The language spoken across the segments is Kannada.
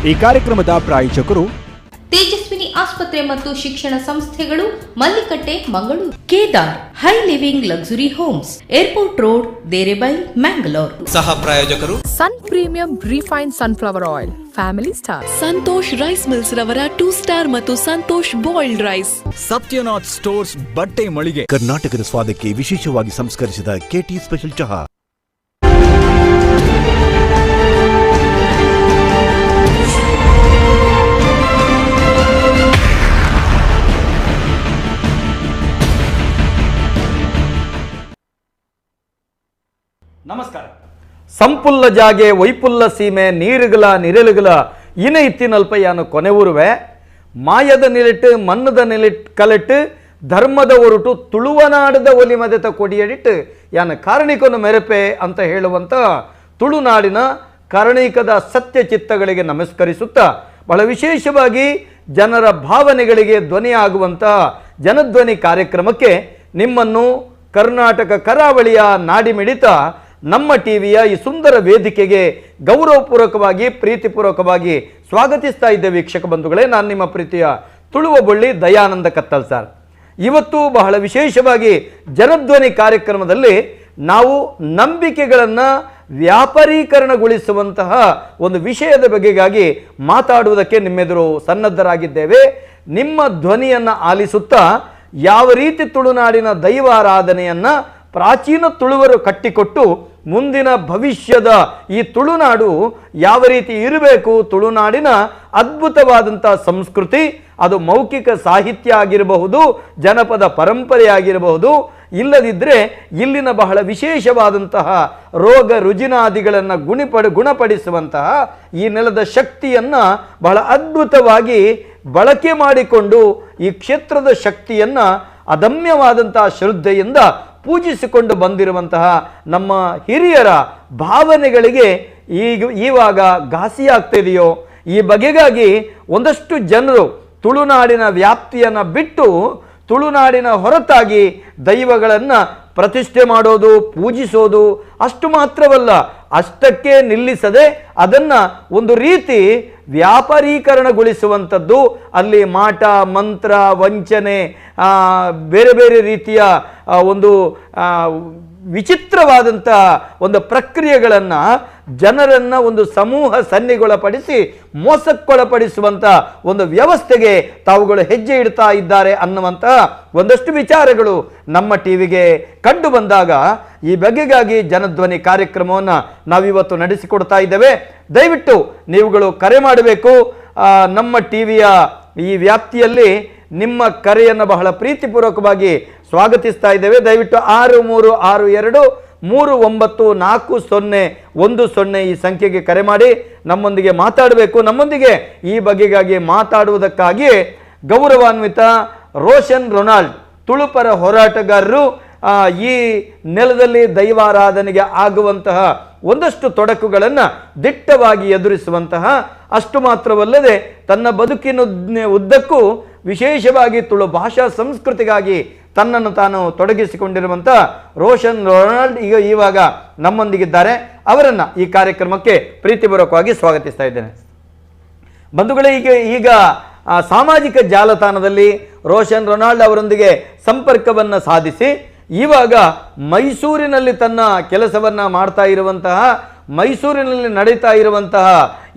ಈ ಕಾರ್ಯಕ್ರಮದ ಪ್ರಾಯೋಜಕರು ತೇಜಸ್ವಿನಿ ಆಸ್ಪತ್ರೆ ಮತ್ತು ಶಿಕ್ಷಣ ಸಂಸ್ಥೆಗಳು, Mallikatte, Mangaluru. Kedar high living luxury homes, airport road, Derebai, Mangalore. ಸಹ ಪ್ರಾಯೋಜಕರು sun premium refined sunflower oil, family star, Santosh rice mills ರವರ 2 ಸ್ಟಾರ್ ಮತ್ತು Santosh boiled rice, Satyanath stores ಬಟ್ಟೆ ಮಳಿಗೆ, ಕರ್ನಾಟಕದ ಸ್ವಾದಕ್ಕೆ ವಿಶೇಷವಾಗಿ ಸಂಸ್ಕರಿಸಿದ ಕೆಟಿ ಸ್ಪೆಷಲ್ ಚಹಾ. ನಮಸ್ಕಾರ. ಸಂಪುಲ್ಲ ಜಾಗೆ ವೈಪುಲ್ಲ ಸೀಮೆ ನೀರುಗಲ ನಿರಳುಗಲ ಇನ ಇತ್ತಿನಲ್ಪ ಯಾನು ಕೊನೆ ಊರುವೆ ಮಾಯದ ನಿಲಿಟ್ಟು ಮನ್ನದ ನಿಲಿಟ್ ಕಲೆಟ್ಟು ಧರ್ಮದ ಹೊರಟು ತುಳುವನಾಡದ ಒಲಿ ಮದೆತ ಕೊಡಿಯಡಿಟ್ಟು ಯಾನು ಕಾರಣಿಕನು ಮೆರಪೆ ಅಂತ ಹೇಳುವಂಥ ತುಳುನಾಡಿನ ಕಾರಣಿಕದ ಸತ್ಯ ಚಿತ್ತಗಳಿಗೆ ನಮಸ್ಕರಿಸುತ್ತಾ ಬಹಳ ವಿಶೇಷವಾಗಿ ಜನರ ಭಾವನೆಗಳಿಗೆ ಧ್ವನಿಯಾಗುವಂಥ ಜನಧ್ವನಿ ಕಾರ್ಯಕ್ರಮಕ್ಕೆ ನಿಮ್ಮನ್ನು ಕರ್ನಾಟಕ ಕರಾವಳಿಯ ನಾಡಿಮಿಡಿತ ನಮ್ಮ ಟಿವಿಯ ಈ ಸುಂದರ ವೇದಿಕೆಗೆ ಗೌರವಪೂರ್ವಕವಾಗಿ ಪ್ರೀತಿಪೂರ್ವಕವಾಗಿ ಸ್ವಾಗತಿಸ್ತಾ ಇದ್ದೆ. ವೀಕ್ಷಕ ಬಂಧುಗಳೇ, ನಾನು ನಿಮ್ಮ ಪ್ರೀತಿಯ ತುಳುವ ಬಳ್ಳಿ ದಯಾನಂದ ಕತ್ತಲ್ ಸರ್. ಇವತ್ತು ಬಹಳ ವಿಶೇಷವಾಗಿ ಜನಧ್ವನಿ ಕಾರ್ಯಕ್ರಮದಲ್ಲಿ ನಾವು ನಂಬಿಕೆಗಳನ್ನು ವ್ಯಾಪಾರೀಕರಣಗೊಳಿಸುವಂತಹ ಒಂದು ವಿಷಯದ ಬಗೆಗಾಗಿ ಮಾತಾಡುವುದಕ್ಕೆ ನಿಮ್ಮೆದುರು ಸನ್ನದ್ಧರಾಗಿದ್ದೇವೆ. ನಿಮ್ಮ ಧ್ವನಿಯನ್ನು ಆಲಿಸುತ್ತಾ ಯಾವ ರೀತಿ ತುಳುನಾಡಿನ ದೈವಾರಾಧನೆಯನ್ನು ಪ್ರಾಚೀನ ತುಳುವರು ಕಟ್ಟಿಕೊಟ್ಟು ಮುಂದಿನ ಭವಿಷ್ಯದ ಈ ತುಳುನಾಡು ಯಾವ ರೀತಿ ಇರಬೇಕು, ತುಳುನಾಡಿನ ಅದ್ಭುತವಾದಂಥ ಸಂಸ್ಕೃತಿ, ಅದು ಮೌಖಿಕ ಸಾಹಿತ್ಯ ಆಗಿರಬಹುದು, ಜನಪದ ಪರಂಪರೆ ಆಗಿರಬಹುದು, ಇಲ್ಲದಿದ್ದರೆ ಇಲ್ಲಿನ ಬಹಳ ವಿಶೇಷವಾದಂತಹ ರೋಗ ರುಜಿನಾದಿಗಳನ್ನು ಗುಣಪಡಿಸುವಂತಹ ಈ ನೆಲದ ಶಕ್ತಿಯನ್ನು ಬಹಳ ಅದ್ಭುತವಾಗಿ ಬಳಕೆ ಮಾಡಿಕೊಂಡು ಈ ಕ್ಷೇತ್ರದ ಶಕ್ತಿಯನ್ನು ಅದಮ್ಯವಾದಂತಹ ಶ್ರದ್ಧೆಯಿಂದ ಪೂಜಿಸಿಕೊಂಡು ಬಂದಿರುವಂತಹ ನಮ್ಮ ಹಿರಿಯರ ಭಾವನೆಗಳಿಗೆ ಇವಾಗ ಘಾಸಿಯಾಗ್ತಿದೆಯೋ ಈ ಬಗೆಗಾಗಿ ಒಂದಷ್ಟು ಜನರು ತುಳುನಾಡಿನ ವ್ಯಾಪ್ತಿಯನ್ನು ಬಿಟ್ಟು ತುಳುನಾಡಿನ ಹೊರತಾಗಿ ದೈವಗಳನ್ನು ಪ್ರತಿಷ್ಠೆ ಮಾಡೋದು, ಪೂಜಿಸೋದು ಅಷ್ಟು ಮಾತ್ರವಲ್ಲ, ಅಷ್ಟಕ್ಕೆ ನಿಲ್ಲಿಸದೆ ಅದನ್ನು ಒಂದು ರೀತಿ ವ್ಯಾಪಾರೀಕರಣಗೊಳಿಸುವಂಥದ್ದು, ಅಲ್ಲಿ ಮಾಟ ಮಂತ್ರ ವಂಚನೆ ಬೇರೆ ಬೇರೆ ರೀತಿಯ ಒಂದು ವಿಚಿತ್ರವಾದಂಥ ಒಂದು ಪ್ರಕ್ರಿಯೆಗಳನ್ನು ಜನರನ್ನು ಒಂದು ಸಮೂಹ ಸನ್ನಿಗೊಳಪಡಿಸಿ ಮೋಸಕ್ಕೊಳಪಡಿಸುವಂಥ ಒಂದು ವ್ಯವಸ್ಥೆಗೆ ತಾವುಗಳು ಹೆಜ್ಜೆ ಇಡ್ತಾ ಇದ್ದಾರೆ ಅನ್ನುವಂತಹ ಒಂದಷ್ಟು ವಿಚಾರಗಳು ನಮ್ಮ ಟಿವಿಗೆ ಕಂಡು ಬಂದಾಗ ಈ ಬಗೆಗಾಗಿ ಜನಧ್ವನಿ ಕಾರ್ಯಕ್ರಮವನ್ನು ನಾವಿವತ್ತು ನಡೆಸಿಕೊಡ್ತಾ ಇದ್ದೇವೆ. ದಯವಿಟ್ಟು ನೀವುಗಳು ಕರೆ ಮಾಡಬೇಕು. ನಮ್ಮ ಟಿವಿಯ ಈ ವ್ಯಾಪ್ತಿಯಲ್ಲಿ ನಿಮ್ಮ ಕರೆಯನ್ನು ಬಹಳ ಪ್ರೀತಿಪೂರ್ವಕವಾಗಿ ಸ್ವಾಗತಿಸ್ತಾ ಇದ್ದೇವೆ. ದಯವಿಟ್ಟು 6362394010 ಈ ಸಂಖ್ಯೆಗೆ ಕರೆ ಮಾಡಿ ನಮ್ಮೊಂದಿಗೆ ಮಾತಾಡಬೇಕು. ನಮ್ಮೊಂದಿಗೆ ಈ ಬಗೆಗಾಗಿ ಮಾತಾಡುವುದಕ್ಕಾಗಿ ಗೌರವಾನ್ವಿತ ರೋಷನ್ ರೊನಾಲ್ಡ್ ತುಳುಪರ ಹೋರಾಟಗಾರರು ಈ ನೆಲದಲ್ಲಿ ದೈವಾರಾಧನೆಗೆ ಆಗುವಂತಹ ಒಂದಷ್ಟು ತೊಡಕುಗಳನ್ನು ದಿಟ್ಟವಾಗಿ ಎದುರಿಸುವಂತಹ, ಅಷ್ಟು ಮಾತ್ರವಲ್ಲದೆ ತನ್ನ ಬದುಕಿನ ಉದ್ದಕ್ಕೂ ವಿಶೇಷವಾಗಿ ತುಳು ಭಾಷಾ ಸಂಸ್ಕೃತಿಗಾಗಿ ತನ್ನನ್ನು ತಾನು ತೊಡಗಿಸಿಕೊಂಡಿರುವಂಥ ರೋಷನ್ ರೊನಾಲ್ಡ್ ಇವಾಗ ನಮ್ಮೊಂದಿಗಿದ್ದಾರೆ. ಅವರನ್ನು ಈ ಕಾರ್ಯಕ್ರಮಕ್ಕೆ ಪ್ರೀತಿಪೂರ್ವಕವಾಗಿ ಸ್ವಾಗತಿಸ್ತಾ ಇದ್ದೇನೆ. ಬಂಧುಗಳೇ, ಈಗ ಸಾಮಾಜಿಕ ಜಾಲತಾಣದಲ್ಲಿ ರೋಷನ್ ರೊನಾಲ್ಡ್ ಅವರೊಂದಿಗೆ ಸಂಪರ್ಕವನ್ನು ಸಾಧಿಸಿ ಇವಾಗ ಮೈಸೂರಿನಲ್ಲಿ ತನ್ನ ಕೆಲಸವನ್ನು ಮಾಡ್ತಾ ಇರುವಂತಹ, ಮೈಸೂರಿನಲ್ಲಿ ನಡೀತಾ ಇರುವಂತಹ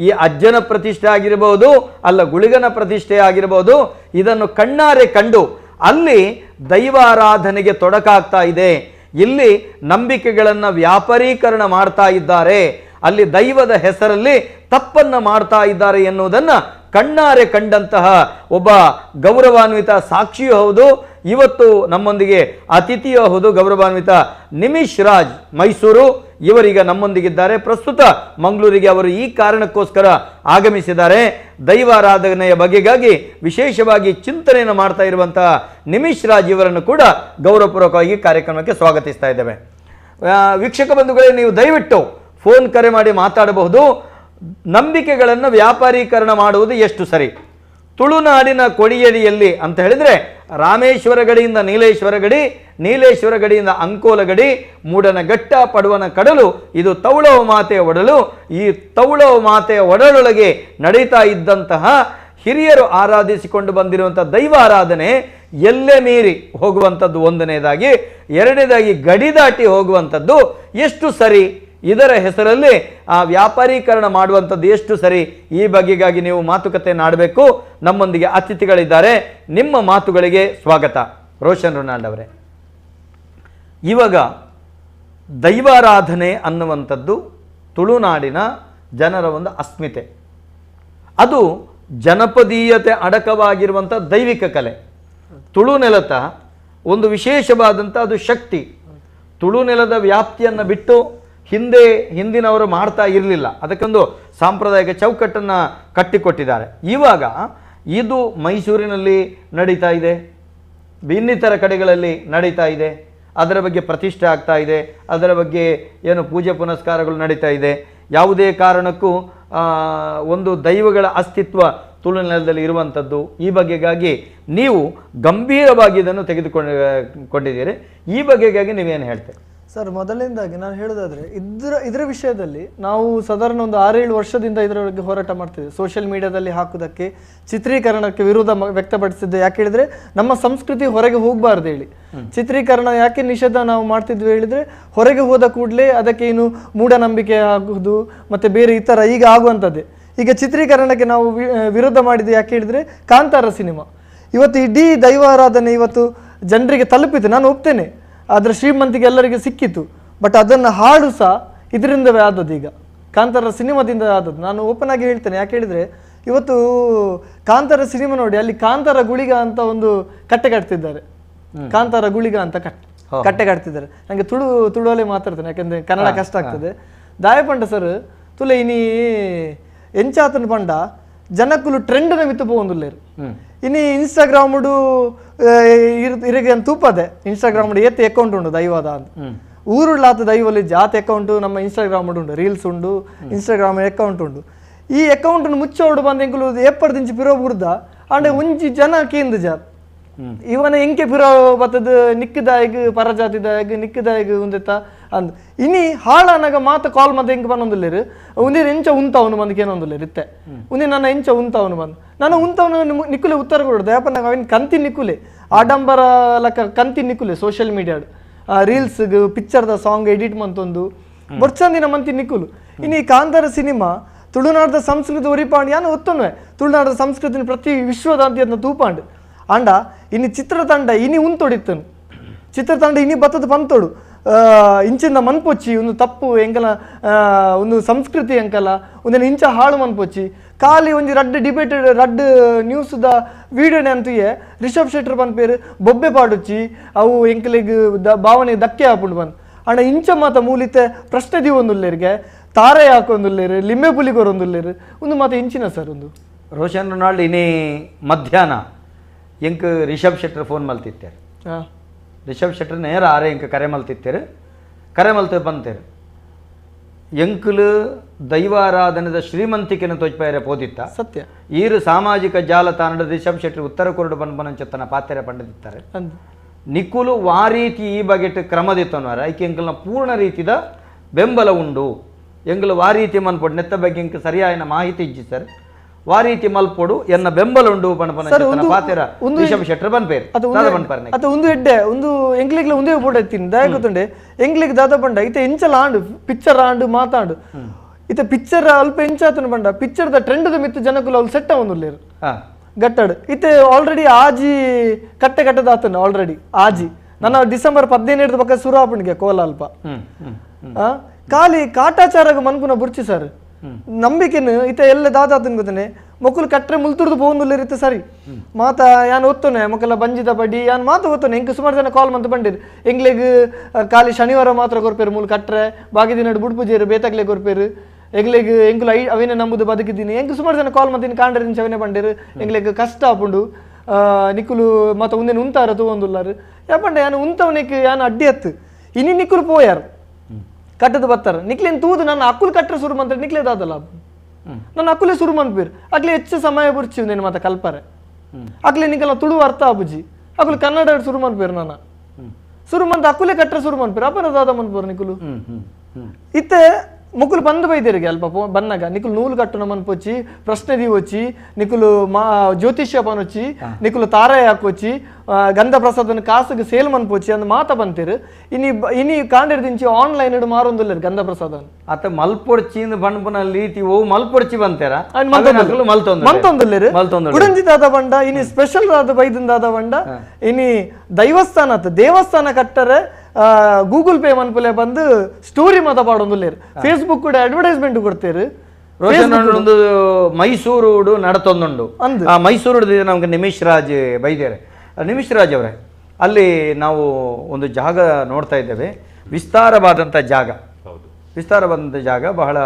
ಈ ಅಜ್ಜನ ಪ್ರತಿಷ್ಠೆ ಆಗಿರಬಹುದು, ಅಲ್ಲ ಗುಳಿಗನ ಪ್ರತಿಷ್ಠೆ ಆಗಿರಬಹುದು, ಇದನ್ನು ಕಣ್ಣಾರೆ ಕಂಡು ಅಲ್ಲಿ ದೈವಾರಾಧನೆಗೆ ತೊಡಕಾಗ್ತಾ ಇದೆ, ಇಲ್ಲಿ ನಂಬಿಕೆಗಳನ್ನು ವ್ಯಾಪಾರೀಕರಣ ಮಾಡ್ತಾ ಇದ್ದಾರೆ, ಅಲ್ಲಿ ದೈವದ ಹೆಸರಲ್ಲಿ ತಪ್ಪನ್ನು ಮಾಡ್ತಾ ಇದ್ದಾರೆ ಎನ್ನುವುದನ್ನು ಕಣ್ಣಾರೆ ಕಂಡಂತಹ ಒಬ್ಬ ಗೌರವಾನ್ವಿತ ಸಾಕ್ಷಿಯೂ ಹೌದು, ಇವತ್ತು ನಮ್ಮೊಂದಿಗೆ ಅತಿಥಿಯೂ ಹೌದು. ಗೌರವಾನ್ವಿತ ನಿಮಿಷ್ ರಾಜ್ ಮೈಸೂರು ಇವರೀಗ ನಮ್ಮೊಂದಿಗಿದ್ದಾರೆ. ಪ್ರಸ್ತುತ ಮಂಗಳೂರಿಗೆ ಅವರು ಈ ಕಾರಣಕ್ಕೋಸ್ಕರ ಆಗಮಿಸಿದ್ದಾರೆ. ದೈವಾರಾಧನೆಯ ಬಗೆಗಾಗಿ ವಿಶೇಷವಾಗಿ ಚಿಂತನೆಯನ್ನು ಮಾಡ್ತಾ ಇರುವಂತಹ ನಿಮಿಷ್ ರಾಜ್ ಇವರನ್ನು ಕೂಡ ಗೌರವಪೂರ್ವಕವಾಗಿ ಕಾರ್ಯಕ್ರಮಕ್ಕೆ ಸ್ವಾಗತಿಸ್ತಾ ಇದ್ದೇವೆ. ವೀಕ್ಷಕ ಬಂಧುಗಳೇ, ನೀವು ದಯವಿಟ್ಟು ಫೋನ್ ಕರೆ ಮಾಡಿ ಮಾತಾಡಬಹುದು. ನಂಬಿಕೆಗಳನ್ನು ವ್ಯಾಪಾರೀಕರಣ ಮಾಡುವುದು ಎಷ್ಟು ಸರಿ? ತುಳುನಾಡಿನ ಕೊಡಿಯಡಿಯಲ್ಲಿ ಅಂತ ಹೇಳಿದರೆ ರಾಮೇಶ್ವರ ಗಡಿಯಿಂದ ನೀಲೇಶ್ವರ ಗಡಿ, ನೀಲೇಶ್ವರ ಗಡಿಯಿಂದ ಅಂಕೋಲ ಗಡಿ, ಮೂಡನ ಘಟ್ಟ, ಪಡುವನ ಕಡಲು, ಇದು ತೌಳವ ಮಾತೆಯ ಒಡಲು. ಈ ತೌಳವ ಮಾತೆಯ ಒಡಲೊಳಗೆ ನಡೀತಾ ಇದ್ದಂತಹ ಹಿರಿಯರು ಆರಾಧಿಸಿಕೊಂಡು ಬಂದಿರುವಂಥ ದೈವ ಆರಾಧನೆ ಎಲ್ಲೇ ಮೀರಿ ಹೋಗುವಂಥದ್ದು ಒಂದನೇದಾಗಿ, ಎರಡನೇದಾಗಿ ಗಡಿ ದಾಟಿ ಹೋಗುವಂಥದ್ದು ಎಷ್ಟು ಸರಿ, ಇದರ ಹೆಸರಲ್ಲಿ ಆ ವ್ಯಾಪಾರೀಕರಣ ಮಾಡುವಂಥದ್ದು ಎಷ್ಟು ಸರಿ, ಈ ಬಗೆಗಾಗಿ ನೀವು ಮಾತುಕತೆ ಆಡಬೇಕು. ನಮ್ಮೊಂದಿಗೆ ಅತಿಥಿಗಳಿದ್ದಾರೆ. ನಿಮ್ಮ ಮಾತುಗಳಿಗೆ ಸ್ವಾಗತ. ರೋಷನ್ ರೊನಾಲ್ಡ್ ಅವರೇ, ಇವಾಗ ದೈವಾರಾಧನೆ ಅನ್ನುವಂಥದ್ದು ತುಳುನಾಡಿನ ಜನರ ಒಂದು ಅಸ್ಮಿತೆ. ಅದು ಜನಪದೀಯತೆ ಅಡಕವಾಗಿರುವಂಥ ದೈವಿಕ ಕಲೆ. ತುಳು ನೆಲದ ಒಂದು ವಿಶೇಷವಾದಂಥ ಅದು ಶಕ್ತಿ. ತುಳು ನೆಲದ ವ್ಯಾಪ್ತಿಯನ್ನು ಬಿಟ್ಟು ಹಿಂದಿನವರು ಮಾಡ್ತಾ ಇರಲಿಲ್ಲ. ಅದಕ್ಕೊಂದು ಸಾಂಪ್ರದಾಯಿಕ ಚೌಕಟ್ಟನ್ನು ಕಟ್ಟಿಕೊಟ್ಟಿದ್ದಾರೆ. ಇವಾಗ ಇದು ಮೈಸೂರಿನಲ್ಲಿ ನಡೀತಾ ಇದೆ, ಇನ್ನಿತರ ಕಡೆಗಳಲ್ಲಿ ನಡೀತಾ ಇದೆ. ಅದರ ಬಗ್ಗೆ ಪ್ರತಿಷ್ಠೆ ಆಗ್ತಾ ಇದೆ, ಅದರ ಬಗ್ಗೆ ಏನು ಪೂಜೆ ಪುನಸ್ಕಾರಗಳು ನಡೀತಾ ಇದೆ. ಯಾವುದೇ ಕಾರಣಕ್ಕೂ ಒಂದು ದೈವಗಳ ಅಸ್ತಿತ್ವ ತುಳು ನೆಲದಲ್ಲಿ ಇರುವಂಥದ್ದು. ಈ ಬಗೆಗಾಗಿ ನೀವು ಗಂಭೀರವಾಗಿ ಇದನ್ನು ತೆಗೆದುಕೊಂಡಿದ್ದೀರಿ. ಈ ಬಗೆಗಾಗಿ ನೀವೇನು ಹೇಳ್ತೀರಿ ಸರ್? ಮೊದಲನೇದಾಗಿ ನಾನು ಹೇಳೋದಾದ್ರೆ ಇದರ ವಿಷಯದಲ್ಲಿ ನಾವು ಸಾಧಾರಣ ಒಂದು 6-7 ವರ್ಷದಿಂದ ಇದರ ಬಗ್ಗೆ ಹೋರಾಟ ಮಾಡ್ತಿದ್ವಿ. ಸೋಷಿಯಲ್ ಮೀಡಿಯಾದಲ್ಲಿ ಹಾಕೋದಕ್ಕೆ, ಚಿತ್ರೀಕರಣಕ್ಕೆ ವಿರೋಧ ವ್ಯಕ್ತಪಡಿಸಿದ್ದೆ. ಯಾಕೆ ಹೇಳಿದ್ರೆ ನಮ್ಮ ಸಂಸ್ಕೃತಿ ಹೊರಗೆ ಹೋಗಬಾರ್ದು ಹೇಳಿ ಚಿತ್ರೀಕರಣ ಯಾಕೆ ನಿಷೇಧ ನಾವು ಮಾಡ್ತಿದ್ವಿ ಹೇಳಿದ್ರೆ, ಹೊರಗೆ ಹೋದ ಕೂಡಲೇ ಅದಕ್ಕೆ ಏನು ಮೂಢನಂಬಿಕೆ ಆಗುವುದು ಮತ್ತೆ ಬೇರೆ ಈ ಥರ ಈಗ ಆಗುವಂಥದ್ದೇ. ಈಗ ಚಿತ್ರೀಕರಣಕ್ಕೆ ನಾವು ವಿರೋಧ ಮಾಡಿದ್ವಿ. ಯಾಕೆ ಹೇಳಿದ್ರೆ ಕಾಂತಾರ ಸಿನಿಮಾ ಇವತ್ತು ಇಡೀ ದೈವಾರಾಧನೆ ಇವತ್ತು ಜನರಿಗೆ ತಲುಪಿತು, ನಾನು ಒಪ್ತೇನೆ. ಅದರ ಶ್ರೀಮಂತಿಗೆ ಎಲ್ಲರಿಗೆ ಸಿಕ್ಕಿತು. ಬಟ್ ಅದನ್ನು ಹಾಡು ಸಹ ಇದರಿಂದವೇ ಆದದ್ದು. ಈಗ ಕಾಂತಾರ ಸಿನಿಮಾದಿಂದ ಆದದ್ದು. ನಾನು ಓಪನ್ ಆಗಿ ಹೇಳ್ತೇನೆ. ಯಾಕೆ ಹೇಳಿದ್ರೆ ಇವತ್ತು ಕಾಂತಾರ ಸಿನಿಮಾ ನೋಡಿ, ಅಲ್ಲಿ ಕಾಂತಾರ ಗುಳಿಗ ಅಂತ ಒಂದು ಕಟ್ಟೆ ಕಟ್ತಿದ್ದಾರೆ. ಕಾಂತಾರ ಗುಳಿಗ ಅಂತ ಕಟ್ಟೆ ಕಟ್ತಿದ್ದಾರೆ. ನನಗೆ ತುಳುವಲ್ಲೇ ಮಾತಾಡ್ತೇನೆ, ಯಾಕಂದ್ರೆ ಕನ್ನಡ ಕಷ್ಟ ಆಗ್ತದೆ. ದಾಯಪಂಡ ಸರ್ ತುಲೆ ಇನಿ ಎಂಚಾತನ ಪಂಡ ಜನಕ್ಕುಲು ಟ್ರೆಂಡ್ನ ಮಿತ್ತು ಪೋಂದುಲ್ಲೇರು. ಇನಿ ಇನ್ಸ್ಟಾಗ್ರಾಮುಡು ಇರಗೆ ತೂಪದೆ ಇನ್ಸ್ಟಾಗ್ರಾಮ್ ಏತ್ ಅಕೌಂಟ್ ಉಂಡು ದೈವದ ಅಂತ ಊರುಳ್ಳಾತ ದೈವಲ್ಲಿ ಜಾತ್ ಅಕೌಂಟ್ ನಮ್ಮ ಇನ್ಸ್ಟಾಗ್ರಾಮ್ ಉಂಡು, ರೀಲ್ಸ್ ಉಂಡು, ಇನ್ಸ್ಟಾಗ್ರಾಮ್ ಅಕೌಂಟ್ ಉಂಡು. ಈ ಅಕೌಂಟ್ ಮುಚ್ಚೋಡು ಬಂದು ಎಂಕುಲು ಏಪರ್ದಿಂಚಿ ಪಿರೋ ಬುರ್ದ ಅಂಡೆ ಒಂಜಿ ಜನ ಕೇಂದ್ರ ಜಾತ್ ಇವನ ಎಂಕೆ ಪಿರೋ ಬತ್ತದ ನಿಕ್ಕದಾಯಿಗ್ ಪರಜಾತಿದಾಯಿಗ್ ನಿಕ್ಕದಾಯಿಗ್ ಉಂದೆತ್ತ ಅಂದ್ ಇನಿ ಹಾಳನಾಗ ಮಾತ ಕಾಲ್ ಮತ್ತೆ ಹೆಂಗೆ ಬಂದೊಂದಿಲ್ಲೇರು ಒಂದಿನ ಎಂಚ ಉಂತವನು ಬಂದು ಏನೊಂದಿಲ್ಲೇರು ಇತ್ತೆ ಒಂದಿನ ನನ್ನ ಎಂಚ ಉಂತವನು ಬಂದು ನಾನು ಉಂತವನು ನಿಕ್ಕುಲೆ ಉತ್ತರ ಕೊಡೋದು. ಯಾಪ ನಂಗೆ ಅವಿನ ಕಂತಿ ನಿಕ್ಕುಲೆ ಆಡಂಬರ ಲಕ್ಕ ಕಂತಿ ನಿಕ್ಕುಲೆ ಸೋಷಿಯಲ್ ಮೀಡಿಯಾಡ್ ರೀಲ್ಸ್ಗೆ ಪಿಕ್ಚರ್ದ ಸಾಂಗ್ ಎಡಿಟ್ ಮಂತೊಂದು ಬೊರ್ಚಂದಿನ ಮಂತಿ ನಿಕ್ಕುಲು. ಇನ್ನು ಈ ಕಾಂತಾರ ಸಿನಿಮಾ ತುಳುನಾಡದ ಸಂಸ್ಕೃತಿ ಒರಿಪಾಂಡು ಯಾನು ಒತ್ತೊನ್ವೆ ತುಳುನಾಡದ ಸಂಸ್ಕೃತಿನ ಪ್ರತಿ ವಿಶ್ವದಾಂತಿ ಅದನ್ನ ತೂಪಾಂಡು ಅಂಡ ಇನ್ನು ಚಿತ್ರತಂಡ ಇನಿ ಉಂತೊಡಿತ್ತನು ಚಿತ್ರತಂಡ ಇನಿ ಬತ್ತದ ಪಂತೋಡು ಇಂಚಿಂದ ಮನ್ಪೊಚ್ಚಿ ಒಂದು ತಪ್ಪು ಎಂಕಲ ಒಂದು ಸಂಸ್ಕೃತಿ ಎಂಕಲ ಒಂದಿನ ಇಂಚ ಹಾಳು ಮನ್ಪೊಚ್ಚಿ ಖಾಲಿ ಒಂಜಿ ರಡ್ಡ್ ಡಿಬೇಟೆಡ್ ರಡ್ಡ್ ನ್ಯೂಸ್ದ ವೀಡಿಯೋನೆ ಅಂತೂ ರಿಷಬ್ ಶೆಟ್ಟರ್ ಬಂದ ಪೇರು ಬೊಬ್ಬೆ ಪಾಡೊಚ್ಚಿ ಅವು ಎಂಕಲಿಗೆ ಭಾವನೆಗೆ ಧಕ್ಕೆ ಹಾಕೊಂಡು ಬಂದು ಅಣ್ಣ ಇಂಚ ಮಾತ ಮೂಲಿತೆ ಪ್ರಶ್ನೆ ದೀವೊಂದುಲ್ಲೇರಿಗೆ ತಾರೆ ಹಾಕೊಂದುಲ್ಲೇರು ಲಿಂಬೆ ಪುಲಿಗೊರೊಂದುಲ್ಲೇರು ಒಂದು ಮಾತ ಇಂಚಿನ ಸರ್ ಒಂದು ರೋಷನ್ ರೊನಾಲ್ಡ್ ಇನ್ನೇ ಮಧ್ಯಾಹ್ನ ಎಂಕ್ ರಿಷಬ್ ಶೆಟ್ಟರ್ ಫೋನ್ ಮಲ್ತಿತ್ತೇರು. ರಿಷಬ್ ಶೆಟ್ಟರ್ ನೇರ ಆರೆ ಎಂಕ್ ಕರೆ ಮಲ್ತಿತ್ತೇರು. ಕರೆ ಮಲ್ತ ಬಂತೇರು ಎಂಕುಲು ದೈವಾರಾಧನದ ಶ್ರೀಮಂತಿಕೆನ ತೋಚ್ಪಾಯರೆ ಪೋದಿತ್ತ ಸತ್ಯ ಈರು ಸಾಮಾಜಿಕ ಜಾಲತಾಣದ ರಿಷಬ್ ಶೆಟ್ಟರ್ ಉತ್ತರ ಕೊರಡು ಬನ್ಬನಂಚತ್ತನ ಪಾತ್ರೆ ಪಂಡದಿತ್ತಾರೆ ನಿಕ್ಕುಲು ವಾ ರೀತಿ ಈ ಬಗೆಟ್ ಕ್ರಮದಿತ್ತನವಾರ ಐಕೆ ಎಂಕಲ್ನ ಪೂರ್ಣ ರೀತಿದ ಬೆಂಬಲ ಉಂಡು ಎಂಕಲು ವಾ ರೀತಿ ಮನ್ಪೊಡು ನೆತ್ತ ಬಗ್ಗೆ ಎಂಕ್ ಸರಿಯಾದ ಮಾಹಿತಿ ಇಜ್ಜಿ ಸರ್ ವಾ ರೀತಿ ಮಲ್ಪೊಡು ಎನ್ನ ಬೆಂಬಲ ಉಂಡು ಪಣಪನ ಪಾತೆರ ರಿಷಬ್ ಶೆಟ್ಟರ್ ಬನ್ಪೇರು ಅದು ಒಂದು ಎಡ್ಡೆ ಒಂದು ಎಂಗ್ಲಿಗ್ಲ ಒಂದೇ ಬೋರ್ಡ್ ಎತ್ತಿನ ದಯ ಗೊತ್ತುಂಡೆ ಎಂಗ್ಲಿಗ್ ದಾದ ಪಂಡ ಇತ್ತೆ ಎಂಚಲ ಆಂಡು ಪಿಕ್ಚರ್ ಆಂಡು ಮಾತಾಡು ಇತ್ತೆ ಪಿಕ್ಚರ್ ಅಲ್ಪ ಎಂಚಾತನ ಪಂಡ ಪಿಕ್ಚರ್ದ ಟ್ರೆಂಡ್ ಮಿತ್ತು ಜನಕ್ಕೂ ಅವ್ರು ಸೆಟ್ಟ ಒಂದುಲ್ಲೇರು ಗಟ್ಟಡು ಇತ್ತೆ ಆಲ್ರೆಡಿ ಆಜಿ ಕಟ್ಟೆ ಕಟ್ಟದ ಆತನ ಆಲ್ರೆಡಿ ಆಜಿ ನನ್ನ ಡಿಸೆಂಬರ್ 17 ಪಕ್ಕ ಶುರು ಆಪಣಿಗೆ ಕೋಲ ಅಲ್ಪ ಖಾಲಿ ಕಾಟಾಚಾರಾಗ ಮನ್ಪುನ ಬುರ್ಚಿ ಸರ್ ನಂಬಿಕೆನು ಇತ ಎಲ್ಲ ದಾದಾತನ್ ಗೊತ್ತನೆ ಮಕ್ಕಳು ಕಟ್ರೆ ಮುಲ್ತುರ್ದು ಪೋಂದುಲ್ಲೇರಿತ್ತೆ ಸರಿ ಮಾತ ಯಾನ್ ಓದ್ತೋನೆ ಮಕ್ಕಳ ಬಂಜಿದ ಬಡ್ಡಿ ಯಾನ್ ಮಾತು ಓದ್ತೋನೆ ಎಂಕ್ ಸುಮಾರು ಜನ ಕಾಲ್ ಮಂತ್ ಬಂದಿರು ಎಂಗ್ಲಿಗ್ ಖಾಲಿ ಶನಿವಾರ ಮಾತ್ರ ಕೊರ್ಪೇರು ಮೂಲ ಕಟ್ರೆ ಬಾಗಿ ದಿನ ಬುಡ್ಪುಜೇರು ಬೇತಾಗ್ಲೆ ಕೊರ್ಪೇರು ಎಂಗ್ಲಿಗ್ ಎಂಕುಲು ಅವೇನೆ ನಂಬುದು ಬದುಕಿದ್ದೀನಿ ಎಂಕ್ ಸುಮಾರು ಜನ ಕಾಲ್ ಮಂತಿನ ಕಾಂಡ್ರೆ ಅವನೇ ಬಂದಿರು ಎಂಗ್ಲಿಗ್ ಕಷ್ಟ ಆಪುಂಡು ನಿಕ್ಕುಲು ಮತ್ತ ಒಂದಿನ ಉಂತಾರ ತಗೊಂದುಲ್ಲಾರು ಯಾಪಂಡ ಯಾನು ಉಂತವನಿಗೆ ಯಾನು ಅಡ್ಡಿ ಹತ್ತು ಇನಿ ನಿಕ್ಕುಲು ಪೋಯಾರು ಕಟ್ಟದ ಬರ್ತಾರ ನಿಕ್ಲೇನ್ ತೂದು ನನ್ನ ಅಕ್ಕುಲ್ ಕಟ್ರೆ ಶುರು ಮಂತ್ರ ನಿಕ್ಲೇದಾದಲ್ಲ ನನ್ನ ಅಕ್ಕುಲೇ ಶುರು ಮಂತ್ಪೇರು ಅಕ್ಲೆ ಹೆಚ್ಚು ಸಮಯ ಬುರ್ಚಿ ನೇನು ಮಾತ ಕಲ್ಪರೆ ಅಕ್ಲೆ ನಿಕಲ್ಲ ತುಳು ಅರ್ಥ ಆಬುಜಿ ಅಕುಲು ಕನ್ನಡ ಶುರು ಮನ್ಪೇರು ನಾನು ಶುರು ಮಂತ್ ಅಕುಲೆ ಕಟ್ಟ ಶುರು ಮನ್ಪೇರು ಅಪರದಾದ ಮನ್ಪೇರು ನಿಕುಲು ಇತ್ತೆ ಮುಕುಲು ಬಂದು ಬೈದೇರಿಗೆ ಅಲ್ಪ ಬನ್ನಾಗ ನಿಕುಲು ನೂಲು ಕಟ್ಟು ನಮ್ಮನ್ ಪೊಚ್ಚಿ ಪ್ರಶ್ನೆ ದಿವಚ್ಚಿ ನಿಕುಲು ಜ್ಯೋತಿಷ್ಯ ಪನೊಚ್ಚಿ ನಿಕುಲು ತಾರಾಯ ಹಾಕೊಚ್ಚಿ ಗಂಧ ಪ್ರಸಾದನ ಕಾಸಿಗೆ ಸೇಲ್ ಮನ್ ಪೊಚ್ಚಿ ಅಂದ್ ಮಾತ ಬಂತೀರು ಇನಿ ಕಾಂಡಿರ್ ದಿಂಚಿ ಆನ್ಲೈನ್ ಇಡು ಮಾರೊಂದುಲ್ಲೇರು ಗಂಧ ಪ್ರಸಾದ ಅತ್ತ ಮಲ್ಪೊಡ್ಚಿಂದ ಬಣ್ಣ ಲೀತಿ ಓ ಮಲ್ಪೊಡ್ಚಿ ಬಂತೇರ ಮಂತೊಂದುಲ್ಲೇರು ಕುಡಂಜಿದಾದ ಬಂಡ ಇನಿ ಸ್ಪೆಷಲ್ ಆದ ಬೈದಿಂದಾದ ಬಂಡ ಇನಿ ದೇವಸ್ಥಾನ ಕಟ್ಟರೆ ಗೂಗಲ್ ಪೇ ಮನ್ಪುಲೆ ಬಂದು ಸ್ಟೋರಿ ಮಾತಾಡೊಂದುಲ್ಲೇರು ಫೇಸ್ಬುಕ್ ಕೂಡ ಅಡ್ವರ್ಟೈಸ್ಮೆಂಟ್ ಕೊಡ್ತೇರು ಒಂದು ಮೈಸೂರು ನಡತೊಂದುಂಡು ಆ ಮೈಸೂರು ನಮ್ಗೆ ನಿಮಿಷ್ ರಾಜ್ ಬೈದೇರೆ ನಿಮಿಷ್ ರಾಜ್ ಅವರೇ ಅಲ್ಲಿ ನಾವು ಒಂದು ಜಾಗ ನೋಡ್ತಾ ಇದ್ದೇವೆ ವಿಸ್ತಾರವಾದಂಥ ಜಾಗ ಬಹಳ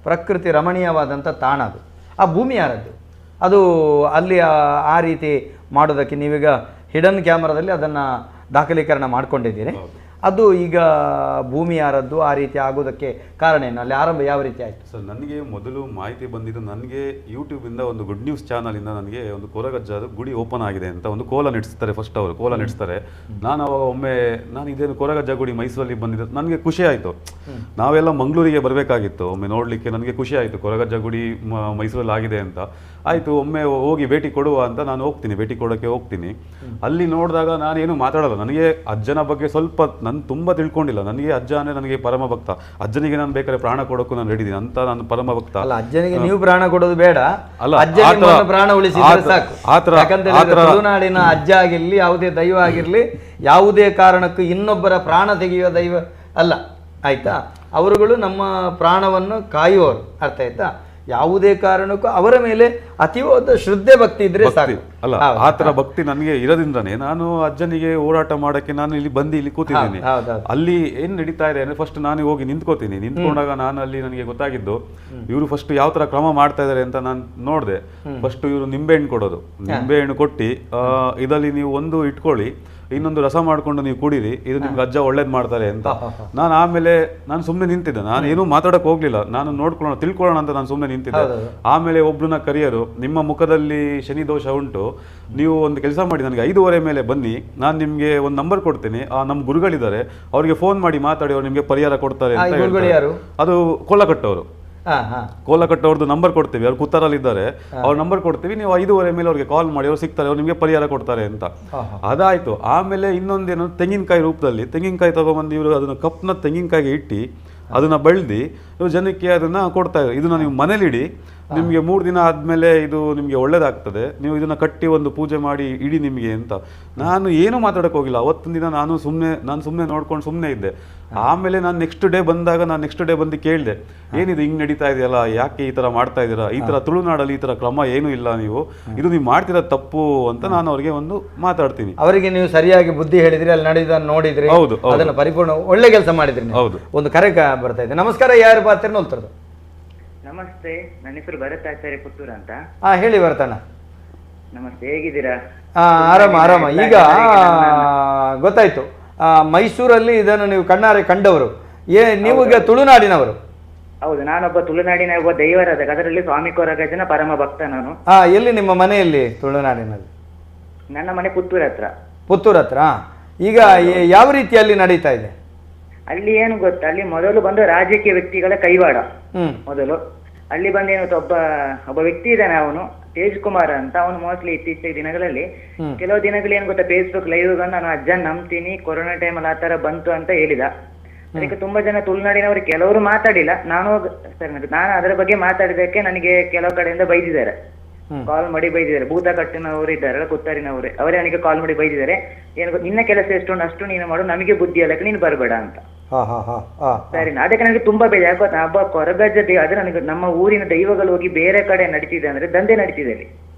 ಪ್ರಕೃತಿ ರಮಣೀಯವಾದಂಥ ತಾಣ ಅದು ಆ ಭೂಮಿ ಯಾರದ್ದು ಅದು ಅಲ್ಲಿ ಆ ರೀತಿ ಮಾಡೋದಕ್ಕೆ ನೀವೀಗ ಹಿಡನ್ ಕ್ಯಾಮರಾದಲ್ಲಿ ಅದನ್ನು ದಾಖಲೀಕರಣ ಮಾಡ್ಕೊಂಡಿದ್ದೀರಿ ಅದು ಈಗ ಭೂಮಿ ಯಾರದ್ದು ಆ ರೀತಿ ಆಗೋದಕ್ಕೆ ಕಾರಣ ಏನು ಅಲ್ಲಿ ಆರಂಭ ಯಾವ ರೀತಿ ಆಯಿತು ಸರ್ ನನಗೆ ಮೊದಲು ಮಾಹಿತಿ ಬಂದಿದ್ದು ನನಗೆ ಯೂಟ್ಯೂಬಿಂದ ಒಂದು ಗುಡ್ ನ್ಯೂಸ್ ಚಾನಲಿಂದ ನನಗೆ ಒಂದು ಕೊರಗಜ್ಜದ ಗುಡಿ ಓಪನ್ ಆಗಿದೆ ಅಂತ ಒಂದು ಕೋಲ ನಡೆಸ್ತಾರೆ ಫಸ್ಟ್ ಅವರು ಕೋಲ ನಡೆಸ್ತಾರೆ ನಾನು ಅವಾಗ ಒಮ್ಮೆ ನಾನು ಇದೇನು ಕೊರಗಜ್ಜ ಗುಡಿ ಮೈಸೂರಲ್ಲಿ ಬಂದಿದ್ದೆ ನನಗೆ ಖುಷಿ ಆಯಿತು ನಾವೆಲ್ಲ ಮಂಗಳೂರಿಗೆ ಬರಬೇಕಾಗಿತ್ತು ಒಮ್ಮೆ ನೋಡಲಿಕ್ಕೆ ನನಗೆ ಖುಷಿ ಆಯಿತು ಕೊರಗಜ್ಜ ಗುಡಿ ಮೈಸೂರಲ್ಲಿ ಆಗಿದೆ ಅಂತ ಆಯಿತು ಒಮ್ಮೆ ಹೋಗಿ ಭೇಟಿ ಕೊಡುವ ಅಂತ ನಾನು ಭೇಟಿ ಕೊಡೋಕ್ಕೆ ಹೋಗ್ತೀನಿ ಅಲ್ಲಿ ನೋಡಿದಾಗ ನಾನೇನು ಮಾತಾಡೋಲ್ಲ ನನಗೆ ಅಜ್ಜನ ಬಗ್ಗೆ ಸ್ವಲ್ಪ ನಾನು ತುಂಬ ತಿಳ್ಕೊಂಡಿಲ್ಲ ನನಗೆ ಅಜ್ಜ ಅಂದರೆ ನನಗೆ ಪರಮ ಭಕ್ತ ಅಜ್ಜನಿಗೆ ನಾನು ಬೇಕಾದ್ರೆ ಪ್ರಾಣ ಕೊಡೋಕ್ಕೂ ನಾನು ರೆಡಿದ್ದೀನಿ ಅಂತ ನಾನು ಪರಮ ಭಕ್ತ ಅಲ್ಲ ಅಜ್ಜನಿಗೆ ನೀವು ಪ್ರಾಣ ಕೊಡೋದು ಬೇಡ ಅಲ್ಲ ಪ್ರಾಣ ಉಳಿಸಿದ್ರೆ ಸಾಕು ತುಳುನಾಡಿನ ಅಜ್ಜ ಆಗಿರ್ಲಿ ಯಾವುದೇ ದೈವ ಆಗಿರ್ಲಿ ಯಾವುದೇ ಕಾರಣಕ್ಕೂ ಇನ್ನೊಬ್ಬರ ಪ್ರಾಣ ತೆಗೆಯುವ ದೈವ ಅಲ್ಲ ಆಯ್ತಾ ಅವರುಗಳು ನಮ್ಮ ಪ್ರಾಣವನ್ನು ಕಾಯುವವರು ಅರ್ಥ ಆಯ್ತಾ ಯಾವುದೇ ಕಾರಣಕ್ಕೂ ಅವರ ಮೇಲೆ ಅತಿವಾದ ಶ್ರದ್ಧೆ ಭಕ್ತಿ ಇದ್ರೆ ಸಾಕು ಅಲ್ಲ ಆ ತರ ಭಕ್ತಿ ನನಗೆ ಇರೋದ್ರಿಂದಾನೆ ನಾನು ಅಜ್ಜನಿಗೆ ಓಡಾಟ ಮಾಡಕ್ಕೆ ನಾನು ಇಲ್ಲಿ ಕೂತಿದ್ದೀನಿ ಅಲ್ಲಿ ಏನ್ ನಡೀತಾ ಇದೆ ಅಂದ್ರೆ ಫಸ್ಟ್ ನಾನು ಹೋಗಿ ನಿಂತ್ಕೊಂಡಾಗ ನಾನು ಅಲ್ಲಿ ನನಗೆ ಗೊತ್ತಾಗಿದ್ದು ಇವರು ಫಸ್ಟ್ ಯಾವ ತರ ಕ್ರಮ ಮಾಡ್ತಾ ಇದಾರೆ ಅಂತ ನಾನು ನೋಡಿದೆ ಫಸ್ಟ್ ಇವರು ನಿಂಬೆಹಣ್ಣು ಕೊಡೋದು ನಿಂಬೆಹಣ್ಣು ಕೊಟ್ಟು ಇದರಲ್ಲಿ ನೀವು ಒಂದು ಇಟ್ಕೊಳ್ಳಿ ಇನ್ನೊಂದು ರಸ ಮಾಡ್ಕೊಂಡು ನೀವು ಕುಡೀರಿ ಇದು ನಿಮ್ಗೆ ಅಜ್ಜ ಒಳ್ಳೇದು ಮಾಡ್ತಾರೆ ಅಂತ ನಾನು ಆಮೇಲೆ ನಾನು ಸುಮ್ಮನೆ ನಿಂತಿದ್ದೆ ನಾನು ಏನೂ ಮಾತಾಡಕ್ ಹೋಗ್ಲಿಲ್ಲ ನಾನು ತಿಳ್ಕೊಳ್ಳೋಣ ಅಂತ ನಾನು ಸುಮ್ಮನೆ ನಿಂತಿದ್ದೆ ಆಮೇಲೆ ಒಬ್ರನ್ನ ಕರಿಯರು ನಿಮ್ಮ ಮುಖದಲ್ಲಿ ಶನಿ ದೋಷ ಉಂಟು ನೀವು ಒಂದು ಕೆಲಸ ಮಾಡಿ ನನಗೆ 5:30 ಮೇಲೆ ಬನ್ನಿ ನಾನು ನಿಮ್ಗೆ ಒಂದು ನಂಬರ್ ಕೊಡ್ತೀನಿ ನಮ್ಮ ಗುರುಗಳಿದ್ದಾರೆ ಅವರಿಗೆ ಫೋನ್ ಮಾಡಿ ಮಾತಾಡಿ ಅವ್ರು ನಿಮ್ಗೆ ಪರಿಹಾರ ಕೊಡ್ತಾರೆ ಅಂತ ಹೇಳ್ತಾರೆ ಅದು ಕೊಳ್ಳಕಟ್ಟವರು ಕೋಲಕಟ್ಟವ್ರದ್ದು ನಂಬರ್ ಕೊಡ್ತೀವಿ ಅವ್ರು ಕುತ್ತಾರಲ್ಲಿ ಇದ್ದಾರೆ ಅವ್ರ ನಂಬರ್ ಕೊಡ್ತೀವಿ ನೀವು 5:30 ಮೇಲೆ ಅವ್ರಿಗೆ ಕಾಲ್ ಮಾಡಿ ಅವ್ರು ಸಿಗ್ತಾರೆ ಅವ್ರು ನಿಮಗೆ ಪರಿಹಾರ ಕೊಡ್ತಾರೆ ಅಂತ ಅದಾಯ್ತು ಆಮೇಲೆ ಇನ್ನೊಂದೇನು ತೆಂಗಿನಕಾಯಿ ರೂಪದಲ್ಲಿ ತೆಂಗಿನಕಾಯಿ ತಗೊಂಡ್ಬಂದು ಇವರು ಅದನ್ನ ಕಪ್ನ ತೆಂಗಿನಕಾಯಿಗೆ ಇಟ್ಟು ಅದನ್ನ ಬೆಳೆದಿ ಜನಕ್ಕೆ ಅದನ್ನ ಕೊಡ್ತಾ ಇದ್ದಾರೆ ಇದನ್ನ ನೀವು ಮನೇಲಿಡಿ ನಿಮಗೆ 3 ದಿನ ಆದ್ಮೇಲೆ ಇದು ನಿಮಗೆ ಒಳ್ಳೇದಾಗ್ತದೆ ನೀವು ಇದನ್ನ ಕಟ್ಟಿ ಒಂದು ಪೂಜೆ ಮಾಡಿ ಇಡಿ ನಿಮಗೆ ಅಂತ ನಾನು ಏನು ಮಾತಾಡಕ್ ಹೋಗಿಲ್ಲ ಅವತ್ತಿನ ದಿನ ನಾನು ಸುಮ್ಮನೆ ನೋಡ್ಕೊಂಡು ಸುಮ್ಮನೆ ಇದ್ದೆ ಆಮೇಲೆ ನಾನು ನೆಕ್ಸ್ಟ್ ಡೇ ಬಂದು ಕೇಳಿದೆ ಏನಿದು ಹಿಂಗ್ ನಡೀತಾ ಇದೆಯಲ್ಲ ಯಾಕೆ ಈ ತರ ಮಾಡ್ತಾ ಇದ್ದೀರಾ ಈ ತರ ತುಳುನಾಡಲ್ಲಿ ಈ ತರ ಕ್ರಮ ಏನೂ ಇಲ್ಲ ನೀವು ನೀವು ಮಾಡ್ತಿರೋ ತಪ್ಪು ಅಂತ ನಾನು ಅವ್ರಿಗೆ ಒಂದು ಮಾತಾಡ್ತೀನಿ ಅವರಿಗೆ ನೀವು ಸರಿಯಾಗಿ ಬುದ್ಧಿ ಹೇಳಿದ್ರಿ ಅಲ್ಲಿ ನಡೆದ ನೋಡಿದ್ರಿ ಹೌದು ಅದನ್ನ ಪರಿಪೂರ್ಣ ಒಳ್ಳೆ ಕೆಲಸ ಮಾಡಿದ್ರಿ ಹೌದು ಒಂದು ಕರೆ ಬರ್ತಾ ಇದೆ ನಮಸ್ಕಾರ ಯಾರು ಪಾತ್ರ ನೋಡ್ತಾರ ನಮಸ್ತೆ ನನ್ನ ಹೆಸರು ಭರತ್ ಆಚಾರ್ಯ ಪುತ್ತೂರು ಅಂತ ಹೇಳಿ ಭರತಣ್ಣ ನಮಸ್ತೆ ಹೇಗಿದ್ದೀರಾ ಆರಾಮ ಈಗ ಗೊತ್ತಾಯ್ತು ಮೈಸೂರಲ್ಲಿ ಇದನ್ನು ನೀವು ಕಣ್ಣಾರೆ ಕಂಡವರು ನೀವು ಈಗ ತುಳುನಾಡಿನವರು ಹೌದು ನಾನೊಬ್ಬ ತುಳುನಾಡಿನ ಒಬ್ಬ ದೈವರಾದ ಅದರಲ್ಲಿ ಸ್ವಾಮಿ ಕೊರಗಜ್ಜನ ಪರಮ ಭಕ್ತ ನಾನು ಎಲ್ಲಿ ನಿಮ್ಮ ಮನೆಯಲ್ಲಿ ತುಳುನಾಡಿನಲ್ಲಿ ನನ್ನ ಮನೆ ಪುತ್ತೂರ್ ಹತ್ರ ಈಗ ಯಾವ ರೀತಿಯಲ್ಲಿ ನಡೀತಾ ಇದೆ ಅಲ್ಲಿ ಏನು ಗೊತ್ತಾ ಅಲ್ಲಿ ಮೊದಲು ಬಂದು ರಾಜಕೀಯ ವ್ಯಕ್ತಿಗಳ ಕೈವಾಡ ಮೊದಲು ಅಲ್ಲಿ ಬಂದೇನು ಒಬ್ಬ ವ್ಯಕ್ತಿ ಇದ್ದಾನೆ ಅವನು ತೇಜ್ ಕುಮಾರ್ ಅಂತ ಅವನು ಮೋಸ್ಟ್ಲಿ ಇತ್ತೀಚಿನ ದಿನಗಳಲ್ಲಿ ಕೆಲವು ದಿನಗಳು ಏನ್ ಗೊತ್ತಾ ಫೇಸ್ಬುಕ್ ಲೈವ್ ನಾನು ಅಜ್ಜನ್ ನಂಬ್ತೀನಿ ಕೊರೋನಾ ಟೈಮಲ್ಲಿ ಆತರ ಬಂತು ಅಂತ ಹೇಳಿದ ಅದಕ್ಕೆ ತುಂಬಾ ಜನ ತುಳುನಾಡಿನವರು ಕೆಲವರು ಮಾತಾಡಿಲ್ಲ ನಾನು ಅದರ ಬಗ್ಗೆ ಮಾತಾಡಿದಕ್ಕೆ ನನಗೆ ಕೆಲವು ಕಡೆಯಿಂದ ಬೈದಿದ್ದಾರೆ ಕಾಲ್ ಮಾಡಿ ಬೈದಿದ್ದಾರೆ ಭೂತ ಕಟ್ಟಿನವರು ಇದ್ದಾರಲ್ಲ ಕುತ್ತಾರಿನವರೇ ಅವರೇ ನನಗೆ ಕಾಲ್ ಮಾಡಿ ಬೈದಿದ್ದಾರೆ ಏನು ನಿನ್ನ ಕೆಲಸ ಎಷ್ಟು ಅಷ್ಟು ನೀನು ಮಾಡು ನಮಗೆ ಬುದ್ಧಿ ಅಲ್ಲಕ್ಕೆ ನೀನು ಬರಬೇಡ ಅಂತ ಸರಿ ಅದಕ್ಕೆ ನನಗೆ ತುಂಬಾ ಬೇಜ ಯಾಕೋ ಹಬ್ಬ ಕೊರಗಜ್ಜ ಆದ್ರೆ ನನಗೆ ನಮ್ಮ ಊರಿನ ದೈವಗಳು ಹೋಗಿ ಬೇರೆ ಕಡೆ ನಡೀತಿದೆ ಅಂದ್ರೆ ದಂಧೆ ನಡೀತಿದೆ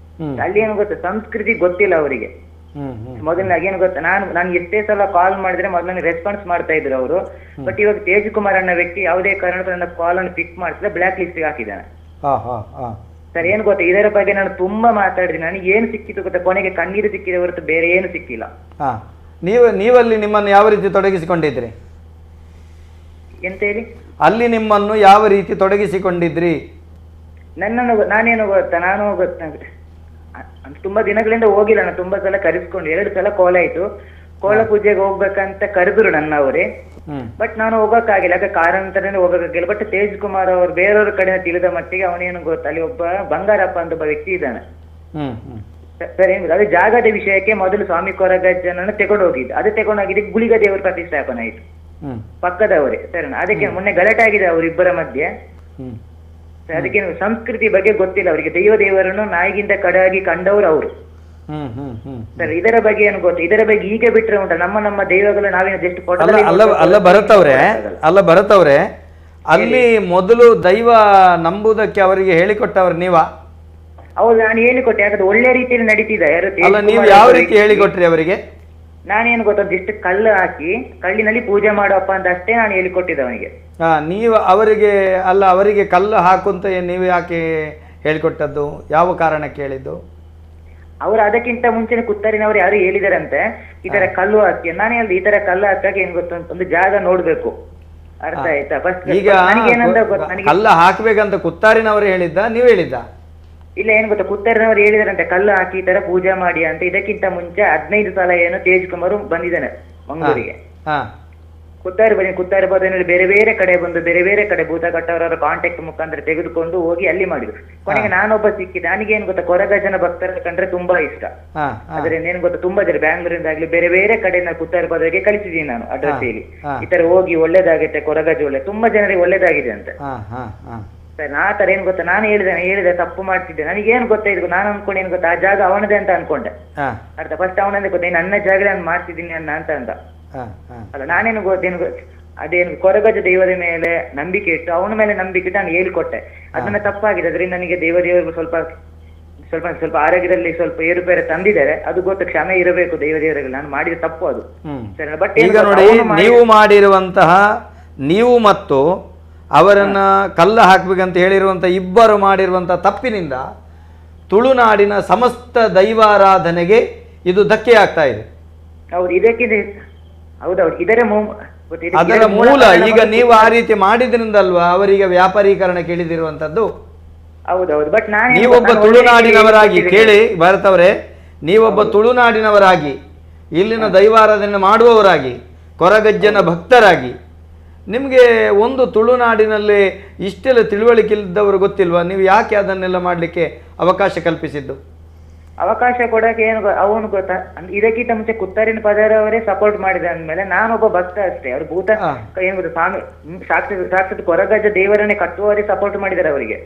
ಅಲ್ಲಿ ಏನು ಗೊತ್ತಾ ಸಂಸ್ಕೃತಿ ಗೊತ್ತಿಲ್ಲ ಅವರಿಗೆ ಮೊದಲನಾಗಿ ಏನು ಗೊತ್ತಾ ನಾನು ಎಷ್ಟೇ ಸಲ ಕಾಲ್ ಮಾಡಿದ್ರೆ ಮೊದಲು ರೆಸ್ಪಾನ್ಸ್ ಮಾಡ್ತಾ ಇದ್ರು ಅವರು ಬಟ್ ಇವಾಗ ತೇಜ್ ಕುಮಾರ್ ಅನ್ನೋ ವ್ಯಕ್ತಿ ಯಾವುದೇ ಕಾರಣಕ್ಕೂ ನನ್ನ ಕಾಲ್ ಅನ್ನು ಪಿಕ್ ಮಾಡಿಸಿದ್ರೆ ಬ್ಲಾಕ್ ಲಿಸ್ಟ್ ಹಾಕಿದ್ದಾನೆ ಸರ್ ಏನ್ ಗೊತ್ತಾ ಇದರ ಬಗ್ಗೆ ನಾನು ತುಂಬಾ ಮಾತಾಡಿದ್ದೀನಿ ನನಗೆ ಏನು ಸಿಕ್ಕಿತ್ತು ಗೊತ್ತಾ ಕೊನೆಗೆ ಕಣ್ಣೀರು ಸಿಕ್ಕಿದೆ ಹೊರತು ಬೇರೆ ಏನು ಸಿಕ್ಕಿಲ್ಲ ನೀವಲ್ಲಿ ನಿಮ್ಮನ್ನು ಯಾವ ರೀತಿ ತೊಡಗಿಸಿಕೊಂಡಿದ್ರಿ ಎಂತ ಹೇಳಿ ಅಲ್ಲಿ ನಿಮ್ಮನ್ನು ಯಾವ ರೀತಿ ತೊಡಗಿಸಿಕೊಂಡಿದ್ರಿ ನಾನೇನು ಗೊತ್ತಾ ತುಂಬಾ ದಿನಗಳಿಂದ ಹೋಗಿಲ್ಲ, ನಾನು ತುಂಬಾ ಸಲ ಕರೆಸ್ಕೊಂಡು 2 ಸಲ ಕೋಲ ಆಯ್ತು. ಕೋಲ ಪೂಜೆಗೆ ಹೋಗ್ಬೇಕಂತ ಕರೆದ್ರು ನನ್ನವರೇ, ಬಟ್ ನಾನು ಹೋಗಕ್ಕಾಗಿಲ್ಲ, ಯಾಕೆ ಕಾರಣಾಂತರದಿಂದ ಹೋಗಕ್ಕಾಗಿಲ್ಲ. ಬಟ್ ತೇಜ್ ಕುಮಾರ್ ಅವರು ಬೇರೆಯವ್ರ ಕಡೆ ತಿಳಿದ ಮಟ್ಟಿಗೆ ಅವನೇನು ಗೊತ್ತಾ, ಅಲ್ಲಿ ಒಬ್ಬ ಬಂಗಾರಪ್ಪ ಅಂತ ಒಬ್ಬ ವ್ಯಕ್ತಿ ಇದ್ದಾನೆ ಸರ್. ಏನು ಅದು ಜಾಗದ ವಿಷಯಕ್ಕೆ ಮೊದಲು ಸ್ವಾಮಿ ಕೊರಗಜ್ಜನನ್ನು ತಗೊಂಡು ಹೋಗಿದ್ದು, ಅದು ತಗೊಂಡು ಹೋಗಿದ್ದು ಗುಳಿಗ ದೇವರ ಪ್ರತಿಷ್ಠಾಪನೆ ಆಯ್ತು ಪಕ್ಕದವರೇ ಸರ್. ಅದಕ್ಕೆ ಮೊನ್ನೆ ಗಲಾಟೆ ಆಗಿದೆ ಅವರಿಬ್ಬರ ಮಧ್ಯೆ. ಅದಕ್ಕೆ ಸಂಸ್ಕೃತಿ ಬಗ್ಗೆ ಗೊತ್ತಿಲ್ಲ ಅವರಿಗೆ, ದೇವರನ್ನು ನಾಯಿಗಿಂತ ಕಡಾಗಿ ಕಂಡವರು ಅವರು ಸರ್. ಇದರ ಬಗ್ಗೆ ಏನು ಗೊತ್ತು, ಇದರ ಬಗ್ಗೆ ಈಗ ಬಿಟ್ರೆ ಉಂಟ ನಮ್ಮ ದೈವಗಳು ನಾವೇನು ಜಸ್ಟ್ ಅಲ್ಲ ಬರತ್ತವ್ರೆ ಅಲ್ಲಿ ಮೊದಲು ದೈವ ನಂಬುದಕ್ಕೆ ಅವರಿಗೆ ಹೇಳಿಕೊಟ್ಟವ್ರು ನೀವಾ? ಹೌದು, ನಾನು ಹೇಳಿಕೊಟ್ಟೆ. ಯಾಕಂದ್ರೆ ಒಳ್ಳೆ ರೀತಿಯಲ್ಲಿ ನಡೀತಿದೆ. ಅಲ್ಲ, ನೀವು ಯಾವ ರೀತಿ ಹೇಳಿಕೊಟ್ರಿ ಅವರಿಗೆ? ನಾನೇನು ಗೊತ್ತ, ಜಸ್ಟ್ ಕಲ್ಲು ಹಾಕಿ ಕಲ್ಲಿನಲ್ಲಿ ಪೂಜೆ ಮಾಡಪ್ಪ ಅಂತ ಅಷ್ಟೇ ನಾನು ಹೇಳಿಕೊಟ್ಟಿದ್ದೆ ಅವನಿಗೆ. ನೀವು ಅವರಿಗೆ ಕಲ್ಲು ಹಾಕುಂತ ನೀವು ಯಾಕೆ ಹೇಳಿಕೊಟ್ಟದ್ದು? ಯಾವ ಕಾರಣಕ್ಕೆ ಹೇಳಿದ್ದು? ಅವರು ಅದಕ್ಕಿಂತ ಮುಂಚೆನೆ ಕುತ್ತರಿನವರು ಯಾರು ಹೇಳಿದಾರಂತೆ ಈ ತರ ಕಲ್ಲು ಹಾಕಿ. ನಾನು ಹೇಳಿದೆ ಈ ತರ ಕಲ್ಲು ಹಾಕಕ್ಕೆ ಏನ್ ಗೊತ್ತ, ಒಂದು ಜಾಗ ನೋಡ್ಬೇಕು, ಅರ್ಥ ಆಯ್ತಾ? ಫಸ್ಟ್ ಈಗ ಕಲ್ಲು ಹಾಕ್ಬೇಕಂತ ಕುತ್ತಾರಿನವರು ಹೇಳಿದ್ದ, ನೀವು ಹೇಳಿದ್ದ? ಇಲ್ಲ, ಏನ್ ಗೊತ್ತಾ, ಕುತ್ತರಿನವರು ಹೇಳಿದಾರಂತೆ ಕಲ್ಲು ಹಾಕಿ ಈ ತರ ಪೂಜೆ ಮಾಡಿ ಅಂತ. ಇದಕ್ಕಿಂತ ಮುಂಚೆ 15 ಸಲ ಏನು ತೇಜ್ ಕುಮಾರ್ ಬಂದಿದ್ದಾನೆ ಮಂಗಳೂರಿಗೆ. ಕುತ್ತಾರಿ ಬದಲಿನಲ್ಲಿ ಬೇರೆ ಬೇರೆ ಕಡೆ ಭೂತ ಕಟ್ಟವರ ಕಾಂಟ್ಯಾಕ್ಟ್ ಮುಖಾಂತರ ತೆಗೆದುಕೊಂಡು ಹೋಗಿ ಅಲ್ಲಿ ಮಾಡಿದ್ರು. ಕೊನೆಗೆ ನಾನೊಬ್ಬ ಸಿಕ್ಕಿದೆ. ನನಗೇನು ಗೊತ್ತಾ, ಕೊರಗಜ್ಜನ ಭಕ್ತರ ಕಂಡ್ರೆ ತುಂಬಾ ಇಷ್ಟ. ಆದ್ರೆ ಏನ್ ಗೊತ್ತಾ, ತುಂಬಾ ಜನ ಬ್ಯಾಂಗ್ಳೂರಿಂದ ಆಗ್ಲಿ ಬೇರೆ ಬೇರೆ ಕಡೆ ಕುತ್ತಾರಿ ಬದಲಿಗೆ ಕಳಿಸಿದೀನಿ ನಾನು ಅಡ್ರೆಸ್ ಹೇಳಿ, ಈ ತರ ಹೋಗಿ ಒಳ್ಳೇದಾಗುತ್ತೆ, ಕೊರಗಜ್ಜ ಒಳ್ಳೆ ತುಂಬಾ ಜನರಿಗೆ ಒಳ್ಳೇದಾಗಿದೆ ಅಂತ ಸರ್. ಆ ತರ ಏನ್ ಗೊತ್ತಾ, ನಾನು ಹೇಳಿದೆ ತಪ್ಪು ಮಾಡ್ತಿದ್ದೆ. ನನಗೇನು ಗೊತ್ತಾಯ್ತು, ನಾನು ಅನ್ಕೊಂಡು ಏನ್ ಗೊತ್ತಾ, ಆ ಜಾಗ ಅವನದೇ ಅಂತ ಅನ್ಕೊಂಡೆ. ಅರ್ಥ ಫಸ್ಟ್ ಅವನಂದ್ರೆ ಗೊತ್ತಾ, ನನ್ನ ಜಾಗ ನಾನು ಮಾಡ್ತಿದ್ದೀನಿ ಅಂತ ಅಲ್ಲ. ನಾನೇನು ಅದೇನು ಕೊರಗಜ್ಜ ದೇವರ ಮೇಲೆ ನಂಬಿಕೆ ಇಟ್ಟು ಅವನ ಮೇಲೆ ನಂಬಿಕೆ ಇಟ್ಟು ನಾನು ಹೇಳಿಕೊಟ್ಟೆ. ಅದನ್ನ ತಪ್ಪಾಗಿದೆ. ಅದರಿಂದ ನನಗೆ ದೇವರು ಸ್ವಲ್ಪ ಆರೋಗ್ಯದಲ್ಲಿ ಸ್ವಲ್ಪ ಏರುಪೇರು ತಂದಿದ್ದಾರೆ. ಅದು ಗೊತ್ತು, ಕ್ಷಮೆ ಇರಬೇಕು ದೇವರಿಗೆ. ನಾನು ಮಾಡಿದ ತಪ್ಪು ಅದು ಸರಿ. ಬಟ್ ಈಗ ನೋಡಿ, ನೀವು ಮಾಡಿರುವಂತಹ, ನೀವು ಮತ್ತು ಅವರನ್ನ ಕಲ್ಲ ಹಾಕ್ಬೇಕಂತ ಹೇಳಿರುವಂತ ಇಬ್ಬರು ಮಾಡಿರುವಂತಹ ತಪ್ಪಿನಿಂದ ತುಳುನಾಡಿನ ಸಮಸ್ತ ದೈವಾರಾಧನೆಗೆ ಇದು ಧಕ್ಕೆ ಆಗ್ತಾ ಇದೆ. ಹೌದು, ಇದಕ್ಕಿದೆ. ಹೌದೌದು, ಅದರ ಮೂಲ ಈಗ ನೀವು ಆ ರೀತಿ ಮಾಡಿದ್ರಿಂದಲ್ವಾ ಅವರಿಗೆ ವ್ಯಾಪಾರೀಕರಣ ಕೇಳಿದಿರುವಂತದ್ದು? ಹೌದೌದು, ಬಟ್ ನೀವೊಬ್ಬ ತುಳುನಾಡಿನವರಾಗಿ ಕೇಳಿ ಭಾರತವರೇ, ನೀವೊಬ್ಬ ತುಳುನಾಡಿನವರಾಗಿ ಇಲ್ಲಿನ ದೈವಾರಾಧನೆ ಮಾಡುವವರಾಗಿ ಕೊರಗಜ್ಜನ ಭಕ್ತರಾಗಿ ನಿಮಗೆ ಒಂದು ತುಳುನಾಡಿನಲ್ಲಿ ಇಷ್ಟೆಲ್ಲ ತಿಳುವಳಿಕೆ ಇಲ್ಲದವರು ಗೊತ್ತಿಲ್ವಾ? ನೀವು ಯಾಕೆ ಅದನ್ನೆಲ್ಲ ಮಾಡಲಿಕ್ಕೆ ಅವಕಾಶ ಕಲ್ಪಿಸಿದ್ದು? ಅವಕಾಶ ಕೊಡಕ್ಕೆ ಏನು ಅವನು ಗೊತ್ತಾ, ಇದಕ್ಕಿಂತ ಮುಂಚೆ ಕುತ್ತರಿನ ಪದರವರೇ ಸಪೋರ್ಟ್ ಮಾಡಿದ ಅಂದ್ಮೇಲೆ ನಾನೊಬ್ಬ ಭಕ್ತ ಅಷ್ಟೇ. ಅವ್ರು ಭೂತ ಏನ್ ಗೊತ್ತಾ, ಸ್ವಾಮಿ ಸಾಕ್ಷಾತ್ ಕೊರಗಜ್ಜ ದೇವರನ್ನೇ ಕಟ್ಟುವವರೇ ಸಪೋರ್ಟ್ ಮಾಡಿದ್ದಾರೆ ಅವರಿಗೆ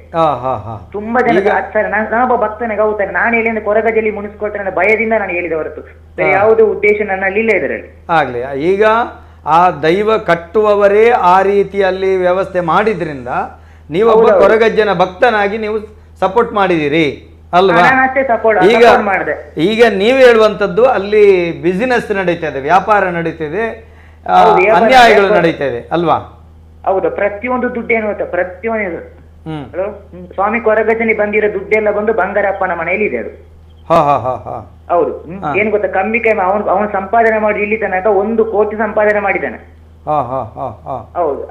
ತುಂಬಾ ಜನ. ಸರ್, ನಾನೊಬ್ಬ ಭಕ್ತನಿಗೆ ಹೌತಾರೆ. ನಾನು ಹೇಳಿದ್ರೆ ಕೊರಗಜ್ಜಲ್ಲಿ ಮುನಿಸ್ಕೊಟ್ರೆ ನನ್ನ ಭಯದಿಂದ ನಾನು ಹೇಳಿದ ಹೊರತು ಬೇರೆ ಯಾವುದೇ ಉದ್ದೇಶ ನನ್ನಲ್ಲಿ ಇಲ್ಲ ಇದರಲ್ಲಿ. ಆಗ್ಲಿ, ಈಗ ಆ ದೈವ ಕಟ್ಟುವವರೇ ಆ ರೀತಿಯಲ್ಲಿ ವ್ಯವಸ್ಥೆ ಮಾಡಿದ್ರಿಂದ ನೀವೊಬ್ಬ ಕೊರಗಜ್ಜನ ಭಕ್ತನಾಗಿ ನೀವು ಸಪೋರ್ಟ್ ಮಾಡಿದಿರಿ ಅಲ್ವಾ? ಈಗ ನೀವು ಹೇಳುವಂತದ್ದು ಅಲ್ಲಿ ಬಿಸಿನೆಸ್ ನಡೀತದೆ, ವ್ಯಾಪಾರ ನಡೀತಿದೆ, ಅನ್ಯಾಯಗಳು ನಡೀತದೆ ಅಲ್ವಾ? ಹೌದು, ಪ್ರತಿಯೊಂದು ದುಡ್ಡೇನು ಗೊತ್ತಾ, ಪ್ರತಿಯೊಂದು ಸ್ವಾಮಿ ಕೊರಗಜ್ಜನಿ ಬಂದಿರೋ ದುಡ್ಡೆಲ್ಲ ಬಂದು ಬಂಗಾರಪ್ಪನ ಮನೆಯಲ್ಲಿ ಇದೆ ಅದು. ಹೌದು, ಏನ್ ಗೊತ್ತಾ, ಕಮ್ಮಿ ಅವನು ಸಂಪಾದನೆ ಮಾಡಿ ಇಲ್ಲಿ ತನಕ 1 ಕೋಟಿ ಸಂಪಾದನೆ ಮಾಡಿದ್ದಾನೆ. ಹೌದು,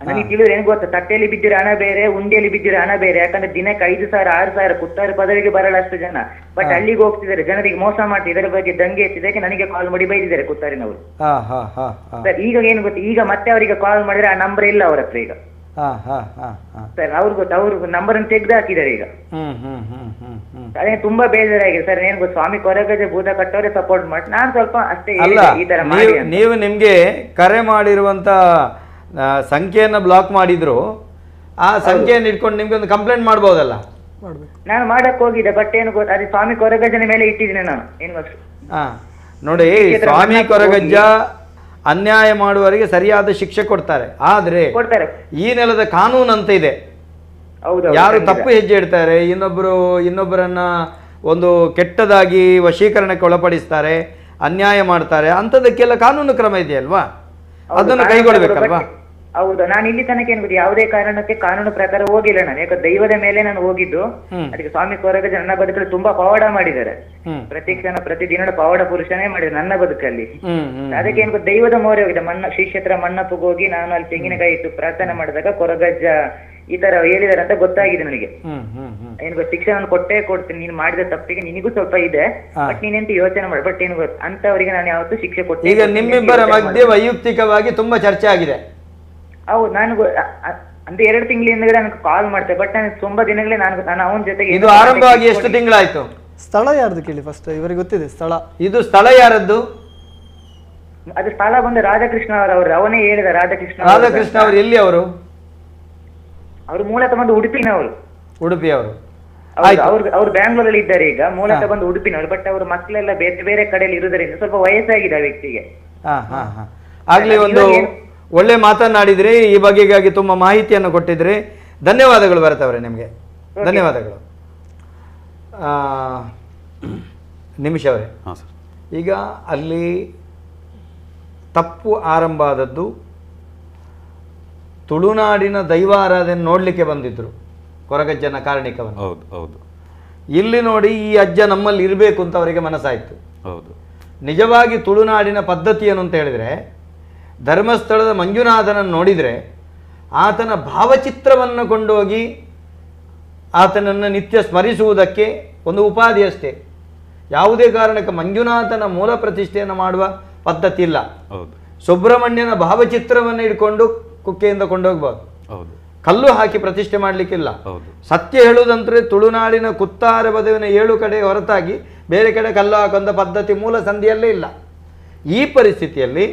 ನನಗೆ ತಿಳಿದ್ರೆ ಏನ್ ಗೊತ್ತಾ, ತಟ್ಟೆಯಲ್ಲಿ ಬಿದ್ದಿರೋ ಹಣ ಬೇರೆ, ಉಂಡಿಯಲ್ಲಿ ಬಿದ್ದಿರೋ ಹಣ ಬೇರೆ. ಯಾಕಂದ್ರೆ ದಿನಕ್ಕೆ 5,000 6,000 ಕುತ್ತಾರಿ ಪದವಿಗೆ ಬರಲ್ಲ ಅಷ್ಟು ಜನ. ಬಟ್ ಅಲ್ಲಿಗೆ ಹೋಗ್ತಿದ್ದಾರೆ, ಜನರಿಗೆ ಮೋಸ ಮಾಡ್ತಿದ್ದಾರೆ. ಇದರ ಬಗ್ಗೆ ದಂಗೆ ಎತ್ತಿದ್ದಕ್ಕೆ ನನಗೆ ಕಾಲ್ ಮಾಡಿ ಬೈದಿದ್ದಾರೆ ಕುತ್ತಾರಿನವರು. ಈಗ ಏನ್ ಗೊತ್ತಾ, ಈಗ ಮತ್ತೆ ಅವರಿಗೆ ಕಾಲ್ ಮಾಡಿದ್ರೆ ಆ ನಂಬರ್ ಇಲ್ಲ ಅವ್ರ ಹತ್ರ ಈಗ. ಸರ್, ಅವ್ರು ಗೊತ್ತಾ, ಅವ್ರು ನಂಬರ್ ಅನ್ನು ತೆಗೆದು ಹಾಕಿದ್ದಾರೆ ಈಗ. ಅದೇ ತುಂಬಾ ಬೇಜಾರಾಗಿದೆ ಸರ್. ಏನ್ ಗೊತ್ತಾ, ಸ್ವಾಮಿ ಕೊರಗಜ್ಜ ಭೂತ ಕಟ್ಟೋರೆ ಸಪೋರ್ಟ್ ಮಾಡಿ, ನಾನು ಸ್ವಲ್ಪ ಅಷ್ಟೇ ಈ ತರ ಮಾಡಿ. ನೀವು ನಿಮ್ಗೆ ಕರೆ ಮಾಡಿರುವಂತ ಸಂಖ್ಯೆಯನ್ನ ಬ್ಲಾಕ್ ಮಾಡಿದ್ರು, ಆ ಸಂಖ್ಯೆಯನ್ನು ಇಟ್ಕೊಂಡು ನಿಮ್ಗೆ ಒಂದು ಕಂಪ್ಲೇಂಟ್ ಮಾಡ್ಬೋದಲ್ಲ? ನಾನು ಮಾಡಕ್ ಹೋಗಿದ್ದೆ, ಬಟ್ ಏನು ಗೊತ್ತಾ, ಅದೇ ಸ್ವಾಮಿ ಕೊರಗಜ್ಜನ ಮೇಲೆ ಇಟ್ಟಿದ್ದೀನಿ ನಾನು. ಏನ್ ಗೊತ್ತಾ, ನೋಡಿ, ಸ್ವಾಮಿ ಕೊರಗಜ್ಜ ಅನ್ಯಾಯ ಮಾಡುವವರಿಗೆ ಸರಿಯಾದ ಶಿಕ್ಷೆ ಕೊಡ್ತಾರೆ. ಆದ್ರೆ ಈ ನೆಲದ ಕಾನೂನು ಅಂತ ಇದೆ. ಯಾರು ತಪ್ಪು ಹೆಜ್ಜೆ ಇಡ್ತಾರೆ, ಇನ್ನೊಬ್ಬರನ್ನ ಒಂದು ಕೆಟ್ಟದಾಗಿ ವಶೀಕರಣಕ್ಕೆ ಒಳಪಡಿಸ್ತಾರೆ, ಅನ್ಯಾಯ ಮಾಡ್ತಾರೆ, ಅಂಥದಕ್ಕೆಲ್ಲ ಕಾನೂನು ಕ್ರಮ ಇದೆಯಲ್ವಾ? ಅದನ್ನು ಕೈಗೊಳ್ಳಬೇಕಲ್ವಾ? ಹೌದು, ನಾನು ಇಲ್ಲಿ ತನಕ ಏನು ಗೊತ್ತಾ, ಯಾವುದೇ ಕಾರಣಕ್ಕೆ ಕಾನೂನು ಪ್ರಕಾರ ಹೋಗಿಲ್ಲ ನಾನು. ಯಾಕಂದ್ರೆ ದೈವದ ಮೇಲೆ ನಾನು ಹೋಗಿದ್ದು. ಅದಕ್ಕೆ ಸ್ವಾಮಿ ಕೊರಗಜ್ಜ ನನ್ನ ಬದುಕಲ್ಲಿ ತುಂಬಾ ಪವಾಡ ಮಾಡಿದ್ದಾರೆ. ಪ್ರತಿ ಕ್ಷಣ ಪ್ರತಿ ದಿನ ಪವಾಡ ಪುರುಷನೇ ಮಾಡಿದ್ದಾರೆ ನನ್ನ ಬದುಕಲ್ಲಿ. ಅದಕ್ಕೆ ಏನು ಗೊತ್ತಾ, ದೈವದ ಮೋರೆ ಹೋಗಿದೆ. ಶ್ರೀ ಕ್ಷೇತ್ರ ಮಣ್ಣಪ್ಪಗೆ ಹೋಗಿ ನಾನು ಅಲ್ಲಿ ತೆಂಗಿನಕಾಯಿ ಇಟ್ಟು ಪ್ರಾರ್ಥನೆ ಮಾಡಿದಾಗ ಕೊರಗಜ್ಜ ಈ ತರ ಹೇಳಿದಾರೆ ಅಂತ ಗೊತ್ತಾಗಿದೆ ನನಗೆ. ಏನ್ ಗೊತ್ತ, ಶಿಕ್ಷೆ ನಾನು ಕೊಟ್ಟೇ ಕೊಡ್ತೀನಿ, ನೀನು ಮಾಡಿದ ತಪ್ಪಿಗೆ ನಿನಗೂ ಸ್ವಲ್ಪ ಇದೆ, ಬಟ್ ನೀನೆಂತ ಯೋಚನೆ ಮಾಡಿ. ಬಟ್ ಏನು ಗೊತ್ತ, ಅಂತವರಿಗೆ ನಾನು ಯಾವತ್ತೂ ಶಿಕ್ಷೆ ಕೊಟ್ಟೆ. ಈಗ ನಿಮ್ಮಿಬ್ಬರ ಮಧ್ಯೆ ವೈಯಕ್ತಿಕವಾಗಿ ತುಂಬಾ ಚರ್ಚೆ ಆಗಿದೆ. ಹೌದು, ನಾನು ಅಂತ 2 ತಿಂಗಳಿಂದ ನನಗೆ ಕಾಲ್ ಮಾಡ್ತೇವೆ, ಬಟ್ ನಾನು ತುಂಬಾ ದಿನಗಳೇ ನಾನು ಅವನ ಜೊತೆಗೆ. ಇದು ಆರಂಭವಾಗಿ ಎಷ್ಟು ತಿಂಗಳಾಯ್ತು? ಸ್ಥಳ ಯಾರ್ದು ಕೇಳಿ ಫಸ್ಟ್, ಇವರಿಗೆ ಗೊತ್ತಿದೆ ಸ್ಥಳ. ಇದು ಸ್ಥಳ ಯಾರದ್ದು? ಅದು ಸ್ಥಳ ಬಂದು ರಾಧಾಕೃಷ್ಣ ಅವರು, ಅವನೇ ಹೇಳಿದ. ರಾಧಾಕೃಷ್ಣ ಅವರು ಎಲ್ಲಿ? ಅವರು ಮೂಲತಃ ಬಂದು ಉಡುಪಿನವರು. ಉಡುಪಿಯವರು. ಅವ್ರು ಬ್ಯಾಂಗ್ಳೂರಲ್ಲಿ ಇದ್ದಾರೆ ಈಗ. ಮೂಲತಃ ಬಂದು ಉಡುಪಿನವರು, ಬಟ್ ಅವ್ರ ಮಕ್ಕಳೆಲ್ಲ ಬೇರೆ ಬೇರೆ ಕಡೆಯಲ್ಲಿ ಇರುವುದರಿಂದ ಸ್ವಲ್ಪ ವಯಸ್ಸಾಗಿದೆ ಆ ವ್ಯಕ್ತಿಗೆ. ಆಗ್ಲಿ, ಒಂದು ಒಳ್ಳೆ ಮಾತನಾಡಿದ್ರಿ, ಈ ಬಗೆಗಾಗಿ ತುಂಬಾ ಮಾಹಿತಿಯನ್ನು ಕೊಟ್ಟಿದ್ರಿ. ಧನ್ಯವಾದಗಳು ಭರತ್ ಅವರೇ, ನಿಮಗೆ ಧನ್ಯವಾದಗಳು. ನಿಮಿಷ ಅವರೇ, ಈಗ ಅಲ್ಲಿ ತಪ್ಪು ಆರಂಭ ಆದದ್ದು ತುಳುನಾಡಿನ ದೈವಾರಾಧನೆ ನೋಡ್ಲಿಕ್ಕೆ ಬಂದಿದ್ರು ಕೊರಗಜ್ಜನ ಕಾರಣಿಕವನ್ನು. ಹೌದು ಹೌದು. ಇಲ್ಲಿ ನೋಡಿ ಈ ಅಜ್ಜ ನಮ್ಮಲ್ಲಿ ಇರಬೇಕು ಅಂತ ಅವರಿಗೆ ಮನಸ್ಸಾಯ್ತು. ಹೌದು. ನಿಜವಾಗಿ ತುಳುನಾಡಿನ ಪದ್ಧತಿ ಏನು ಅಂತ ಹೇಳಿದ್ರೆ, ಧರ್ಮಸ್ಥಳದ ಮಂಜುನಾಥನನ್ನು ನೋಡಿದರೆ ಆತನ ಭಾವಚಿತ್ರವನ್ನು ಕೊಂಡೋಗಿ ಆತನನ್ನು ನಿತ್ಯ ಸ್ಮರಿಸುವುದಕ್ಕೆ ಒಂದು ಉಪಾಧಿ ಅಷ್ಟೇ. ಯಾವುದೇ ಕಾರಣಕ್ಕೆ ಮಂಜುನಾಥನ ಮೂಲ ಪ್ರತಿಷ್ಠೆಯನ್ನು ಮಾಡುವ ಪದ್ಧತಿ ಇಲ್ಲ. ಸುಬ್ರಹ್ಮಣ್ಯನ ಭಾವಚಿತ್ರವನ್ನು ಇಟ್ಕೊಂಡು ಕುಕ್ಕೆಯಿಂದ ಕೊಂಡೋಗ್ಬಾರ್ದು. ಕಲ್ಲು ಹಾಕಿ ಪ್ರತಿಷ್ಠೆ ಮಾಡಲಿಕ್ಕಿಲ್ಲ. ಸತ್ಯ ಹೇಳುವುದಂದ್ರೆ ತುಳುನಾಡಿನ ಕುತ್ತಾರ ಬದುವಿನ 7 ಕಡೆ ಹೊರತಾಗಿ ಬೇರೆ ಕಡೆ ಕಲ್ಲು ಹಾಕುವಂಥ ಪದ್ಧತಿ ಮೂಲ ಸಂಧಿಯಲ್ಲೇ ಇಲ್ಲ. ಈ ಪರಿಸ್ಥಿತಿಯಲ್ಲಿ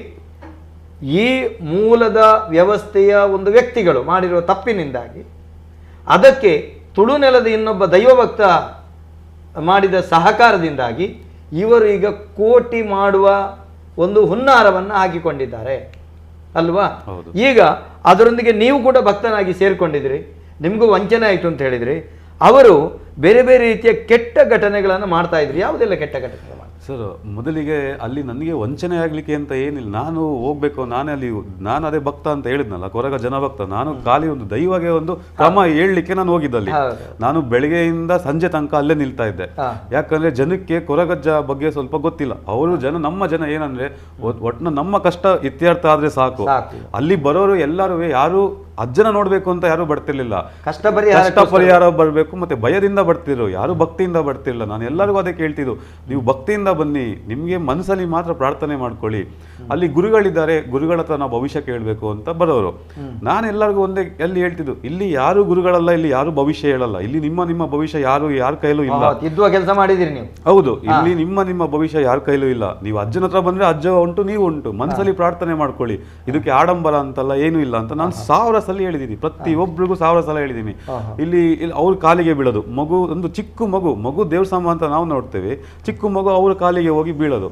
ಈ ಮೂಲದ ವ್ಯವಸ್ಥೆಯ ಒಂದು ವ್ಯಕ್ತಿಗಳು ಮಾಡಿರುವ ತಪ್ಪಿನಿಂದಾಗಿ ಅದಕ್ಕೆ ತುಳುನೆಲದ ಇನ್ನೊಬ್ಬ ದೈವಭಕ್ತ ಮಾಡಿದ ಸಹಕಾರದಿಂದಾಗಿ ಇವರು ಈಗ ಕೋಟಿ ಮಾಡುವ ಒಂದು ಹುನ್ನಾರವನ್ನು ಹಾಕಿಕೊಂಡಿದ್ದಾರೆ ಅಲ್ವಾ? ಈಗ ಅದರೊಂದಿಗೆ ನೀವು ಕೂಡ ಭಕ್ತನಾಗಿ ಸೇರಿಕೊಂಡಿದ್ರಿ, ನಿಮಗೂ ವಂಚನೆ ಆಯಿತು ಅಂತ ಹೇಳಿದ್ರಿ. ಅವರು ಬೇರೆ ಬೇರೆ ರೀತಿಯ ಕೆಟ್ಟ ಘಟನೆಗಳನ್ನು ಮಾಡ್ತಾ ಇದ್ರಿ. ಯಾವುದೆಲ್ಲ ಕೆಟ್ಟ ಘಟನೆ? ಸರ್, ಮೊದಲಿಗೆ ಅಲ್ಲಿ ನನಗೆ ವಂಚನೆ ಆಗಲಿಕ್ಕೆ ಅಂತ ಏನಿಲ್ಲ. ನಾನು ಹೋಗ್ಬೇಕು, ನಾನು ಅದೇ ಭಕ್ತ ಅಂತ ಹೇಳಿದ್ನಲ್ಲ, ಕೊರಗ ಜನಭಕ್ತ. ನಾನು ಖಾಲಿ ಒಂದು ದೈವಗೆ ಒಂದು ಕ್ರಮ ಹೇಳಲಿಕ್ಕೆ ನಾನು ಹೋಗಿದ್ದಲ್ಲಿ. ನಾನು ಬೆಳಗ್ಗೆಯಿಂದ ಸಂಜೆ ತನಕ ಅಲ್ಲೇ ನಿಲ್ತಾ ಇದ್ದೆ. ಯಾಕಂದ್ರೆ ಜನಕ್ಕೆ ಕೊರಗಜ್ಜ ಬಗ್ಗೆ ಸ್ವಲ್ಪ ಗೊತ್ತಿಲ್ಲ. ಅವರು ನಮ್ಮ ಜನ ಏನಂದ್ರೆ ಒಟ್ಟಿನ ನಮ್ಮ ಕಷ್ಟ ಇತ್ಯರ್ಥ ಆದ್ರೆ ಸಾಕು. ಅಲ್ಲಿ ಬರೋರು ಎಲ್ಲರೂ ಯಾರು ಅಜ್ಜನ ನೋಡ್ಬೇಕು ಅಂತ ಯಾರು ಬರ್ತಿರ್ಲಿಲ್ಲ. ಕಷ್ಟ ಪರಿಹಾರ ಬರ್ಬೇಕು, ಮತ್ತೆ ಭಯದಿಂದ ಬರ್ತಿದ್ರು, ಯಾರು ಭಕ್ತಿಯಿಂದ ಬರ್ತಿರ್ಲಿಲ್ಲ. ನಾನು ಎಲ್ಲರಿಗೂ ಅದೇ ಕೇಳ್ತಿದ್ದು, ನೀವು ಭಕ್ತಿಯಿಂದ ಬನ್ನಿ, ನಿಮ್ಗೆ ಮನಸ್ಸಲ್ಲಿ ಮಾತ್ರ ಪ್ರಾರ್ಥನೆ ಮಾಡ್ಕೊಳ್ಳಿ. ಅಲ್ಲಿ ಗುರುಗಳಿದ್ದಾರೆ, ಗುರುಗಳ ಹತ್ರ ನಾವು ಭವಿಷ್ಯ ಕೇಳಬೇಕು ಅಂತ ಬರೋರು. ನಾನು ಎಲ್ಲರಿಗೂ ಒಂದೇ ಎಲ್ಲಿ ಹೇಳ್ತಿದ್ದು, ಇಲ್ಲಿ ಯಾರು ಗುರುಗಳಲ್ಲ, ಇಲ್ಲಿ ಯಾರು ಭವಿಷ್ಯ ಹೇಳಲ್ಲ. ಇಲ್ಲಿ ನಿಮ್ಮ ಭವಿಷ್ಯ ಯಾರ ಕೈಲೂ ಇಲ್ಲ. ಕೆಲಸ ಮಾಡಿದಿರಿ ನೀವು. ಹೌದು, ಇಲ್ಲಿ ನಿಮ್ಮ ಭವಿಷ್ಯ ಯಾರ ಕೈಲೂ ಇಲ್ಲ. ನೀವು ಅಜ್ಜನ ಹತ್ರ ಬಂದ್ರೆ ಅಜ್ಜ ಉಂಟು, ನೀವು ಉಂಟು. ಮನಸ್ಸಲ್ಲಿ ಪ್ರಾರ್ಥನೆ ಮಾಡ್ಕೊಳ್ಳಿ. ಇದಕ್ಕೆ ಆಡಂಬರ ಅಂತಲ್ಲ, ಏನೂ ಇಲ್ಲ ಅಂತ ನಾನು 1000 ಸಲ ಹೇಳಿದ್ದೀನಿ. ಪ್ರತಿಯೊಬ್ಬರಿಗೂ 1000 ಸಲ ಹೇಳಿದ್ದೀನಿ. ಇಲ್ಲಿ ಅವ್ರ ಕಾಲಿಗೆ ಬೀಳೋದು ಮಗು, ಒಂದು ಚಿಕ್ಕ ಮಗು ದೇವ್ರ ಸಾಮ ಅಂತ ನಾವು ನೋಡ್ತೇವೆ, ಚಿಕ್ಕ ಮಗು ಅವ್ರ ಕಾಲಿಗೆ ಹೋಗಿ ಬೀಳೋದು,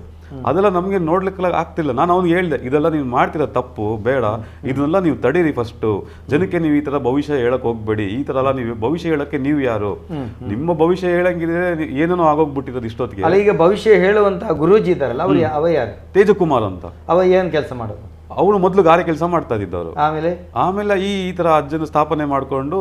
ಅದೆಲ್ಲ ನಮಗೆ ನೋಡ್ಲಿಕ್ಕೆ ಆಗ್ತಿಲ್ಲ. ನಾನು ಅವ್ನಿಗೆ ಹೇಳಿದೆ, ಇದೆಲ್ಲ ನೀವು ಮಾಡ್ತಿರೋ ತಪ್ಪು, ಬೇಡ, ಇದನ್ನೆಲ್ಲ ನೀವು ತಡೀರಿ. ಫಸ್ಟ್ ಜನಕ್ಕೆ ನೀವು ಈ ತರ ಭವಿಷ್ಯ ಹೇಳಕ್ ಹೋಗ್ಬೇಡಿ. ಈ ತರ ಎಲ್ಲ ನೀವು ಭವಿಷ್ಯ ಹೇಳಕ್ಕೆ ನೀವು ಯಾರು? ನಿಮ್ಮ ಭವಿಷ್ಯ ಹೇಳಂಗಿದ್ರೆ ಏನೇನೋ ಆಗೋಗ್ಬಿಟ್ಟಿರೋದು ಇಷ್ಟೊತ್ತಿಗೆ. ಈಗ ಭವಿಷ್ಯ ಹೇಳುವಂತಹ ಗುರೂಜಿ ಇದ್ದಾರಲ್ಲ, ಅವ್ರು ಅವ ಯಾರು? ತೇಜಕುಮಾರ್ ಅಂತ. ಅವ ಏನ್ ಕೆಲಸ ಮಾಡೋದು? ಅವನು ಮೊದಲು ಗಾರೆ ಕೆಲಸ ಮಾಡ್ತಾ ಇದ್ದವರು. ಆಮೇಲೆ ಈ ತರ ಅಜ್ಜನ ಸ್ಥಾಪನೆ ಮಾಡ್ಕೊಂಡು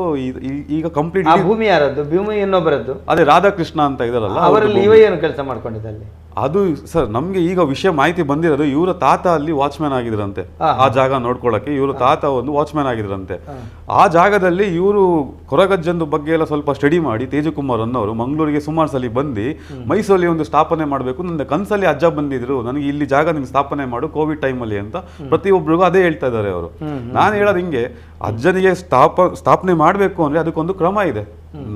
ಈಗ ಕಂಪ್ಲೀಟ್. ಭೂಮಿ ಯಾರದ್ದು? ಭೂಮಿ ಇನ್ನೊಬ್ಬರದ್ದು. ಅದೇ ರಾಧಾಕೃಷ್ಣ ಅಂತ ಇದಾರಲ್ಲ, ಅವರಲ್ಲಿ ಇವ ಏನು ಕೆಲಸ ಮಾಡ್ಕೊಂಡಿದ್ದಲ್ಲಿ? ಅದು ಸರ್ ನಮ್ಗೆ ಈಗ ವಿಷಯ ಮಾಹಿತಿ ಬಂದಿರೋದು, ಇವರ ತಾತ ಅಲ್ಲಿ ವಾಚ್ಮ್ಯಾನ್ ಆಗಿದ್ರಂತೆ. ಆ ಜಾಗ ನೋಡ್ಕೊಳ್ಳಕ್ಕೆ ಇವರು ತಾತ ಒಂದು ವಾಚ್ಮ್ಯಾನ್ ಆಗಿದ್ರಂತೆ. ಆ ಜಾಗದಲ್ಲಿ ಇವರು ಕೊರಗಜ್ಜಂದು ಬಗ್ಗೆ ಎಲ್ಲ ಸ್ವಲ್ಪ ಸ್ಟಡಿ ಮಾಡಿ, ತೇಜಕುಮಾರ್ ಅನ್ನೋರು ಮಂಗಳೂರಿಗೆ ಸುಮಾರು ಸಲ ಬಂದು ಮೈಸೂರಲ್ಲಿ ಒಂದು ಸ್ಥಾಪನೆ ಮಾಡಬೇಕು, ನನ್ನ ಕನ್ಸಲ್ಲಿ ಅಜ್ಜ ಬಂದಿದ್ರು, ನನಗೆ ಇಲ್ಲಿ ಜಾಗ ನಿಮ್ಗೆ ಸ್ಥಾಪನೆ ಮಾಡು ಕೋವಿಡ್ ಟೈಮಲ್ಲಿ ಅಂತ ಪ್ರತಿಯೊಬ್ಬರಿಗೂ ಅದೇ ಹೇಳ್ತಾ ಇದ್ದಾರೆ ಅವರು. ನಾನು ಹೇಳೋದು ಹಿಂಗೆ, ಅಜ್ಜನಿಗೆ ಸ್ಥಾಪನೆ ಮಾಡಬೇಕು ಅಂದ್ರೆ ಅದಕ್ಕೊಂದು ಕ್ರಮ ಇದೆ.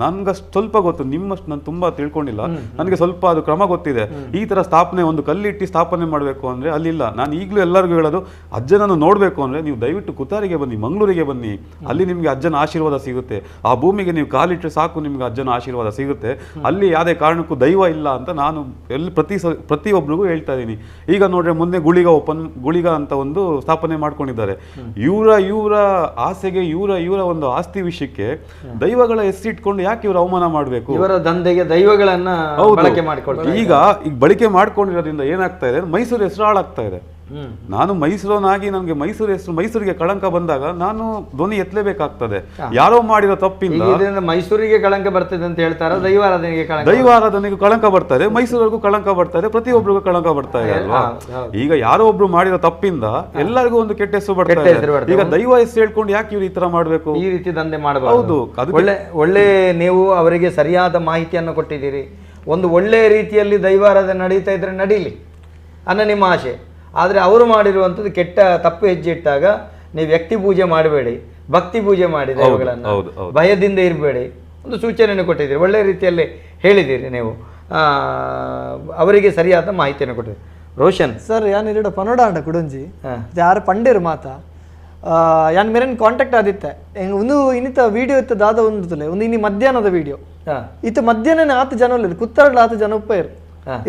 ನನ್ಗೆ ಸ್ವಲ್ಪ ಗೊತ್ತು, ನಿಮ್ಮಷ್ಟು ನಾನು ತುಂಬಾ ತಿಳ್ಕೊಂಡಿಲ್ಲ, ನನಗೆ ಸ್ವಲ್ಪ ಅದು ಕ್ರಮ ಗೊತ್ತಿದೆ. ಈ ತರ ಸ್ಥಾಪನೆ ಒಂದು ಕಲ್ಲಿಟ್ಟು ಸ್ಥಾಪನೆ ಮಾಡಬೇಕು ಅಂದ್ರೆ ಅಲ್ಲಿಲ್ಲ. ನಾನು ಈಗಲೂ ಎಲ್ಲರಿಗೂ ಹೇಳೋದು, ಅಜ್ಜನನ್ನು ನೋಡ್ಬೇಕು ಅಂದ್ರೆ ನೀವು ದಯವಿಟ್ಟು ಕುತ್ತಾರಿಗೆ ಬನ್ನಿ, ಮಂಗಳೂರಿಗೆ ಬನ್ನಿ, ಅಲ್ಲಿ ನಿಮ್ಗೆ ಅಜ್ಜನ ಆಶೀರ್ವಾದ ಸಿಗುತ್ತೆ. ಆ ಭೂಮಿಗೆ ನೀವು ಕಾಲಿಟ್ಟರೆ ಸಾಕು, ನಿಮ್ಗೆ ಅಜ್ಜನ ಆಶೀರ್ವಾದ ಸಿಗುತ್ತೆ. ಅಲ್ಲಿ ಯಾವುದೇ ಕಾರಣಕ್ಕೂ ದೈವ ಇಲ್ಲ ಅಂತ ನಾನು ಪ್ರತಿಯೊಬ್ಬರಿಗೂ ಹೇಳ್ತಾ ಇದ್ದೀನಿ. ಈಗ ನೋಡ್ರೆ ಮೊನ್ನೆ ಗುಳಿಗ ಅಂತ ಒಂದು ಸ್ಥಾಪನೆ ಮಾಡ್ಕೊಂಡಿದ್ದಾರೆ. ಇವರ ಆಸೆಗೆ, ಇವರ ಒಂದು ಆಸ್ತಿ ವಿಷಯಕ್ಕೆ ದೈವಗಳ ಹೆಸರಿಟ್ಕೊಂಡು ಯಾಕೆ ಇವರು ಅವಮಾನ ಮಾಡಬೇಕು? ಇವರ ದಂಧೆಗೆ ದೈವಗಳನ್ನ ಬಳಕೆ ಮಾಡಿಕೊಳ್ತಾರೆ. ಈಗ ಬಳಕೆ ಮಾಡ್ಕೊಂಡಿರೋದ್ರಿಂದ ಏನಾಗ್ತಾ ಇದೆ, ಮೈಸೂರು ಹೆಸರು ಹಾಳಾಗ್ತಾ ಇದೆ. ನಾನು ಮೈಸೂರನಾಗಿ ನನಗೆ ಮೈಸೂರು ಹೆಸರು, ಮೈಸೂರಿಗೆ ಕಳಂಕ ಬಂದಾಗ ನಾನು ಧ್ವನಿ ಎತ್ತಲೇಬೇಕಾಗ್ತದೆ. ಯಾರೋ ಮಾಡಿರೋ ತಪ್ಪಿಂದ ಮೈಸೂರಿಗೆ ಕಳಂಕ ಬರ್ತದೆ ಅಂತ ಹೇಳ್ತಾರ, ದೈವಾರಾಧನೆಗೆ ಕಳಂಕ ಬರ್ತಾರೆ, ಮೈಸೂರಿಗೂ ಕಳಂಕ ಬರ್ತಾರೆ, ಪ್ರತಿಯೊಬ್ಬರಿಗೂ ಕಳಂಕ ಬರ್ತಾ ಇದೆ ಅಲ್ವಾ. ಈಗ ಯಾರೋ ಒಬ್ರು ಮಾಡಿರೋ ತಪ್ಪಿಂದ ಎಲ್ಲರಿಗೂ ಒಂದು ಕೆಟ್ಟ ಹೆಸರು ಬರ್ತಾರೆ. ಈಗ ದೈವ ಹೆಸರು ಹೇಳ್ಕೊಂಡು ಯಾಕೆ ಇವ್ರು ಈ ತರ ಮಾಡ್ಬೇಕು, ಈ ರೀತಿ ದಂಧೆ ಮಾಡಬಹುದು. ಹೌದು, ಒಳ್ಳೆ ನೀವು ಅವರಿಗೆ ಸರಿಯಾದ ಮಾಹಿತಿಯನ್ನು ಕೊಟ್ಟಿದ್ದೀರಿ. ಒಂದು ಒಳ್ಳೆಯ ರೀತಿಯಲ್ಲಿ ದೈವಾರಾಧನೆ ನಡೀತಾ ಇದ್ರೆ ನಡೀಲಿ ಅನ್ನೋ ನಿಮ್ಮ ಆಸೆ. ಆದರೆ ಅವರು ಮಾಡಿರುವಂಥದ್ದು ಕೆಟ್ಟ ತಪ್ಪು ಹೆಜ್ಜೆ ಇಟ್ಟಾಗ ನೀವು ವ್ಯಕ್ತಿ ಪೂಜೆ ಮಾಡಬೇಡಿ, ಭಕ್ತಿ ಪೂಜೆ ಮಾಡಿ, ದೈವಗಳನ್ನು ಭಯದಿಂದ ಇರಬೇಡಿ. ಒಂದು ಸೂಚನೆಯನ್ನು ಕೊಟ್ಟಿದ್ದೀರಿ, ಒಳ್ಳೆಯ ರೀತಿಯಲ್ಲಿ ಹೇಳಿದ್ದೀರಿ ನೀವು, ಅವರಿಗೆ ಸರಿಯಾದ ಮಾಹಿತಿಯನ್ನು ಕೊಟ್ಟಿದ್ದೀರಿ. ರೋಷನ್ ಸರ್, ಯಾನ್ ಇರಡ ಪನೋಡಾಂಡ ಕುಡಂಜಿ ಯಾರು ಪಂಡೇರು ಮಾತಾ ಯಾನ್ ಮೇರೇನು ಕಾಂಟ್ಯಾಕ್ಟ್ ಆದಿತ್ತೆ ಒಂದು ಇನ್ನಿತ ವಿಡಿಯೋ ಇತ್ತು ದಾದ ಒಂದು ಇನ್ನಿ ಮಧ್ಯಾಹ್ನದ ವಿಡಿಯೋ ಇತ್ತು ಮಧ್ಯಾಹ್ನ 10 ಜನ ಉಳ್ಳದು ಕುತ್ತರಡ್ಲ 10 ಜನ ಉಪ್ಪ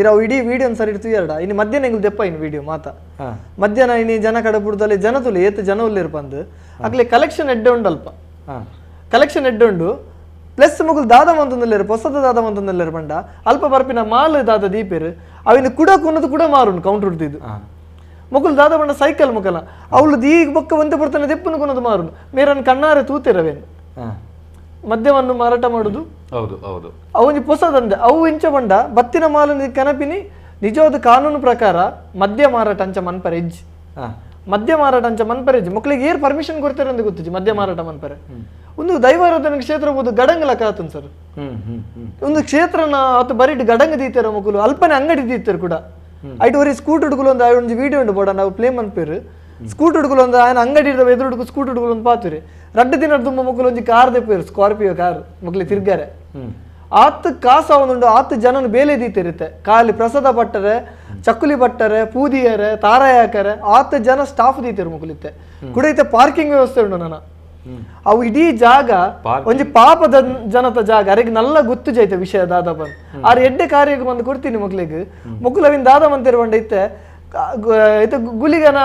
ಇರಾವ್ ಇಡೀ ವಿಡಿಯೋ ಸರಿ ಇರ್ತೀವಿ ಎರಡ ಇನ್ನು ಮಧ್ಯಾಹ್ನ ಎಂಗ್ಲು ದೆಪ್ಪ ಇನ್ನು ವಿಡಿಯೋ ಮಾತಾ ಮಧ್ಯಾಹ್ನ ಇನ್ನು ಜನ ಕಡಪುರದಲ್ಲಿ ಜನ ತುಲಿ ಏತ್ ಜನ ಉಲ್ಲಿರ್ ಬಂದು ಆಗ್ಲಿ ಕಲೆಕ್ಷನ್ ಎಡ್ಡೆ ಉಂಡು ಅಲ್ಪ ಕಲೆಕ್ಷನ್ ಎಡ್ಡೆ ಉಂಡು ಪ್ಲಸ್ ಮುಗುಲ್ ದಾದ ಮಂತಂದಲ್ಲೇರು ಹೊಸದ ದಾದ ಮಂತಂದಲ್ಲೇರು ಬಂಡ ಅಲ್ಪ ಬರ್ಪಿನ ಮಾಲ್ ದಾದ ದೀಪೇರು ಅವಿನ ಕುಡ ಕೊನ್ನದು ಕೂಡ ಮಾರುಂಡು ಕೌಂಟರ್ ಉಡ್ತಿದ್ದು ಮುಗುಲ್ ದಾದ ಬಂಡ ಸೈಕಲ್ ಮುಗಲ ಅವಳು ದೀಗ ಬೊಕ್ಕ ಒಂದೇ ಬರ್ತಾನೆ ದೆಪ್ಪನು ಕೊನ್ನದು ಮಾರುಂಡು ಮೇರನ್ ಕಣ್ಣಾರೆ ತೂತಿರವೇನು ಮದ್ಯವನ್ನು ಮಾರಾಟ ಮಾಡುದು. ಹೌದು ಹೌದು, ಅವನಿಗೆ ಹೊಸದಂದೆ ಅವು ಇಂಚ ಬಂಡ ಬತ್ತಿನ ಮಾಲು ಕನಪಿನಿ ನಿಜವಾದ ಕಾನೂನು ಪ್ರಕಾರ ಮದ್ಯ ಮಾರಾಟ ಅಂಚ ಮನ್ಪರೆ ಇಜ್ಜಿ ಮದ್ಯ ಮಾರಾಟ ಅಂಚ ಮನ್ಪರೆ ಇಜ್ಜಿ ಮಕ್ಕಳಿಗೆ ಏರ್ ಪರ್ಮಿಷನ್ ಕೊಡ್ತಾರೆ ಅಂತ ಗೊತ್ತಿಜ್ಜಿ ಮದ್ಯ ಮಾರಾಟ ಮನ್ಪರೆ ಒಂದು ದೈವಾರಾಧನೆ ಕ್ಷೇತ್ರ ಬೋದು ಗಡಂಗ ಲೆಕ್ಕ ಆತನ್ ಸರ್. ಒಂದು ಕ್ಷೇತ್ರನ ಆತು ಬರೀಟ್ ಗಡಂಗ ದೀತಾರ ಮಕ್ಕಳು ಅಲ್ಪನೆ ಅಂಗಡಿ ದೀತಾರೆ ಕೂಡ ಐಟು ವರಿ ಸ್ಕೂಟ್ ಹುಡುಗಲು ಒಂದು ಒಂದು ವಿಡಿಯೋ ಉಂಟು ಬೋಡ ನಾವು ಪ್ಲೇ ಮನ್ಪೇರು ಸ್ಕೂಟ್ ಹುಡುಗಲು ಒಂದು ఆయన ಅಂಗಡಿ ಇರ್ತಾವ ಎದುರು ಹುಡುಗ ಸ್ಕೂಟ್ ಹುಡುಗಲು ಒಂದು ಪಾತಿರಿ ರಡ್ಡು ದಿನ ತುಂಬ ಮಕ್ಕಳು ಒಂದು ಕಾರ್ ದೆಪ್ಪೇರು ಸ್ಕಾರ್ಪಿಯೋ ಕಾರ್ ಮಕ್ಕಳು ತಿರ್ಗಾರೆ ಆತ್ ಕಾಸ ಒಂದುಂಡು 10 ಜನನ ಬೇಲೆ ದೀತಿರುತ್ತೆ ಖಾಲಿ ಪ್ರಸಾದ ಪಟ್ಟರೆ ಚಕ್ಕುಲಿ ಪಟ್ಟರೆ ಪೂದಿಯರೆ ತಾರಾಯ ಹಾಕರೆ 10 ಜನ ಸ್ಟಾಫ್ ದೀತಿರು ಮಕ್ಕಳಿತ್ತೆ ಕೂಡ ಇತ್ತೆ ಪಾರ್ಕಿಂಗ್ ವ್ಯವಸ್ಥೆ ಉಂಟು ನನ್ನ ಅವು ಇಡೀ ಜಾಗ ಒಂಜಿ ಪಾಪದ ಜನತ ಜಾಗ ಅರೆಗೆ ನಲ್ಲ ಗೊತ್ತು ಜೈತೆ ವಿಷಯ ದಾದ ಬಂದು ಆರು ಎಡ್ಡೆ ಕಾರ್ಯಕ್ಕೆ ಬಂದು ಕೊಡ್ತೀನಿ ಮಕ್ಳಿಗೆ ಮಕ್ಕಳು ಅವಿನ ದಾದ ಬಂತಿರುವಂಡ ಇತ್ತೆ ಇದು ಗುಳಿಗನ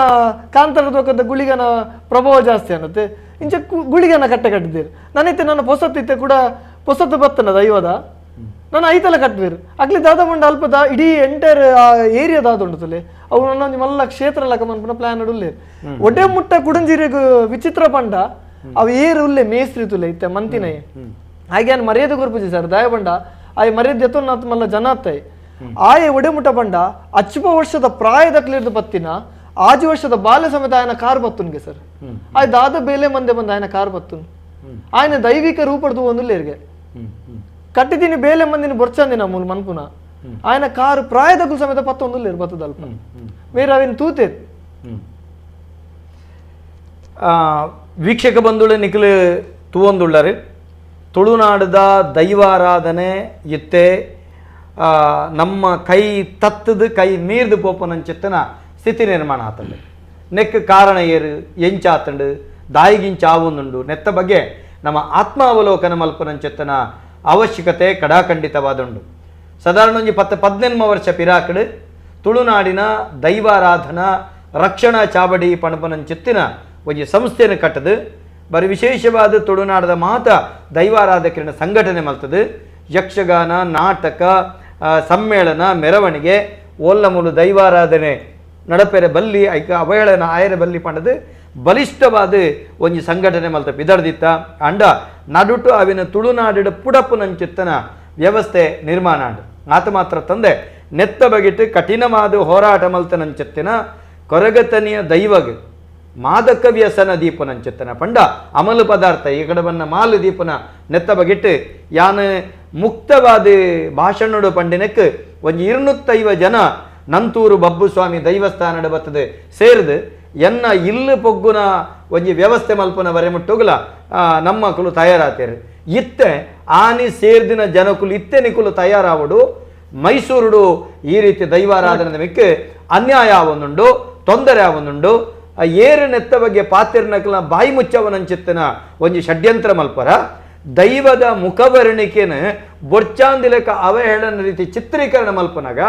ಕಾಂತರದ ಗುಳಿಗನ ಪ್ರಭಾವ ಜಾಸ್ತಿ ಅನ್ನತ್ತೆ ಇಂಚ ಗುಳಿಗನ ಕಟ್ಟಿದ್ದೀರಿ ನನ್ನೈತೆ ನನ್ನ ಪೊಸತ್ತಿತ್ತೆ ಕೂಡ ಪೊಸತ್ತು ಬತ್ತನ ದೈವದ ನಾನು ಐತಲ ಕಟ್ಬೇರು ಆಗ್ಲಿ ದಾದ ಬಂಡ ಅಲ್ಪದ ಇಡೀ ಎಂಟೈರ್ ಏರಿಯಾ ದಾದ ಉಂಟುತ್ತಲೆ ಅವು ನನ್ನ ಮಲ್ಲ ಕ್ಷೇತ್ರ ಲಕಮನ್ಪನ ಪ್ಲಾನ್ ಉಳ್ಳೇರು ಒಡ್ಡೆ ಮುಟ್ಟ ಕುಡಂಜಿರಿಗ ವಿಚಿತ್ರ ಪಂಡ ಅವು ಏರು ಉಲ್ಲೆ ಮೇಸ್ತ್ರಿ ತುಲೆ ಇತ್ತೆ ಮಂತಿನ ಹಾಗೆ ನಾನು ಮರ್ಯಾದೆ ಗುರುಪೂಜೆ ಸರ್ ದಯ ಬಂಡ ಆಯ್ ಮರ್ಯಾದೆ ಎತ್ತೊನ್ನ ಮಲ್ಲ ಜನ ಅತ್ತಾಯಿ ಆಯೆ ಒಡೆ ಮುಟ್ಟ ಬಂಡ ಅಚ್ಚುಪ ವರ್ಷದ ಪ್ರಾಯದಕ್ಲಿರ್ದು ಬತ್ತಿನ ಆಜು ವರ್ಷದ ಬಾಲ್ಯ ಸಮೇತ ಆಯನ ಕಾರ್ ಬತ್ತುನ್ಗೆ ಸರ್ ಆಯ್ ದಾದ ಬೇಲೆ ಮಂದೆ ಬಂದ ಆಯನ ಕಾರ್ ಬತ್ತುನ್ ಆಯನ ದೈವಿಕ ರೂಪಡ್ದು ಒಂದುಲ್ಲೇರ್ಗೆ ಕಟ್ಟಿದ್ದೀನಿ ಬೇಲೆ ಮಂದಿನ ಬೊರ್ಚಂದಿನ ಮೂಲ ಮನ್ಪುನ ಆಯನ ಕಾರು ಪ್ರಾಯದಕ್ಕೂ ಸಮೇತ ಪತ್ತೊಂದುಲ್ಲೇರು ಬತ್ತದಲ್ಪ ಬೇರೆ ಅವಿನ ತೂತೇರು. ವೀಕ್ಷಕ ಬಂಧುಗಳು ನಿಖಲು ತೂವೊಂದುಳ್ಳರು ತುಳುನಾಡದ ದೈವಾರಾಧನೆ ಇತ್ತೆ ನಮ್ಮ ಕೈ ತತ್ತದು ಕೈ ಮೀರ್ದು ಪೋಪನಂಚಿತ್ತನ ಸ್ಥಿತಿ ನಿರ್ಮಾಣ ಆತಂಡು ನೆಕ್ ಕಾರಣ ಏರು ಎಂಚಾತಂಡು ದಾಯಿಗಿಂಚಾವುಂದುಂಡು ನೆತ್ತ ಬಗ್ಗೆ ನಮ್ಮ ಆತ್ಮಾವಲೋಕನ ಮಲ್ಪನಂಚಿತ್ತನ ಅವಶ್ಯಕತೆ ಕಡಾಖಂಡಿತವಾದುಂಡು. ಸಾಧಾರಣ ಒಂಜಿ 10-15 ವರ್ಷ ಪಿರಾಕಡು ತುಳುನಾಡಿನ ದೈವಾರಾಧನಾ ರಕ್ಷಣಾ ಚಾವಡಿ ಪಣಪನಂಚಿತ್ತಿನ ಒಂಜಿ ಸಂಸ್ಥೆಯನ್ನು ಕಟ್ಟದು ಬರೀ ವಿಶೇಷವಾದ ತುಳುನಾಡದ ಮಾತ ದೈವಾರಾಧಕರಿನ ಸಂಘಟನೆ ಮಲ್ತದು ಯಕ್ಷಗಾನ ನಾಟಕ ಸಮ್ಮೇಳನ ಮೆರವಣಿಗೆ ಓಲ್ಲ ಮೂಲು ದೈವಾರಾಧನೆ ನಡಪೆರೆ ಬಲ್ಲಿ ಐಕ ಅವಹೇಳನ ಆಯರೆ ಬಲ್ಲಿ ಪಂಡದು ಬಲಿಷ್ಠವಾದ ಒಂಜಿ ಸಂಘಟನೆ ಮಲ್ತ ಬಿದರ್ದಿತ್ತ ಅಂಡ ನಡುಟು ಅವಿನ ತುಳುನಾಡಿಡ ಪುಡಪ್ಪು ನಂಚಿತ್ತನ ವ್ಯವಸ್ಥೆ ನಿರ್ಮಾಣ ಅಂಡು ಆತ ಮಾತ್ರ ತಂದೆ ನೆತ್ತ ಬಗೆಟ್ಟು ಕಠಿಣವಾದ ಹೋರಾಟ ಮಲ್ತ ನಂಚಿತ್ತಿನ ಕೊರಗತನಿಯ ದೈವಗ್ ಮಾದಕ ವ್ಯಸನ ದೀಪನಂಚಿತ್ತನ ಪಂಡ ಅಮಲು ಪದಾರ್ಥ ಈ ಕಡೆ ಬನ್ನ ಮಾಲು ದೀಪನ ನೆತ್ತ ಬಗೆಟ್ಟು ಯಾನ ಮುಕ್ತವಾದ ಭಾಷಣಡು ಪಂಡಿನಕ್ಕೆ ಒಂಜಿ 250 ಜನ ನಂತೂರು ಬಬ್ಬು ಸ್ವಾಮಿ ದೈವಸ್ಥಾನದ ಬರ್ತದೆ ಸೇರಿದು ಎನ್ನ ಇಲ್ಲು ಪೊಗ್ಗುನ ಒಂಜಿ ವ್ಯವಸ್ಥೆ ಮಲ್ಪನ ವರೆ ಮುಟ್ಟುಗಲ ನಮ್ಮ ಕುಲು ತಯಾರಾತೇರು ಇತ್ತೆ ಆನಿ ಸೇರ್ದಿನ ಜನಕುಲು ಇತ್ತೆ ನಿಕುಲು ತಯಾರಾವಡು ಮೈಸೂರುಡು ಈ ರೀತಿ ದೈವಾರಾಧನೆ ಮಿಕ್ಕೆ ಅನ್ಯಾಯ ಆವೊಂದುಂಡು ತೊಂದರೆ ಆವೊಂದುಂಡು ಏರು ನೆತ್ತ ಬಗ್ಗೆ ಪಾತಿರ್ನಕಲ ಬಾಯಿ ಮುಚ್ಚವನಂಚಿತ್ತನ ಒಂಜಿ ಷಡ್ಯಂತ್ರ ಮಲ್ಪರ ದೈವದ ಮುಖವರ್ಣಿಕೆನ ಬೊರ್ಚಾಂದಿಲಕ ಅವಹೇಳನ ರೀತಿ ಚಿತ್ರೀಕರಣ ಮಲ್ಪನಾಗ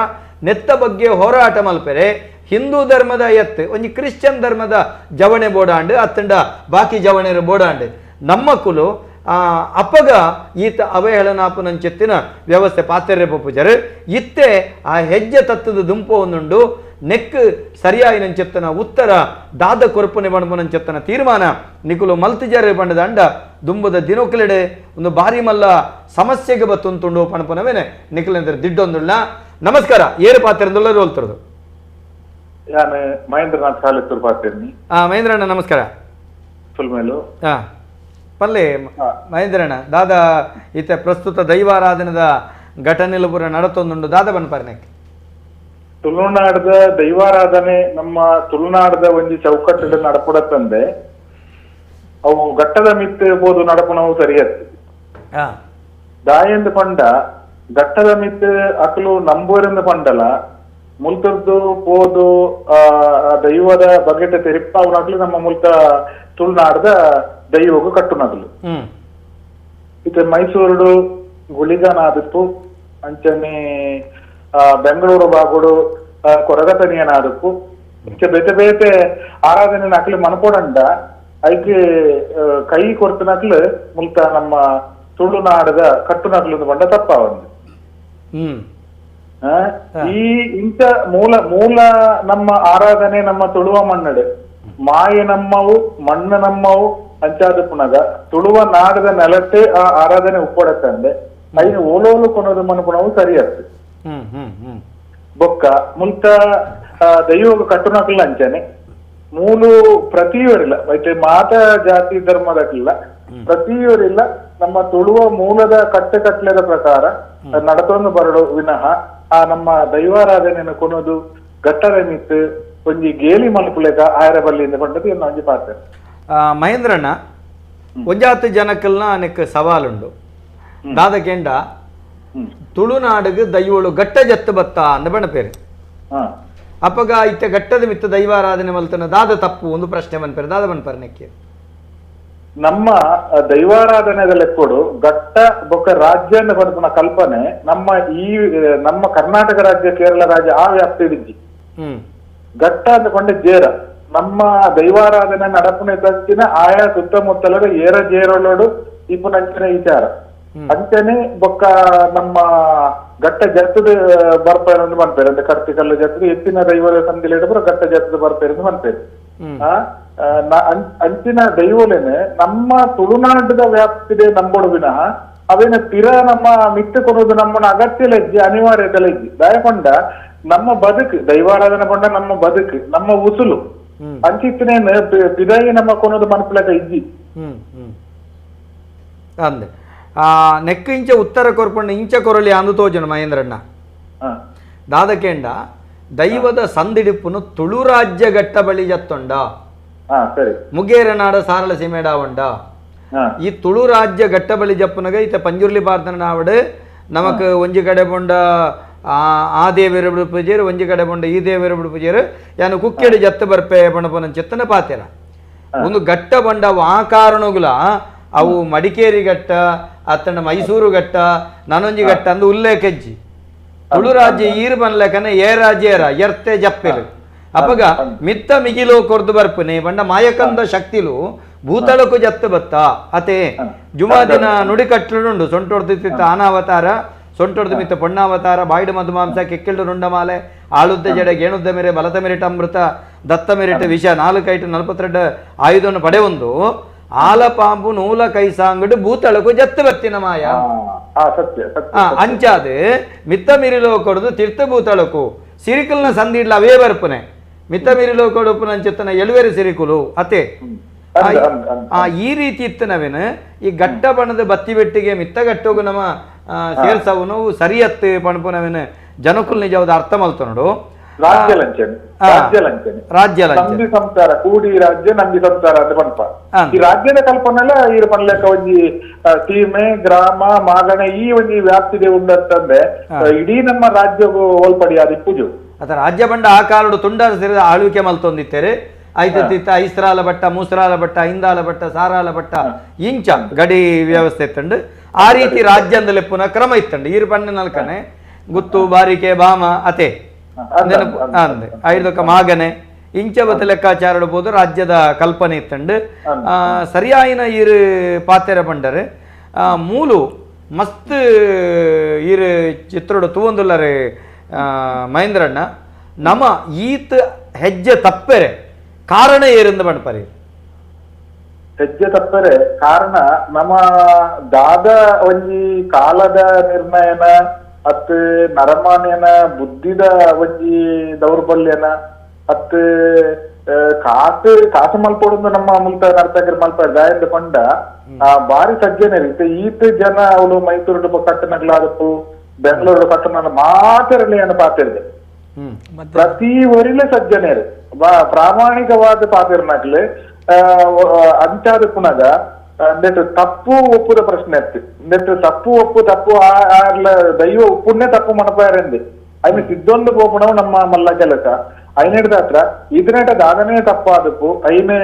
ನೆತ್ತ ಬಗ್ಗೆ ಹೋರಾಟ ಮಲ್ಪರೆ ಹಿಂದೂ ಧರ್ಮದ ಎತ್ತು ಒಂಜಿ ಕ್ರಿಶ್ಚಿಯನ್ ಧರ್ಮದ ಜವಣೆ ಬೋಡಾಂಡು ಅತ್ತಂಡ ಬಾಕಿ ಜವಣೆರು ಬೋಡಾಂಡು ನಮ್ಮ ಕುಲು ಅಪ್ಪಗ ಈತ ಅವಹೇಳನಾಪನಂಚಿತ್ತಿನ ವ್ಯವಸ್ಥೆ ಪಾತೆರೆ ಪೂಜರು ಇತ್ತೆ ಆ ಹೆಜ್ಜೆ ತತ್ತದ ದುಂಪು ಒಂದುಂಡು ನೆಕ್ ಸರಿಯಾಯಿನ ಚೆತ್ತನ ಉತ್ತರ ದಾದ ಕೊರಪನೆ ಬಣ್ಣ ಚೆತ್ತನ ತೀರ್ಮಾನ ನಿಕುಲು ಮಲ್ತಿಜಾರೆ ಬಣ್ಣದ ಅಂಡ ದುಂಬದ ದಿನೊಕ್ಕಲೆಡೆ ಒಂದು ಬಾರಿ ಮಲ್ಲ ಸಮಸ್ಯೆಗೆ ಬತ್ತುಂಟುಂಡು ಪಣಪನವೇನೆ ನಿಖಿಲೇಂದ್ರ ದಿಡ್ಡೊಂದುಳ್ಳ ನಮಸ್ಕಾರ ಏರು ಪಾತ್ರೆಂದುಳ್ಳ ರೋಲ್ತಿರೋದು ನಾನು ಮಹೇಂದ್ರನಾಥ್ ಸಾಲಿತ್ತೂರು ಪಾತ್ರೆನಿ ಮಹೇಂದ್ರಣ್ಣ ನಮಸ್ಕಾರ ಫುಲ್ಮೇಲು ಪಲ್ಲೆ ಮಹೇಂದ್ರಣ್ಣ ದಾದ ಈತ ಪ್ರಸ್ತುತ ದೈವಾರಾಧನದ ಘಟನೆಲು ಪೂರ ನಡತೊಂದುಂಡು ದಾದ ಬನ್ಪಾರ್ನೆಕ್ಕೆ ತುಳುನಾಡದ ದೈವಾರಾಧನೆ ನಮ್ಮ ತುಳುನಾಡದ ಒಂಜಿ ಚೌಕಟ್ಟು ನಡಪುಡತ್ತಂದೆ ಅವು ಘಟ್ಟದ ಮಿತ್ತು ಇರ್ಬೋದು ನಡಪುಣವು ಸರಿಯತ್ತು ದಾಯಂದು ಪಂಡ ಘಟ್ಟದ ಮಿತ್ತು ಅಕಲು ನಂಬೂರಿಂದ ಪಂಡಲ ಮುಲ್ತದ್ದು ಪೋದು ದೈವದ ಬಗೆಟ ತೆರಿಪ್ಪ ಅವನಾಗ್ಲು ನಮ್ಮ ಮುಲ್ತ ತುಳುನಾಡದ ದೈವಗೂ ಕಟ್ಟುನಗ್ಲು ಇದು ಮೈಸೂರು ಗುಳಿಗನಾದಪ್ಪು ಅಂಚನೆ ಬೆಂಗಳೂರು ಬಾಗುಡು ಕೊರಗತನಿಯನಾದಪ್ಪು ಇಂಚೆ ಬೇತೆ ಬೇತೆ ಆರಾಧನೆ ನಕ್ಲು ಮನಪೋಡಂಡ ಐಕೆ ಕೈ ಕೊರತು ನಕ್ಲು ಮುಲ್ತ ನಮ್ಮ ತುಳುನಾಡದ ಕಟ್ಟುನಗ್ಲು ಬಂಡ ತಪ್ಪ ಒಂದು ಈ ಇಂಚ ಮೂಲ ಮೂಲ ನಮ್ಮ ಆರಾಧನೆ ನಮ್ಮ ತುಳುವ ಮಣ್ಣಡು ಮಾಯ ನಮ್ಮವು ಮಣ್ಣು ನಮ್ಮವು ಅಂಚಾದ ಪುನಗ ತುಳುವ ನಾಡದ ನೆಲಕ್ಕೆ ಆ ಆರಾಧನೆ ಉಪ್ಪಡತ್ತಂದೆ ಐನು ಓಲೋಲು ಕೊನೋದು ಮನಪುಣವು ಸರಿಯತ್ತು ಬೊಕ್ಕ ಮುಲ್ತ ದೈವಗ ಕಟ್ಟುನಕ್ಲ ಅಂಚನೆ ಮೂಲು ಪ್ರತಿಯವರಿಲ್ಲ ಮತ್ತೆ ಮಾತ ಜಾತಿ ಧರ್ಮದಕ್ಕಿಲ್ಲ ಪ್ರತಿಯವರಿಲ್ಲ ನಮ್ಮ ತುಳುವ ಮೂಲದ ಕಟ್ಟೆಕಟ್ಲೆದ ಪ್ರಕಾರ ನಡತೊಂದು ಬರಡು ವಿನಃ ಆ ನಮ್ಮ ದೈವಾರಾಧನೆಯನ್ನು ಕೊನೋದು ಘಟ್ಟದ ಮಿತ್ತು ಒಂಜಿ ಗೇಲಿ ಮಲ್ಪುಲೆಗ ಆಯರ ಬಲ್ಲಿಯಿಂದ ಪಂಡದು ಇನ್ನು ಒಂಜಿ ಪಾತ್ರ ಮಹೇಂದ್ರಣ್ಣ ಒಂಜಾತು ಜನಕ್ಕಲ್ನ ಅನೇಕ ಸವಾಲುಂಡು ದಾದಕೆಂಡ ತುಳುನಾಡುಗು ದೈವಳು ಘಟ್ಟ ಜತ್ತು ಬತ್ತ ಅಂದ ಬಣ್ಣ ಪೇರು ಅಪ್ಪಗ ಇತ್ತ ಘಟ್ಟದ ಮಿತ್ತ ದೈವಾರಾಧನೆ ಮಲ್ತನ ದಾದ ತಪ್ಪು ಒಂದು ಪ್ರಶ್ನೆ ಬನ್ಪೇರು ದಾದ ಬನ್ಪರ್ನೆಕ್ಕೆ ನಮ್ಮ ದೈವಾರಾಧನೆದ ಲೆಕ್ಕೋಡು ಘಟ್ಟ ಬೊಕ್ಕ ರಾಜ್ಯ ಅಂತ ಬರ್ತನ ಕಲ್ಪನೆ ನಮ್ಮ ಕರ್ನಾಟಕ ರಾಜ್ಯ ಕೇರಳ ರಾಜ್ಯ ಆ ವ್ಯಾಪ್ತಿ ಇದ್ದಿ ಘಟ್ಟ ಅಂತ ಕೊಂಡೆ ಜೇರ ನಮ್ಮ ದೈವಾರಾಧನೆ ನಡಪನೆ ತಚ್ಚಿನ ಆಯಾ ಸುತ್ತಮುತ್ತಲದ ಏರ ಜೇರೊಳೋಡು ಇಪ್ಪುನಂಚಿನ ವಿಚಾರ ಅಂಚನೆ ಬೊಕ್ಕ ನಮ್ಮ ಘಟ್ಟ ಜತ್ತದ ಬರ್ಪೇರು ಅಂತ ಬನ್ಪೇರು ಅಂದ್ರೆ ಕರ್ತಿಕಲ್ಲು ಜತ್ತದ ಎತ್ತಿನ ದೈವದ ಸಂದಿಲಿಡ ಘಟ್ಟ ಜತ್ತದ ಬರ್ಪೇರು ಅಂತ ಬನ್ಪೇರು ಅಂಚಿನ ದೈವಲೇನೆ ನಮ್ಮ ತುಳುನಾಡದ ವ್ಯಾಪ್ತಿದೆ ನಂಬೋಡು ವಿನಃ ಅವೇನ ಪಿರ ನಮ್ಮ ಮಿತ್ತು ಕೊಡೋದು ನಮ್ಮನ್ನ ಅಗತ್ಯ ಲಜ್ಜೆ ಅನಿವಾರ್ಯತೆ ಲಜ್ಜೆ ದಯಕೊಂಡ ನಮ್ಮ ಬದುಕು ದೈವಾರಾಧನೆ ಕೊಂಡ ನಮ್ಮ ಬದುಕು ನಮ್ಮ ಉಸುಲು ಅಂಚಿತ್ತನೇನು ಪಿದಾಯಿ ನಮ್ಮ ಕೊನೋದು ಮನಪುಲಕ ಇಜ್ಜಿ ಅಂದೆ ನೆಕ್ಕ ಇಂಚ ಉತ್ತರ ಕೊರ್ಪಣ್ಣ ಇಂಚ ಕೊರಲಿ ಅಂದು ತೋಜನು ಮಹೇಂದ್ರಣ್ಣ ದಾದಕೆಂಡ ದೈವದ ಸಂದಿಡಿಪ್ಪುನು ತುಳು ರಾಜ್ಯ ಘಟ್ಟ ಬಳಿ ಜತ್ತೊಂಡ ಮುಗೇರ ನಾಡ ಸಾರಳ ಸಿಮೇಡ ಉಂಡ ಈ ತುಳು ರಾಜ್ಯ ಘಟ್ಟ ಬಳಿ ಜಪ್ಪನಗ ಈತ ಪಂಜುರ್ಲಿ ಪಾರ್ತನ ನಾವಡು ನಮಕ್ ಒಂಜಿ ಕಡೆ ಬೊಂಡ ಆ ದೇವೇರು ಪೂಜೆರು ಒಂಜಿ ಕಡೆ ಬೊಂಡ ಈ ದೇವೇರು ಪೂಜೆರು ಯಾನು ಕುಕ್ಕೆಡಿ ಜತ್ತ ಬರ್ಪೆ ಬಣಪನ ಚಿತ್ತನ ಪಾತೆರ ಒಂದು ಘಟ್ಟ ಬಂಡ ಆ ಕಾರಣಗುಲ ಅವು ಮಡಿಕೇರಿ ಘಟ್ಟ ಅತ್ತಂಡ ಮೈಸೂರು ಘಟ್ಟ ನನೊಂಜಿ ಘಟ್ಟ ಅಂದು ಉಲ್ಲೇಖಜ್ಜಿ ತುಳು ರಾಜ್ಯ ಈರು ಬನ್ಲೆಕನೆ ಏ ರಾಜ್ಯ ಎರ್ತೆ ಜಪ್ಪೆರು ಅಪಗ ಮಿತ್ತ ಮಿಗಿಲು ಕೊರ್ದು ಬರ್ಪನೆ ಬಂಡ ಮಾಯಕಂದ ಶಕ್ತಿಲು ಭೂತಳಕು ಜತ್ತು ಬತ್ತ ಅತೆ ಜುಮಾ ದಿನ ನುಡಿ ಕಟ್ಟುಂಡು ಸೊಂಟೊಡ್ದಿತ್ತ ಅನಾವತಾರ ಸೊಂಟೊಡ್ದು ಮಿತ್ತ ಪೊಣ್ಣಾವತಾರ ಬಾಯ್ಡು ಮಧುಮಾಂಸ ಕೆಕ್ಕೆಳ್ಳು ರುಂಡಮಾಲೆ ಆಳುದ್ದ ಜಡೆ ಗೇಣುದ್ದ ಮೇರೆ ಬಲತ ಮೆರಿಟ ಅಮೃತ ದತ್ತ ಮೆರಿಟ ವಿಷ 4-42 ಆಯುಧವನ್ನು ಪಡೆಯೊಂದು ಆಲ ಪಾಂಬು ನೂಲ ಕೈಸಾಂಗಡು ಭೂತಳಕು ಜತ್ತು ಬತ್ತಿನ ಮಾಯ ಅಂಚಾದ ಮಿತ್ತ ಮಿರಿಲೋ ಕೊಡದು ತೀರ್ಥ ಭೂತಳಕು ಸಿರಿಕಲ್ನ ಸಂದಿಡ್ಲ ಅವೇ ಬರ್ಪನೆ ಮಿತ್ತ ಮಿರಿಲೋ ಕೊಡುಪು ನಂಚಿತ್ತನ ಎಳುವೆರು ಸಿರಿಕುಲು ಅತೆ ಈ ರೀತಿ ಇತ್ತನವೇನು ಈ ಘಟ್ಟ ಬಣ್ಣದ ಬತ್ತಿ ಬೆಟ್ಟಿಗೆ ಮಿತ್ತ ಗಟ್ಟೋಗು ನಮ್ಮ ಸೇರ್ಸವನು ಸರಿಯತ್ತು ಪಣಪುನವೇನು ಜನಕುಲ್ ನಿಜವಾದ ಅರ್ಥ ಮಲ್ತು ನೋಡು ರಾಜ್ಯ ನಂಬಿ ಸಂಸಾರ ಕೂಡಿ ರಾಜ್ಯ ನಂಬಿ ಸಂಸಾರ ಅಂತ ಪಂಪ ಈ ರಾಜ್ಯದ ಕಲ್ಪನೆಲ್ಲ ಈ ಪನ್ಲೆಕ್ಕ ಒಂಜಿ ಸೀಮೆ ಗ್ರಾಮ ಮಾಗಣೆ ಈ ಒಂಜಿ ವ್ಯಾಪ್ತಿದೆ ಉಂಡಂತಂದ್ರೆ ಇಡೀ ನಮ್ಮ ರಾಜ್ಯಗೂ ಹೋಲ್ಪಡಿ ಅದು ಪೂಜು ಅದ ರಾಜ್ಯ ಬಂಡ ಆ ಕಾಲಡು ತುಂಡಾರ ಸೇರಿದ ಆಳ್ವಿಕೆ ಮಲ್ತೊಂದಿತ್ತೇರೆ ಐತಿತ್ತ ಐಸ್ರಾಲ ಬಟ್ಟ ಮೂಸ್ರಾಲ ಬಟ್ಟ ಹಿಂದಾಲ ಬಟ್ಟ ಸಾರಾಲ ಬಟ್ಟ ಇಂಚ ಗಡಿ ವ್ಯವಸ್ಥೆ ಇತ್ತಂಡು ಆ ರೀತಿ ರಾಜ್ಯ ಅಂದಲೆ ಪುನಃ ಕ್ರಮ ಇತ್ತಂಡು ಈರು ಪಣ್ಣೆ ನಲ್ಕನೆ ಗುತ್ತು ಬಾರಿಕೆ ಬಾಮ ಅತೆ ಅಂದೆ ಐದೊಕ್ಕ ಮಾಗನೆ ಇಂಚ ಬತ್ತ ಲೆಕ್ಕಾಚಾರಡ್ಬೋದು ರಾಜ್ಯದ ಕಲ್ಪನೆ ಇತ್ತಂಡು ಸರಿಯಾಯಿನ ಈರು ಪಾತೆರ ಪಂಡರೆ ಮೂಲು ಮಸ್ತ್ ಈರು ಚಿತ್ರೋಡು ತೂವೊಂದುಲ್ಲರೆ ಮಹೇಂದ್ರಣ್ಣ ನಮ ಈತ ಹೆಜ್ಜೆ ತಪ್ಪರೆ ಕಾರಣ ಏರಿಂದ ಬಣ್ಪರಿ ಹೆಜ್ಜೆ ತಪ್ಪರೆ ಕಾರಣ ನಮ್ಮ ದಾದ ಒಂಜಿ ಕಾಲದ ನಿರ್ಣಯನ ಅತ್ ನರಮಾನ್ಯನ ಬುದ್ಧಿದ ಒಂಜಿ ದೌರ್ಬಲ್ಯನ ಅತ್ ಕಾಸು ಮಲ್ಪೊಡು ನಮ್ಮ ಮುಲ್ತ ನರ್ತಕರ್ ಮಲ್ಪ ದಾಯದ ಪಂಡ ಬಾರಿ ಸಜ್ಜನೆ ರೀತಿ ಈತ ಜನ ಅವಳು ಮೈಸೂರು ಕಟ್ಟಣಗಳಾದಪ್ಪು ಬೆಂಗಳೂರು ಕಟ್ಟಣ ಮಾತ್ರನೇ ಅನ್ನ ಪಾತಿರ್ದೆ ಪ್ರತಿ ಒರಿಲೆ ಸಜ್ಜನೇರು ಪ್ರಾಮಾಣಿಕವಾದ ಪಾತಿರ್ನಾಗ್ಲೆ ಅಂಚಾದ ಪುನಗ ನೆಟ್ಟು ತಪ್ಪು ಒಪ್ಪುದ ಪ್ರಶ್ನೆ ಇತ್ತು ನೆಟ್ಟು ತಪ್ಪು ಒಪ್ಪು ತಪ್ಪು ದೈವ ಪುಣ್ಯ ತಪ್ಪು ಮನಪಾರಂದೆ ಅಯ್ಯ ಸಿದ್ದೊಂದು ಪೋಪುಣವು ನಮ್ಮ ಮಲ್ಲ ಕೆಲಸ ಐನೇಡ್ದ ಹತ್ರ ಇದನೇಟ ದಾದನೇ ತಪ್ಪಾದಪ್ಪು ಐನೇ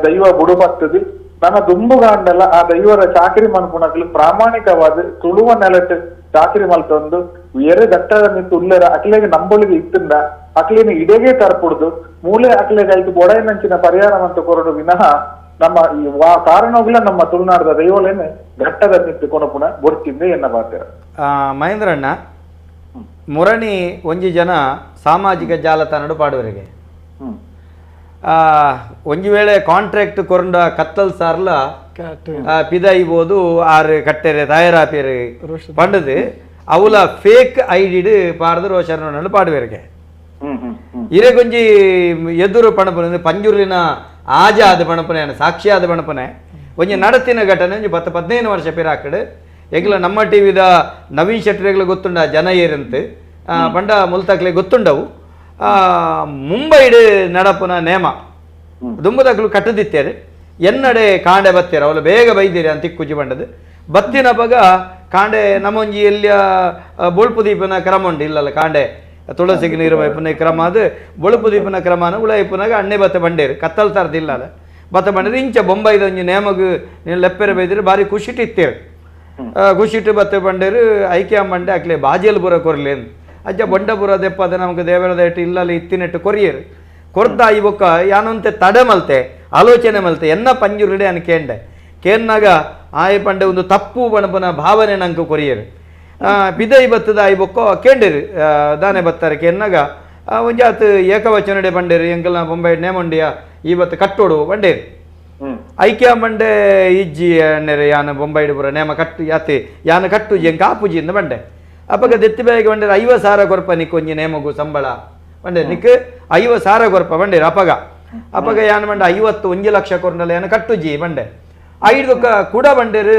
ದೈವ ಬುಡುಪತ್ತದು ನನ್ನ ದುಂಬುಗಾಂಡಲ್ಲ ಆ ದೈವರ ಚಾಕರಿ ಮನ್ಪುಣಕ್ಲು ಪ್ರಾಮಾಣಿಕವಾದ ತುಳುವ ನೆಲಟ್ ಚಾಕರಿ ಮಲ್ತೊಂದು ಎರೆ ಗಟ್ಟದ ನಿಂತು ಉಳ್ಳರ ಅಕ್ಲೆಗೆ ನಂಬಳಿಗೆ ಇತ್ತಿಂದ ಅಕ್ಲಿನ ಇಡೆಗೆ ತರ್ಪುಡ್ದು ಮೂಲೆ ಅಕ್ಲೆಗೆ ಆಯ್ತು ಬೊಡೈನಂಚಿನ ಪರಿಹಾರವಂತ ಕೊರಡು ವಿನಃ ನಮ್ಮ ಈ ಕಾರಣಗಳ ನಮ್ಮ ತುಳುನಾಡದ ದೈವಲೇನೆ ಘಟ್ಟದ ನಿಂತು ಕೊನಪುಣ ಬೊಡ್ತಿಂದೆ ಎನ್ನ ಬಾರ್ತೀರ ಮಹೇಂದ್ರಣ್ಣ ಮುರಣಿ ಒಂಜಿ ಜನ ಸಾಮಾಜಿಕ ಜಾಲತಾಣ ಪಾಡುವರಿಗೆ ಒಂಜಿ ವೇಳೆ ಕಾಂಟ್ರಾಕ್ಟ್ ಕೊರಂಡ ಕತ್ತಲ್ ಸಾರ್ಲ ಪಿದಾಯಿಬೋದು ಆರು ಕಟ್ಟೆರೆ ತಯಾರಾಪೇರು ಪಂಡದು ಅವಲ ಫೇಕ್ ಐಡಿಡ್ ಪಾಡ್ದು ರೋಷನ ಪಾಡುವರಿಗೆ ಇರೆಗೊಂಜಿ ಎದುರು ಪಣಪನೆ ಪಂಜುರ್ಲಿನ ಆಜಾದ ಪಣಪನೆ ಸಾಕ್ಷಿಯಾದ ಪಣಪನೆ ಒಂಜಿ ನಡತಿನ ಘಟನೆ ಒಂಜಿ 10-15 ವರ್ಷ ಪಿರಾಕಡು ಎಗ್ಲ ನಮ್ಮ ಟಿವಿದ ನವೀನ್ ಶೆಟ್ಟರೆಗ್ಲ ಗೊತ್ತುಂಡ ಜನ ಏರಂತ ಪಂಡ ಮುಲ್ತಕ್ಲೆ ಗೊತ್ತುಂಡವು ಮುಂಬೈಡ್ ನಡಪುನ ನೇಮ ದುಂಬದಕ್ಲು ಕಟ್ಟದಿತ್ತೇರು ಎನ್ನಡೆ ಕಾಂಡೆ ಬತ್ತೇರು ಅವಳು ಬೇಗ ಬೈದಿರಿ ಅಂತ ಕುಜಿ ಬಂಡದು ಬತ್ತಿನ ಪಗ ಕಾಂಡೆ ನಮ್ಮೊಂಜಿ ಎಲ್ಲಿಯ ಬೊಳ್ಪು ದೀಪನ ಕ್ರಮ ಉಂಟು ಇಲ್ಲಲ್ಲ ಕಾಂಡೆ ತುಳಸಿಗೆ ನೀರು ವೈಪುನ ಕ್ರಮ ಅದು ಬೊಳುಪು ದೀಪನ ಕ್ರಮನ ಉಳೈಪುನಾಗ ಅಣ್ಣೆ ಬತ್ತ ಬಂಡೇರು ಕತ್ತಲ್ ತರದಿಲ್ಲಲ್ಲ ಬತ್ತ ಬಂಡೇರು ಇಂಚ ಬೊಂಬೈದ ಒಂಜಿ ನೇಮಗು ನೀನು ಲೆಪ್ಪೆರೆ ಬೈದಿರು ಭಾರಿ ಖುಷಿಟ್ಟಿತ್ತೇರು ಖುಷಿಟ್ಟು ಬತ್ತೆ ಬಂಡೇರು ಐಕ್ಯ ಮಂಡೆ ಅಕ್ಲೆ ಬಾಜಿಯಲ್ ಬುರ ಕೊರ್ಲಿ ಅಜ್ಜ ಬೊಂಡಪುರ ದೆಪ್ಪದ ನಮ್ಗೆ ದೇವರದ ಇಟ್ಟು ಇಲ್ಲಲ್ಲಿ ಇತ್ತಿನೆಟ್ಟು ಕೊರಿಯರು ಕೊರ್ದ ಈ ಬೊಕ್ಕ ಯಾನಂತೆ ತಡೆ ಮಲ್ತೆ ಆಲೋಚನೆ ಮಲ್ತೆ ಎನ್ನ ಪಂಜುರುಡೆ ಅನ್ ಕೇಂಡೆ ಕೇನ್ನಾಗ ಆಯ್ ಪಂಡೆ ಒಂದು ತಪ್ಪು ಬಣಪನ ಭಾವನೆ ನಂಗೆ ಕೊರಿಯರು ಬಿದೈ ಬತ್ತದ ಆಯ್ ಬೊಕ್ಕ ಕೇಂಡರು ದಾನೆ ಬತ್ತಾರೆ ಕೇನ್ನಾಗ ಒಂಜಾತ್ ಏಕವಚನಡೆ ಬಂಡೇರು ಎಂಕಲ್ನ ಬೊಂಬೈ ನೇಮಂಡಿಯ ಈ ಬತ್ತು ಕಟ್ಟೋಡು ಬಂಡೇರು ಐಕ್ಯ ಮಂಡೆ ಇಜ್ಜಿ ಅನ್ನೆರೆ ಯಾನ ಬೊಂಬೈಡು ಪುರ ನೇಮ ಕಟ್ಟು ಯಾತಿ ಯಾನ ಕಟ್ಟು ಎಂಕ ಆಪುಜಿಯಿಂದ ಬಂಡೆ ಅಪ್ಪಗ ದೆತ್ತಿ ಬೇಗ ಬಂಡೇರು 50,000 ಕೊರಪ ನಿಕ್ ಒಂಜಿ ನೇಮಗು ಸಂಬಳ ಬಂಡೆ ನಿಕ್ 50,000 ಕೊರಪ ಬಂಡೇರು ಅಪ್ಪಗ ಯಾನ ಬಂಡ 51 ಲಕ್ಷ ಕೊರ್ನಲ್ಲ ಯಾನ ಕಟ್ಟುಜಿ ಬಂಡೆ ಐದು ಕೂಡ ಬಂಡೇರು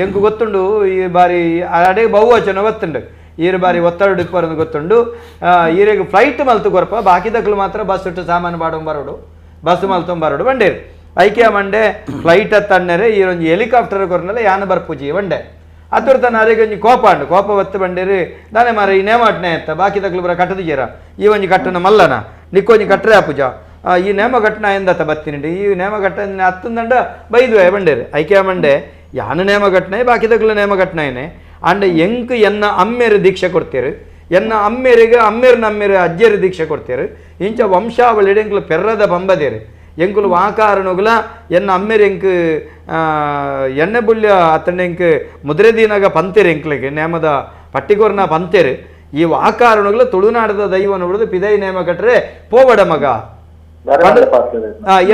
ಎಂಕು ಗೊತ್ತುಂಡು ಈ ಬಾರಿ ಅಡೆ ಬಹುವಚನ ಗೊತ್ತುಂಡು ಈರು ಬಾರಿ ಒತ್ತಡ ಬರೋದು ಗೊತ್ತುಂಡು ಈರೆಗೆ ಫ್ಲೈಟ್ ಮಲ್ತು ಕೊರಪ ಬಾಕಿದಕ್ಲು ಮಾತ್ರ ಬಸ್ ಇಟ್ಟು ಸಾಮಾನು ಬಾಡೋ ಬರೋಡು ಬಸ್ ಮಲ್ತೊಂಬರೋಡು ಬಂಡೇರು ಐಕ್ಯ ಮಂಡೆ ಫ್ಲೈಟ್ ತಣ್ಣರೆ ಈರೊಂಜಿ ಹೆಲಿಕಾಪ್ಟರ್ ಕೊರ್ನಲ್ಲ ಯಾನ ಬರ್ಪುಜಿ ಬಂಡೆ ಅದ್ರ ತನ ಅರೆಗೆ ಒಂಜಿ ಕೋಪ ಉಂಡು ಕೋಪ ಒತ್ತು ಬಂಡೇರು ದಾನೆ ಮಾರ ಈ ನೇಮಟ್ನೆ ಅಂತ ಬಾಕಿ ತಗ್ಲು ಬರ ಕಟ್ಟದಿದ್ದೀರ ಈ ಒಂಜಿ ಕಟ್ಟನ ಮಲ್ಲನ ನಿಕ್ಕೊಂಜಿ ಕಟ್ರೆ ಆಪುಜ ಈ ನೇಮ ಘಟನ ಎಂದತ್ತ ಬತ್ತಿನಿಂಡು ಈ ನೇಮ ಘಟನೆ ಹತ್ತಂದಂಡ ಬೈದ್ವೆ ಬಂಡೇರು ಐಕ್ಯ ಮಂಡೆ ಯಾನ ನೇಮ ಘಟನೆ ಬಾಕಿ ತಗ್ಲು ನೇಮ ಘಟನೆ ಅಂಡ ಎಂಕ್ ಎನ್ನ ಅಮ್ಮೇರು ದೀಕ್ಷೆ ಕೊಡ್ತೀರು ಎನ್ನ ಅಮ್ಮೇರಿಗೆ ಅಮ್ಮೇರು ನಮ್ಮೇರು ಅಜ್ಜೇರು ದೀಕ್ಷೆ ಕೊಡ್ತೀರು ಇಂಚ ವಂಶಾವಳಿ ಎಂಕ್ಲು ಪೆರ್ರದ ಬಂಬದೇರು ಎಂಕುಲು ವಾಕಾರಣಗುಲ ಎನ್ನ ಅಮ್ಮೇರು ಎಂಕ್ ಎಣ್ಣೆ ಬುಲ್ಯ ಅತ್ತಂಡ ಎಂಕ್ ಮುದ್ರೆದೀನಾಗ ಪಂತೇರು ಎಂಕ್ಲಿಗೆ ನೇಮದ ಪಟ್ಟಿಗೋರ್ನ ಪಂತೇರು ಈ ವಾಕಾರಣಗುಲ ತುಳುನಾಡದ ದೈವನ ಬಿಡದು ಪಿದೈ ನೇಮ ಕಟ್ರೆ ಪೋವಡ ಮಗ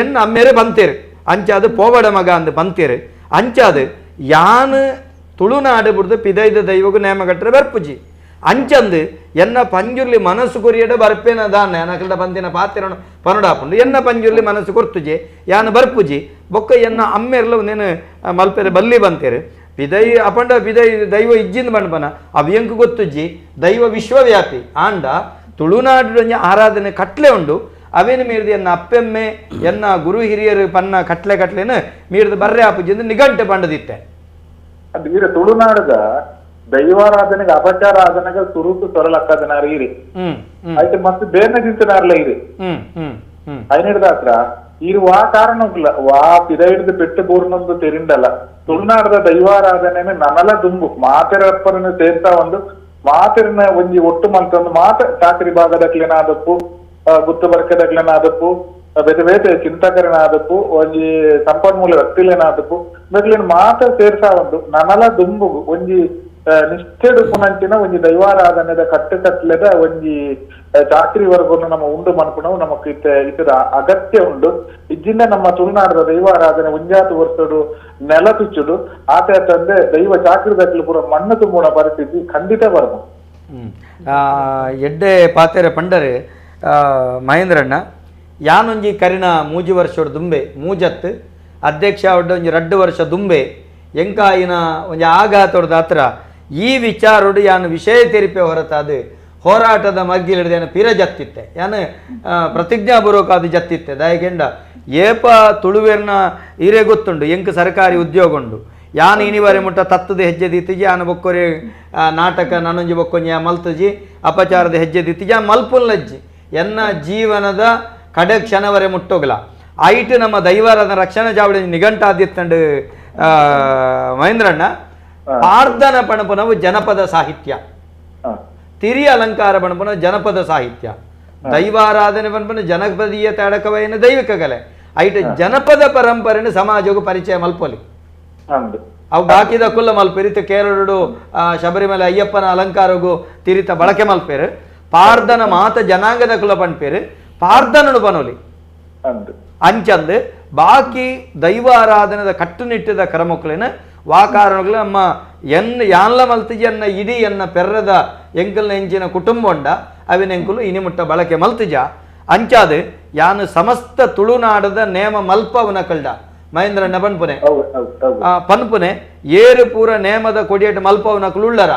ಎನ್ನ ಅಮ್ಮೇರು ಬಂತೇರು ಅಂಚಾದು ಪೋವಡ ಮಗ ಅಂದು ಬಂತೇರು ಅಂಚಾದು ಯಾನು ತುಳುನಾಡು ಬಿಡ್ದು ಪಿದೈದ ದೈವಗೂ ನೇಮ ಕಟ್ರೆ ಬರ್ಪುಜಿ ಅಂಚಂದು ಎನ್ನ ಪಂಜುರ್ಲಿ ಮನಸ್ಸು ಕೊರಿಯಡ ಬರ್ಪೇನ ದಾನ ನಕಲ್ದ ಬಂದಿನ ಪಾತ್ರೆನ ಪನಡಾಪುಂಡು ಎನ್ನ ಪಂಜುರ್ಲಿ ಮನಸ್ಸು ಕೊರ್ತುಜಿ ಯಾನು ಬರ್ಪುಜಿ ಬೊಕ್ಕ ಎನ್ನ ಅಮ್ಮೆರ್ಲ ನೀನು ಮಲ್ಪೆರೆ ಬಲ್ಲಿ ಬಂತೇರು ಪಿದೈ ಅಪಂಡ ಪಿದೈ ದೈವ ಇಜ್ಜಿಂದ ಬಣ್ಪನ ಅವ್ಯಂಕು ಗೊತ್ತುಜ್ಜಿ ದೈವ ವಿಶ್ವವ್ಯಾಪಿ ಆಂಡ ತುಳುನಾಡು ಆರಾಧನೆ ಕಟ್ಲೆ ಉಂಡು ಅವೇನು ಮೀರಿದ ಎನ್ನ ಅಪ್ಪೆಮ್ಮೆ ಎನ್ನ ಗುರು ಹಿರಿಯರು ಪನ್ನ ಕಟ್ಲೆನ ಮೀರಿದ ಬರ್ರೆ ಆಪುಜಿ ನಿಘಂಟೆ ಪಂಡದಿತ್ತೆ ಅದು ವೀರ ತುಳುನಾಡದ ದೈವಾರಾಧನೆಗೆ ಅಪಚಾರಾಧನೆಗೆ ಸುರುಕು ಸೊರಲಕ್ಕದನಾರು ಇರಿ ಆಯ್ತು ಮತ್ತೆ ಬೇರೆ ದಿವಸನಾರ್ಲ ಇರಿ ಐನಿಡ್ದ ಹತ್ರ ಇರು ವಾ ಕಾರಣ ವಾ ಪಿದ ಹಿಡಿದು ಪೆಟ್ಟು ಬೂರ್ನೊಂದು ತೆರಿಂಡಲ್ಲ ತುಳುನಾಡದ ದೈವಾರಾಧನೆ ನನಲ ದುಂಬು ಮಾತೆರಪ್ಪರನ್ನು ಸೇರ್ತಾ ಒಂದು ಮಾತೆರನ ಒಂಜಿ ಒಟ್ಟು ಮಲ್ತೊಂದು ಮಾತ ಚಾಕರಿ ಭಾಗದಕ್ಲೇನಾದಪ್ಪು ಗುತ್ತು ಬರ್ಕದಕ್ಲೇನಾದಪ್ಪು ಬೇತೆ ಬೇತೆ ಚಿಂತಕರನಾದಪ್ಪು ಒಂಜಿ ಸಂಪನ್ಮೂಲ ವ್ಯಕ್ತಿಲೇನಾದಪ್ಪು ಬೇಕ್ಲೇನು ಮಾತ ಸೇರ್ಸಾ ಒಂದು ನನಲ ದುಂಬು ಒಂಜಿ ನಿಷ್ಠೆಡು ಪುನಂಚಿನ ಒಂಜಿ ದೈವಾರಾಧನೆದ ಕಟ್ಟುಕಟ್ಲೆದ ಒಂಜಿ ಚಾಕ್ರಿ ವರ್ಗವನ್ನು ನಮ್ಮ ಉಂಡು ಮನ್ಪುಣವು ನಮಕ್ ಇತರ ಅಗತ್ಯ ಉಂಡು. ಇಜ್ಜಿಂದ ನಮ್ಮ ತುಳುನಾಡದ ದೈವಾರಾಧನೆ ಉಂಜಾತು ವರ್ಷಡು ನೆಲ ತುಚ್ಚುಡು ಆತ ತಂದೆ ದೈವ ಚಾಕ್ರಿದಕ್ಲು ಪೂರ ಮಣ್ಣು ತುಂಬುಣ ಪರಿಸ್ಥಿತಿ ಖಂಡಿತ ಬರ್ಬೋದು. ಎಡ್ಡೆ ಪಾತೆರೆ ಪಂಡರೆ ಮಹೇಂದ್ರಣ್ಣ ಯಾನೊಂಜಿ ಕರಿನ ಮೂಜಿ ವರ್ಷೋಡು ದುಂಬೆ ಮೂಜತ್ತು ಅಧ್ಯಕ್ಷ ಒಡ್ಡ ಒಂಜಿ 2 ವರ್ಷ ದುಂಬೆ ಎಂಕಾಯಿನ ಒಂಜಿ ಆಘಾತೋಡ್ದ ಹತ್ರ ಈ ವಿಚಾರೋಡು ಯಾನು ವಿಷಯ ತೆರಿಪೆ ಹೊರತಾದು ಹೋರಾಟದ ಮಗ್ಗಿಲಿಡ್ದು ಏನು ಪಿರ ಜತ್ತಿತ್ತೆ ಯಾನು ಪ್ರತಿಜ್ಞಾಪೂರ್ವಕ ಅದು ಜತ್ತಿತ್ತೆ ದಯಕೆಂಡ ಏಪ ತುಳುವೇರ್ನ ಹಿರೇ ಗೊತ್ತುಂಡು ಎಂಕ್ ಸರ್ಕಾರಿ ಉದ್ಯೋಗ ಉಂಡು ಯಾನು ಇನಿವರೆ ಮುಟ್ಟ ತತ್ತದ ಹೆಜ್ಜೆ ದಿತ್ತಿಜಿ ಯಾನು ಬೊಕ್ಕೊರೆ ನಾಟಕ ನನೊಂಜಿ ಬೊಕ್ಕೊಂಜಿ ಮಲ್ತಜಿ ಅಪಚಾರದ ಹೆಜ್ಜೆ ದಿತ್ತಿಜಿ ಆ ಮಲ್ಪುಲ್ಲಜ್ಜಿ ಎನ್ನ ಜೀವನದ ಕಡೆ ಕ್ಷಣವರೆ ಮುಟ್ಟೋಗ್ಲ ಐಟ್ ನಮ್ಮ ದೈವಾರಾಧನ ರಕ್ಷಣಾ ಜಾವಳಿ ನಿಘಂಟಾದಿತ್ತಂಡು ಮಹೇಂದ್ರಣ್ಣ ಪಾರ್ಧನ ಪಣಪನವು ಜನಪದ ಸಾಹಿತ್ಯ ತಿರಿ ಅಲಂಕಾರ ಪಣಪನ ಜನಪದ ಸಾಹಿತ್ಯ ದೈವಾರಾಧನೆ ಪಣಪನ ಜನಪದೀಯ ತಡಕವೈನ ದೈವಿಕ ಕಲೆ ಐಟ್ ಜನಪದ ಪರಂಪರೆನ ಸಮಾಜಕ್ಕೂ ಪರಿಚಯ ಮಲ್ಪೊಲಿ ಅವು ಬಾಕಿದ ಕುಲ್ಲ ಮಲ್ಪೇರಿತ ಕೇರಳು ಶಬರಿಮಲೆ ಅಯ್ಯಪ್ಪನ ಅಲಂಕಾರಗೂ ತಿರಿತ ಬಳಕೆ ಮಲ್ಪೇರು ಪಾರ್ಧನ ಮಾತ ಜನಾಂಗದ ಕುಲ ಪಣ್ಪೇರು ಪಾರ್ಧನನು ಬನೋಲಿ ಅಂಚಂದು ಬಾಕಿ ದೈವಾರಾಧನದ ಕಟ್ಟುನಿಟ್ಟದ ಕರಮಕ್ಕಳಿನ ವಾಕಾರಣಗಳು ನಮ್ಮ ಯಾನ್ಲ ಮಲ್ತಿಜಿ ಅನ್ನ ಇಡೀ ಎನ್ನ ಪೆರ್ರದ ಎಂಕಲ್ನ ಎಂಚಿನ ಕುಟುಂಬ ಉಂಡ ಅವಿನೆಂಕುಲು ಇನಿಮುಟ್ಟ ಬಳಕೆ ಮಲ್ತಿಜ ಅಂಚಾದು ಯಾನು ಸಮಸ್ತ ತುಳುನಾಡದ ನೇಮ ಮಲ್ಪವನ ಕಳ್ಳ ಮಹೇಂದ್ರಣ್ಣ ಪನ್ಪುನೆ ಏರು ಪೂರ ನೇಮದ ಕೊಡಿಯಟ ಮಲ್ಪವನಕುಲು ಉಳ್ಳರ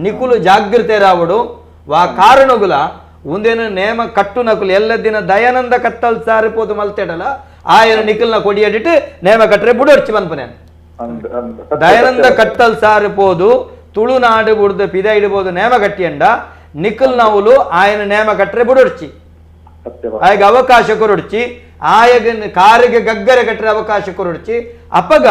ನಿಕುಲು ಜಾಗೃತೆ ರಾವಡು ವಾ ಕಾರಣಗುಲ ಒಂದೇನು ನೇಮ ಕಟ್ಟು ನಕುಲು ಎಲ್ಲ ದಿನ ದಯಾನಂದ ಕಟ್ಟಲ್ ಸಾರಿಪೋದು ಮಲ್ತೆಡಲ ಆಯನ ನಿಕಲ್ನ ಕೊಡಿಯಡಿಟ್ಟು ನೇಮ ಕಟ್ಟರೆ ಬುಡರ್ಚಿ ಪನ್ಪುನೆ ದಯಾನಂದ ಕಟ್ಟಲ್ ಸಾರಿಪೋದು ತುಳುನಾಡು ಬುಡ್ದು ಪಿದ ಇಡಬಹುದು ನೇಮ ಕಟ್ಟಿಯಂಡ ನಿಕಲ್ ನವುಲು ಆಯನ ನೇಮ ಕಟ್ಟರೆ ಬುಡರ್ಚಿ ಆಯಗ ಅವಕಾಶ ಕೊರಡ್ಚಿ ಆಯಗ ಕಾರಿಗೆ ಗಗ್ಗರೆ ಕಟ್ಟರೆ ಅವಕಾಶ ಕೊರಡ್ಚಿ ಅಪಗ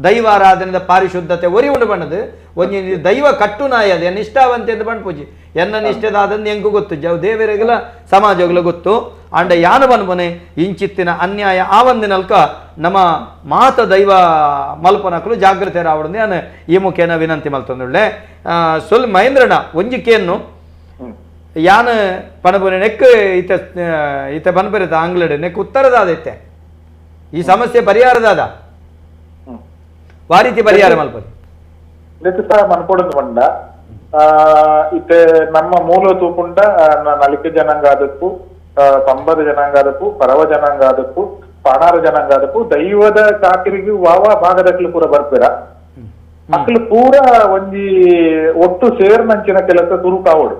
ದೈವಾರಾಧನೆದ ಪಾರಿಶುದ್ಧತೆ ಒರಿ ಉಂಡು ಬಣ್ಣದು ಒಂಜಿ ದೈವ ಕಟ್ಟುನಾಯದ ನಿಷ್ಠಾವಂತೆ ಅಂತ ಬಣ್ಪೂಜಿ ಎನ್ನ ನಿಷ್ಠೆದಾದಂದು ಎಂಕು ಗೊತ್ತು ದೇವರಿಗೆಲ್ಲ ಸಮಾಜಗಳ ಗೊತ್ತು ಅಂಡ ಯಾನು ಬನ್ಬನೆ ಇಂಚಿತ್ತಿನ ಅನ್ಯಾಯ ಆ ಒಂದಿನಲ್ಕ ನಮ್ಮ ಮಾತ ದೈವ ಮಲ್ಪನಕಲು ಜಾಗ್ರತೆ ರಾವಡು ನಾನು ಈ ಮುಖೇನ ವಿನಂತಿ ಮಲ್ತೊಂದುಳ್ಳೆ ಸೊಲ್ ಮಹೇಂದ್ರಣ್ಣ ಒಂಜಿಕೆಯನ್ನು ಯಾನ ಪಣಬನೆ ನೆಕ್ ಈತ ಬನ್ಬರಿತ ಆಂಗ್ಲಡ್ ನೆಕ್ ಉತ್ತರದಾದೈತೆ ಈ ಸಮಸ್ಯೆ ಪರಿಹಾರದಾದ ವಾರೀತಿ ಪರಿಹಾರ ಮಲ್ಪದು ಮನ್ಪೊಡದು ಬಂಡ ಇತ್ತೆ ನಮ್ಮ ಮೂಲ ತೂಪುಂಡ ನಲಿಕೆ ಜನಾಂಗಾದಪ್ಪು ಪಂಬದ ಜನಾಂಗಾದಪ್ಪು ಪರವ ಜನಾಂಗಾದಪ್ಪು ಪಾಣಾರ ಜನಾಂಗಾದಪ್ಪು ದೈವದ ಚಾಕರಿಗೆ ವಾವ ಭಾಗದಕ್ಲು ಪೂರ ಬರ್ಪೇರ ಅಕ್ಲು ಪೂರ ಒಂಜಿ ಒಟ್ಟು ಸೇರ್ನಂಚಿನ ಕೆಲಸ ತುರುಕಾವಡು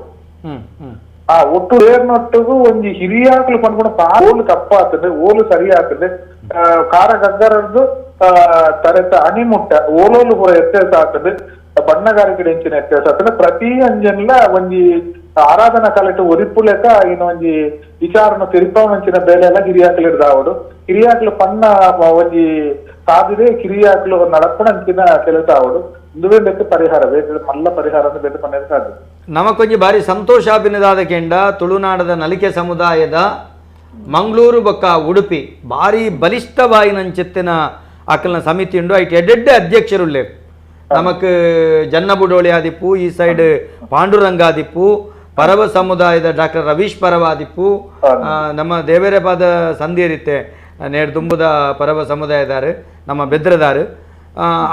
ಆ ಒಟ್ಟು ಸೇರ್ನೊಟ್ಟಿಗೂ ಒಂಜಿ ಹಿರಿಯಾಕ್ಲು ಪಂಡ್ಕೊಂಡು ಓಲು ತಪ್ಪ ಆಗ್ತದೆ ಓಲು ಸರಿ ಆಗ್ತದೆ ಕಾರ ಗಗ್ಗರದ್ದು ತರೆತ ಅಣಿಮುಟ್ಟ ಓಲೋಲು ಪೂರ ವ್ಯತ್ಯಾಸ ಆಗ್ತದೆ ಬಣ್ಣಗಾರಿಕೆ ಹೆಂಚಿನ ವ್ಯತ್ಯಾಸ ಆಗ್ತದೆ ಪ್ರತಿ ಅಂಜನ್ಲ ಒಂಜಿ ಆರಾಧನಾ ಕಲೆಟ್ಟು ಒರಿಪ್ಪು ಲೆಕ್ಕ ಇನ್ನು ಒಂಜಿ ವಿಚಾರನ ತಿರುಪಂಚಿನ ಬೇಲೆ ಎಲ್ಲ ಹಿರಿಯಾಕ್ಲು ಹಿಡ್ದಾವಡು ಹಿರಿಯಾಕ್ಲು ಪನ್ನ ಒಂಜಿ ಸಾಧಿದೆ ಕಿರಿಯಾಕ್ಲು ನಡಪಣಂಚಿನ ಕೆಲಸ ಆವಡು ಇಂದುವೇ ಲೆಕ್ಕ ಪರಿಹಾರ ಬೇಕು ಮಲ್ಲ ಪರಿಹಾರ ಬೇಕು ಪನ್ನೇದು ಸಾಧ್ಯ ನಮಕೊಂಜಿ ಬಾರಿ ಸಂತೋಷಾಭಿನದಾದ ಕೆಂಡ ತುಳುನಾಡದ ನಲಿಕೆ ಸಮುದಾಯದ ಮಂಗಳೂರು ಬೊಕ್ಕ ಉಡುಪಿ ಬಾರಿ ಬಲಿಷ್ಠವಾಯಿನಂಚಿತ್ತಿನ ಅಕಲ್ನ ಸಮಿತಿ ಉಂಡು ಐಟ್ ಎಡ್ಡೆಡ್ಡೆ ಅಧ್ಯಕ್ಷರುಳ್ಳೆ ನಮಕ್ ಜನ್ನಬುಡೋಳಿ ಆದಿಪ್ಪು ಈ ಸೈಡ್ ಪಾಂಡುರಂಗಾದಿಪ್ಪು ಪರವ ಸಮುದಾಯದ ಡಾಕ್ಟರ್ ರವೀಶ್ ಪರವಾದಿಪ್ಪು ನಮ್ಮ ದೇವೇರಪಾದ ಸಂಧಿಯರಿತ್ತೆ ನೇಡ್ ದುಂಬುದ ಪರವ ಸಮುದಾಯದಾರು ನಮ್ಮ ಬೆದ್ರದಾರು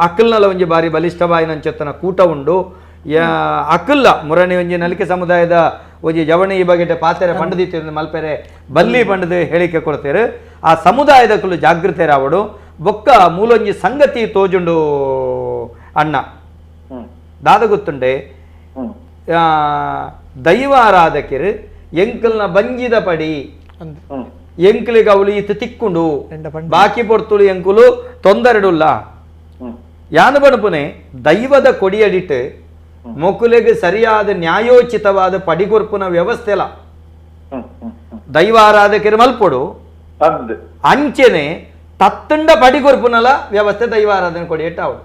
ಅಕ್ಕಲ್ನಲ್ಲ ಒಂಜಿ ಬಾರಿ ಬಲಿಷ್ಠವಾಯಿನಂಚತ್ತನ ಕೂಟ ಉಂಡು ಅಕ್ಕಲ್ಲ ಮುರಣಿ ಒಂಜಿ ನಲಿಕೆ ಸಮುದಾಯದ ಒಂಜಿ ಜವಣಿ ಈ ಬಗೆಟೆ ಪಾತೆರೆ ಪಂಡದಿತ್ತು ಮಲ್ಪೆರೆ ಬಲ್ಲಿ ಪಂಡದು ಹೇಳಿಕೆ ಕೊಡ್ತೇರು ಆ ಸಮುದಾಯದ ಕುಲು ಜಾಗೃತೆ ರಾವಡು ಬೊಕ್ಕ ಮೂಲೊಂಜಿ ಸಂಗತಿ ತೋಜುಂಡು ಅಣ್ಣ ದಾದ ಗೊತ್ತುಂಡೆ ದೈವಾರಾಧಕರು ಎಂಕಲ್ನ ಬಂಜಿದ ಪಡಿ ಎಂಕಲಿಗೆ ಅವಳು ಈತ ತಿಕ್ಕುಂಡು ಬಾಕಿ ಪೊರ್ತುಳು ಎಂಕುಲು ತೊಂದರೆಡುಲ್ಲ ಯಾನು ಬಣಪುನೆ ದೈವದ ಕೊಡಿಯಡಿಟ್ಟು ಮೊಕುಲೆಗೆ ಸರಿಯಾದ ನ್ಯಾಯೋಚಿತವಾದ ಪಡಿಗೊರ್ಪುನ ವ್ಯವಸ್ಥೆಲ ದೈವಾರಾಧಕರು ಮಲ್ಪೊಡು ಅಂಚೆನೆ ತತ್ತಂಡ ಪಡಿಗೊರ್ಪುನಲ ವ್ಯವಸ್ಥೆ ದೈವಾರಾಧನೆ ಕೊಡಿಯಟ್ಟ ಅವಳು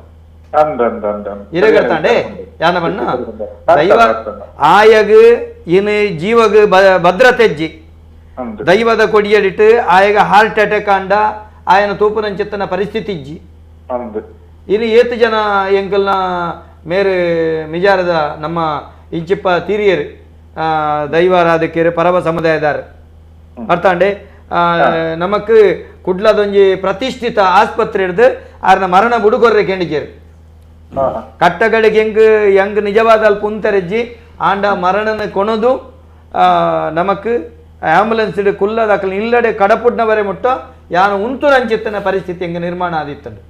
ಇರಗರ್ತಾಂಡೆ ಯಾನ ಬಣ್ಣ ದೈವ ಆಯಗ್ ಇನ್ನು ಜೀವಗ್ ಭದ್ರತೆಜ್ಜಿ ದೈವದ ಕೊಡಿಯಡಿಟ್ಟು ಆಯಗ ಹಾರ್ಟ್ ಅಟ್ಯಾಕ್ ಅಂಡ ಆಯನ ತೂಪುನಂಚಿತ್ತನ ಪರಿಸ್ಥಿತಿ ಇಜ್ಜಿ ಇನ್ನು ಏತು ಜನ ಎಂಕಲ್ನ ಮೇರು ಮಿಜಾರದ ನಮ್ಮ ಇಂಚಿಪ್ಪ ತೀರಿಯರು ದೈವಾರಾಧಕರು ಪರವ ಸಮುದಾಯದಾರ ಅರ್ಥಾಂಡೆ ನಮಕ್ ಕುಡ್ಲದೊಂಜಿ ಪ್ರತಿಷ್ಠಿತ ಆಸ್ಪತ್ರೆ ಹಿಡ್ದು ಆರ್ನ ಮರಣ ಬುಡುಗೊರ್ರೆ ಕೆಂಡಿಕೇರು ಕಟ್ಟಗಳಿಗೆ ಹೆಂಗ್ ನಿಜವಾದ ಅಲ್ಪ ಉಂತರೆಜ್ಜಿ ಆಂಡ ಮರಣನ ಕೊಣದು ನಮಕ್ ಆಂಬುಲೆನ್ಸ್ ಕುಲ್ಲದಾಕಲ್ ಇಲ್ಲಡೆ ಕಡಪುಡ್ನವರೆ ಮುಟ್ಟ ಯಾನು ಉಂಟು ರಂಚಿತ್ತನ ಪರಿಸ್ಥಿತಿ ಹೆಂಗೆ ನಿರ್ಮಾಣ ಆದಿತ್ತಂಡು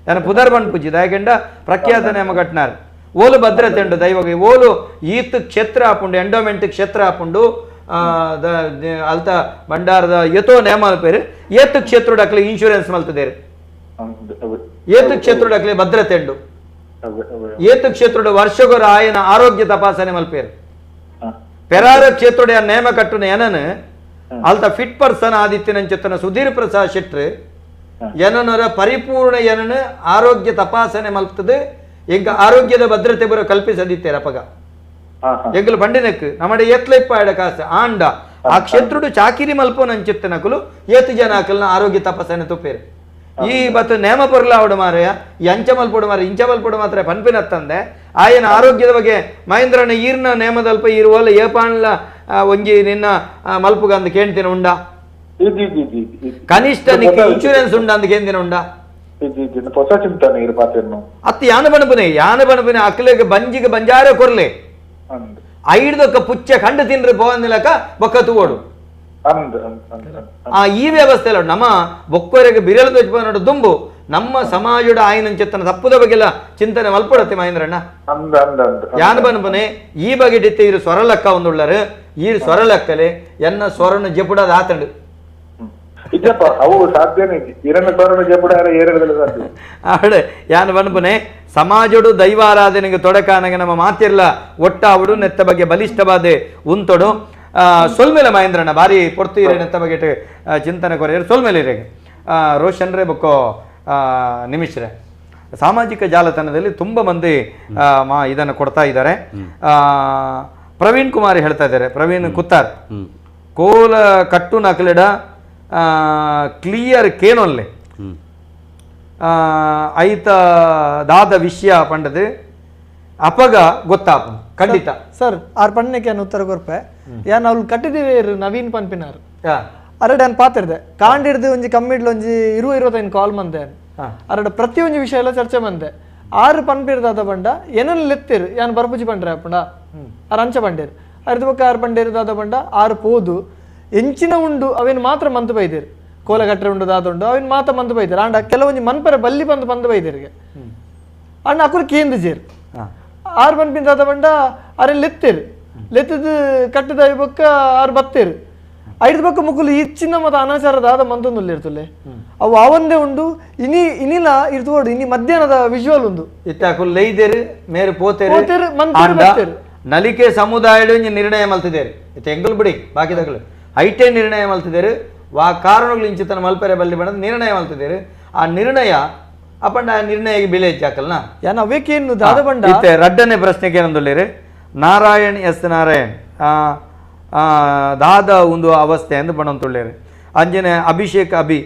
ಯಾನು ಪುದರ್ ಬಣ್ ಪೂಜಿ ದಾಯಕೆಂಡ ಪ್ರಖ್ಯಾತ ನೇಮ ಕಟ್ನಾರ್ ಓಲು ಭದ್ರತೆ ಉಂಡು ದೈವಗೆ ಓಲು ಈತ್ ಕ್ಷೇತ್ರ ಹಾಪುಂಡು ಎಂಡೋಮೆಂಟ್ ಕ್ಷೇತ್ರ ಹಾಪುಂಡು ಅಲ್ತ ಭಂಡಾರದ ಯಥೋ ನೇಮ ಪೇರು ಏತ್ ಕ್ಷೇತ್ರ ಅಕ್ಲೆ ಇನ್ಶೂರೆನ್ಸ್ ಮಲ್ತದೇರು ಏತ್ ಕ್ಷೇತ್ರ ಅಕ್ಲೆ ಭದ್ರತೆ ಉಂಡು ಏತ್ ಕ್ಷೇತ್ರ ವರ್ಷಗೊರ ಆಯನ ಆರೋಗ್ಯ ತಪಾಸಣೆ ಮಲ್ಪೇರು ಪೆರಾರ ಕ್ಷೇತ್ರ ನೇಮ ಕಟ್ಟುನ ಏನನು ಅಲ್ತ ಫಿಟ್ ಪರ್ಸನ್ ಆದಿತ್ಯನಂಚೆತ್ತನ ಸುಧೀರ್ ಪ್ರಸಾದ್ ಶೆಟ್ರ್ ಏನನರ ಪರಿಪೂರ್ಣ ಏನನು ಆರೋಗ್ಯ ತಪಾಸಣೆ ಮಲ್ತದೆ ಎಂಗ ಆರೋಗ್ಯದ ಭದ್ರತೆ ಬರೋ ಕಲ್ಪಿಸದಿತ್ತೇರ ಪಗ ಎಂಗಲು ಪಂಡಿನಕ್ ನಮ್ಮಡೆ ಎತ್ಲೆಪ್ಪ ಎಡ ಕಾಸ ಆಂಡ ಆ ಕ್ಷೇತ್ರುಡು ಚಾಕಿರಿ ಮಲ್ಪೋನ ಅಂಚಿತ್ತನಕಲು ಏತು ಜನ ಅಕಲ್ನ ಆರೋಗ್ಯ ತಪಾಸಣೆ ತುಪ್ಪೇರು ಈ ಬತ್ತು ನೇಮ ಪೊರ್ಲ ಅವಡು ಮಾರಯ್ಯ ಈ ಅಂಚ ಮಲ್ಪೊಡು ಮಾರ ಇಂಚ ಮಲ್ಪೊಡು ಮಾತ್ರ ಪನ್ಪಿನತ್ತಂದೆ ಆಯನ ಆರೋಗ್ಯದ ಬಗ್ಗೆ ಮಹೇಂದ್ರನ ಈರ್ನ ನೇಮದಲ್ಪ ಇರುವಲ್ಲ ಏಪಾಣ್ಲ ಒಂಜಿ ನಿನ್ನ ಮಲ್ಪುಗ ಅಂದ್ ಕೇಳ್ತೀನಿ ಉಂಡ ಕನಿಷ್ಠ ನಿಕ್ಕೆ ಇನ್ಶೂರೆನ್ಸ್ ಉಂಡ ಅಂದ್ ಕೇಂದಿನ ಉಂಡ ಅತ್ತ ಯಾನ ಬಣಪುನೆ ಅಕ್ಲೆಗೆ ಬಂಜಿಗೆ ಬಂಜಾರ ಕೊರ್ಲೆ ಐಡ್ದೊಕ್ಕ ಪುಚ್ಚ ಕಂಡು ತಿನ್ರಿ ಪೋವಂದಿಲಕ ಬೊಕ್ಕ ತೂವೋಡು ಈ ವ್ಯವಸ್ಥೆ ಅಲ್ಲ ನಮ್ಮ ಬೊಕ್ಕೊರೆಗೆ ಬಿರಲು ತೋಚ್ಕೊಂಡು ದುಂಬು ನಮ್ಮ ಸಮಾಜದ ಆಯ್ನಂಚೆತ್ತನ ತಪ್ಪುದ ಬಗೆಲ್ಲ ಚಿಂತನೆ ಮಲ್ಪಡತ್ತೆ ಮಹೇಂದ್ರಣ್ಣ ಯಾನ್ ಬನ್ಪನೆ ಈ ಬಗೆಡಿತ್ತೆ ಇರು ಸ್ವರಲಕ್ಕ ಒಂದುಳ್ಳರು ಈ ಸ್ವರಲಕ್ಕಲೆ ಎನ್ನ ಸ್ವರನು ಜಪುಡದ ಆತಂಡು ಆಡೆ ಯಾನ್ ಬನ್ಪನೆ ಸಮಾಜಡು ದೈವಾರಾಧನೆಗೆ ತೊಡಕಾನಗೆ ನಮ್ಮ ಮಾತಿರ್ಲ ಒಟ್ಟಾವಡು ನೆತ್ತ ಬಗ್ಗೆ ಬಲಿಷ್ಠವಾದೆ ಉಂತೊಡು ಸೊಲ್ಮೇಲೆ ಮಹೇಂದ್ರಣ್ಣ ಬಾರಿ ಪೊರ್ತು ನೆತ್ತ ಬಗ್ಗೆ ಚಿಂತನೆ ಕೊರೆಯರು ಸೊಲ್ಮೇಲೆ ಇರೇಗೆ ರೋಷನ್ ರೇ ಬೊಕ್ಕೋ ನಿಮಿಷ್ರೆ ಸಾಮಾಜಿಕ ಜಾಲತಾಣದಲ್ಲಿ ತುಂಬ ಮಂದಿ ಇದನ್ನು ಕೊಡ್ತಾ ಇದ್ದಾರೆ ಪ್ರವೀಣ್ ಕುಮಾರ್ ಹೇಳ್ತಾ ಇದ್ದಾರೆ ಪ್ರವೀಣ್ ಕುತ್ತಾರ್ ಕೋಲ ಕಟ್ಟು ನಕಲೆಡ ಕ್ಲಿಯರ್ ಕೇನೊಲ್ಲೆ ಐತ ದಾದ ವಿಷಯ ಪಂಡದು ಅಪಗ ಗೊತ್ತಾಪ ಖಂಡಿತ ಸರ್ ಆರ್ ಪಣ್ಣಕ್ಕೆ ಉತ್ತರ ಕೊರ್ಪೆ ಯಾನ್ ಅವ್ಲು ಕಟ್ಟಿದೀವಿ ನವೀನ್ ಪನ್ಪಿನಾರ್ ಅರಡ್ ನಾನು ಪಾತಿರ್ದೆ ಕಾಂಡಿಡ್ದು ಒಂಜಿ ಕಮ್ಮಿಡ್ಲು ಒಂಜಿ 20-25 ಕಾಲ್ ಮಂದೆ ಅರಡ ಪ್ರತಿಯೊಂದು ವಿಷಯ ಎಲ್ಲ ಚರ್ಚೆ ಮಂದೆ 6 ಪನ್ಪಿರ್ದಾದ ಬಂಡ ಏನನ್ನ ಲೆತ್ತಿರು ಯಾನ್ ಬರ್ಪುಜಿ ಪಂಡ್ರೆ ಪಂಡ ಆರ್ ಅಂಚ ಪಂಡೇರು ಅರ್ಧ ಬೊಕ್ಕ 6 ಪಂಡೇರದಾದ ಬಂಡ 6 ಪೋದು ಎಂಚಿನ ಉಂಡು ಅವೇನು ಮಾತ್ರ ಮಂತು ಬೈದೇರು ಕೋಲಗಟ್ರೆ ಉಂಡು ದಾದುಂಡು ಅವೇನು ಮಾತ್ರ ಮಂತು ಬೈದೇರು ಅಂಡ ಕೆಲವೊಂದು ಮನ್ಪರೆ ಬಲ್ಲಿ ಬಂದು ಬೈದೇರಿಗೆ ಅಣ್ಣ ಅಕುರು ಕೇಂದ್ರ ಜೇರು 6 ಪನ್ಪಿಂದಾದ ಬಂಡ ಅರೆ ಲೆತ್ತೇರು ಲೆತ್ತದು ಕಟ್ಟದ ಬೊಕ್ಕ 6 ಬತ್ತೇರು 5 ಬೊಕ್ಕ ಮುಕ್ಕುಲು ಇಚ್ಚಿನ ಮತ್ತು ಅನಾಚಾರದ ಮಂತೊಂದು ಇರ್ತಲೆ ಅವು ಅವಂದೇ ಉಂಡು ಇನಿಲ ಇರ್ತೋಡು ಇನಿ ಮಧ್ಯಾಹ್ನದ ವಿಜುವಲ್ ಉಂದು ಇತ್ತಾಕು ಲೈದೇರು ಮೇರು ಪೋತೇರು ನಲಿಕೆ ಸಮುದಾಯಡು ನಿರ್ಣಯ ಮಲ್ತಿದ್ದೇರು ಇತ್ತ ಎಂಗಲ್ ಬಿಡಿ ಬಾಕಿದಗಳು ಐಟೇ ನಿರ್ಣಯ ಮಲ್ತಿದ್ದೇರು ವಾ ಕಾರಣಗಳು ಇಂಚಿತನ ಮಲ್ಪೆರೆ ಬಲ್ಲಿ ಬಣ್ಣದ ನಿರ್ಣಯ ಮಲ್ತಿದ್ದೇರು ಆ ನಿರ್ಣಯ ಅಪಂಡ ಆ ನಿರ್ಣಯಕ್ಕೆ ಬೆಲೆ ಹೆಚ್ಚಾಕಲ್ನ ಯಾನ ಅವೇಕೇನು ದಾದ ಬಂಡ ಇತ್ತೆ ರಡ್ಡನೇ ಪ್ರಶ್ನೆಗೆ ಏನಂದುಳ್ಳೇರಿ ನಾರಾಯಣ್ ಎಸ್ ನಾರಾಯಣ್ ದಾದ ಒಂದು ಅವಸ್ಥೆ ಎಂದು ಬಣ್ಣಂತುಳ್ಳೇರಿ ಅಂಜನೆ ಅಭಿಷೇಕ್ ಅಭಿ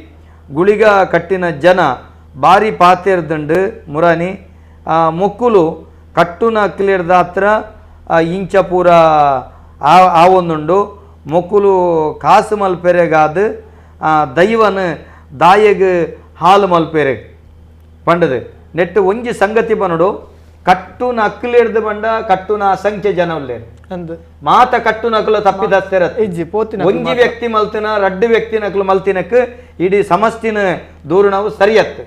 ಗುಳಿಗ ಕಟ್ಟಿನ ಜನ ಬಾರಿ ಪಾತೇರ್ದಂಡು ಮುರಾನಿ ಮೊಕ್ಕುಲು ಕಟ್ಟುನ ಅಕ್ಲಿಡ್ದ ಹತ್ರ ಇಂಚ ಪೂರ ಆವೊಂದುಂಡು ಮೊಕ್ಕುಲು ಕಾಸು ಮಲ್ಪೆರೆಗಾದ ದೈವನ ದಾಯಗ್ ಹಾಲು ಮಲ್ಪೆರೆ ಪಂಡದು ನೆಟ್ಟು ಒಂಜಿ ಸಂಗತಿ ಬನ್ನಡು ಕಟ್ಟುನ ಅಕ್ಲಿಡ್ದು ಬಂಡ ಕಟ್ಟುನ ಅಸಂಖ್ಯ ಜನ ಉಳ್ಳೇರು ಮಾತ ಕಟ್ಟು ನಕಲು ತಪ್ಪಿದಸ್ತೆರ ಒಂಜಿ ವ್ಯಕ್ತಿ ಮಲ್ತಿನ ರಡ್ಡು ವ್ಯಕ್ತಿ ನಕಲು ಮಲ್ತಿನಕ್ ಇಡೀ ಸಮಸ್ತಿನ ದೂರು ನಾವು ಸರಿಯತ್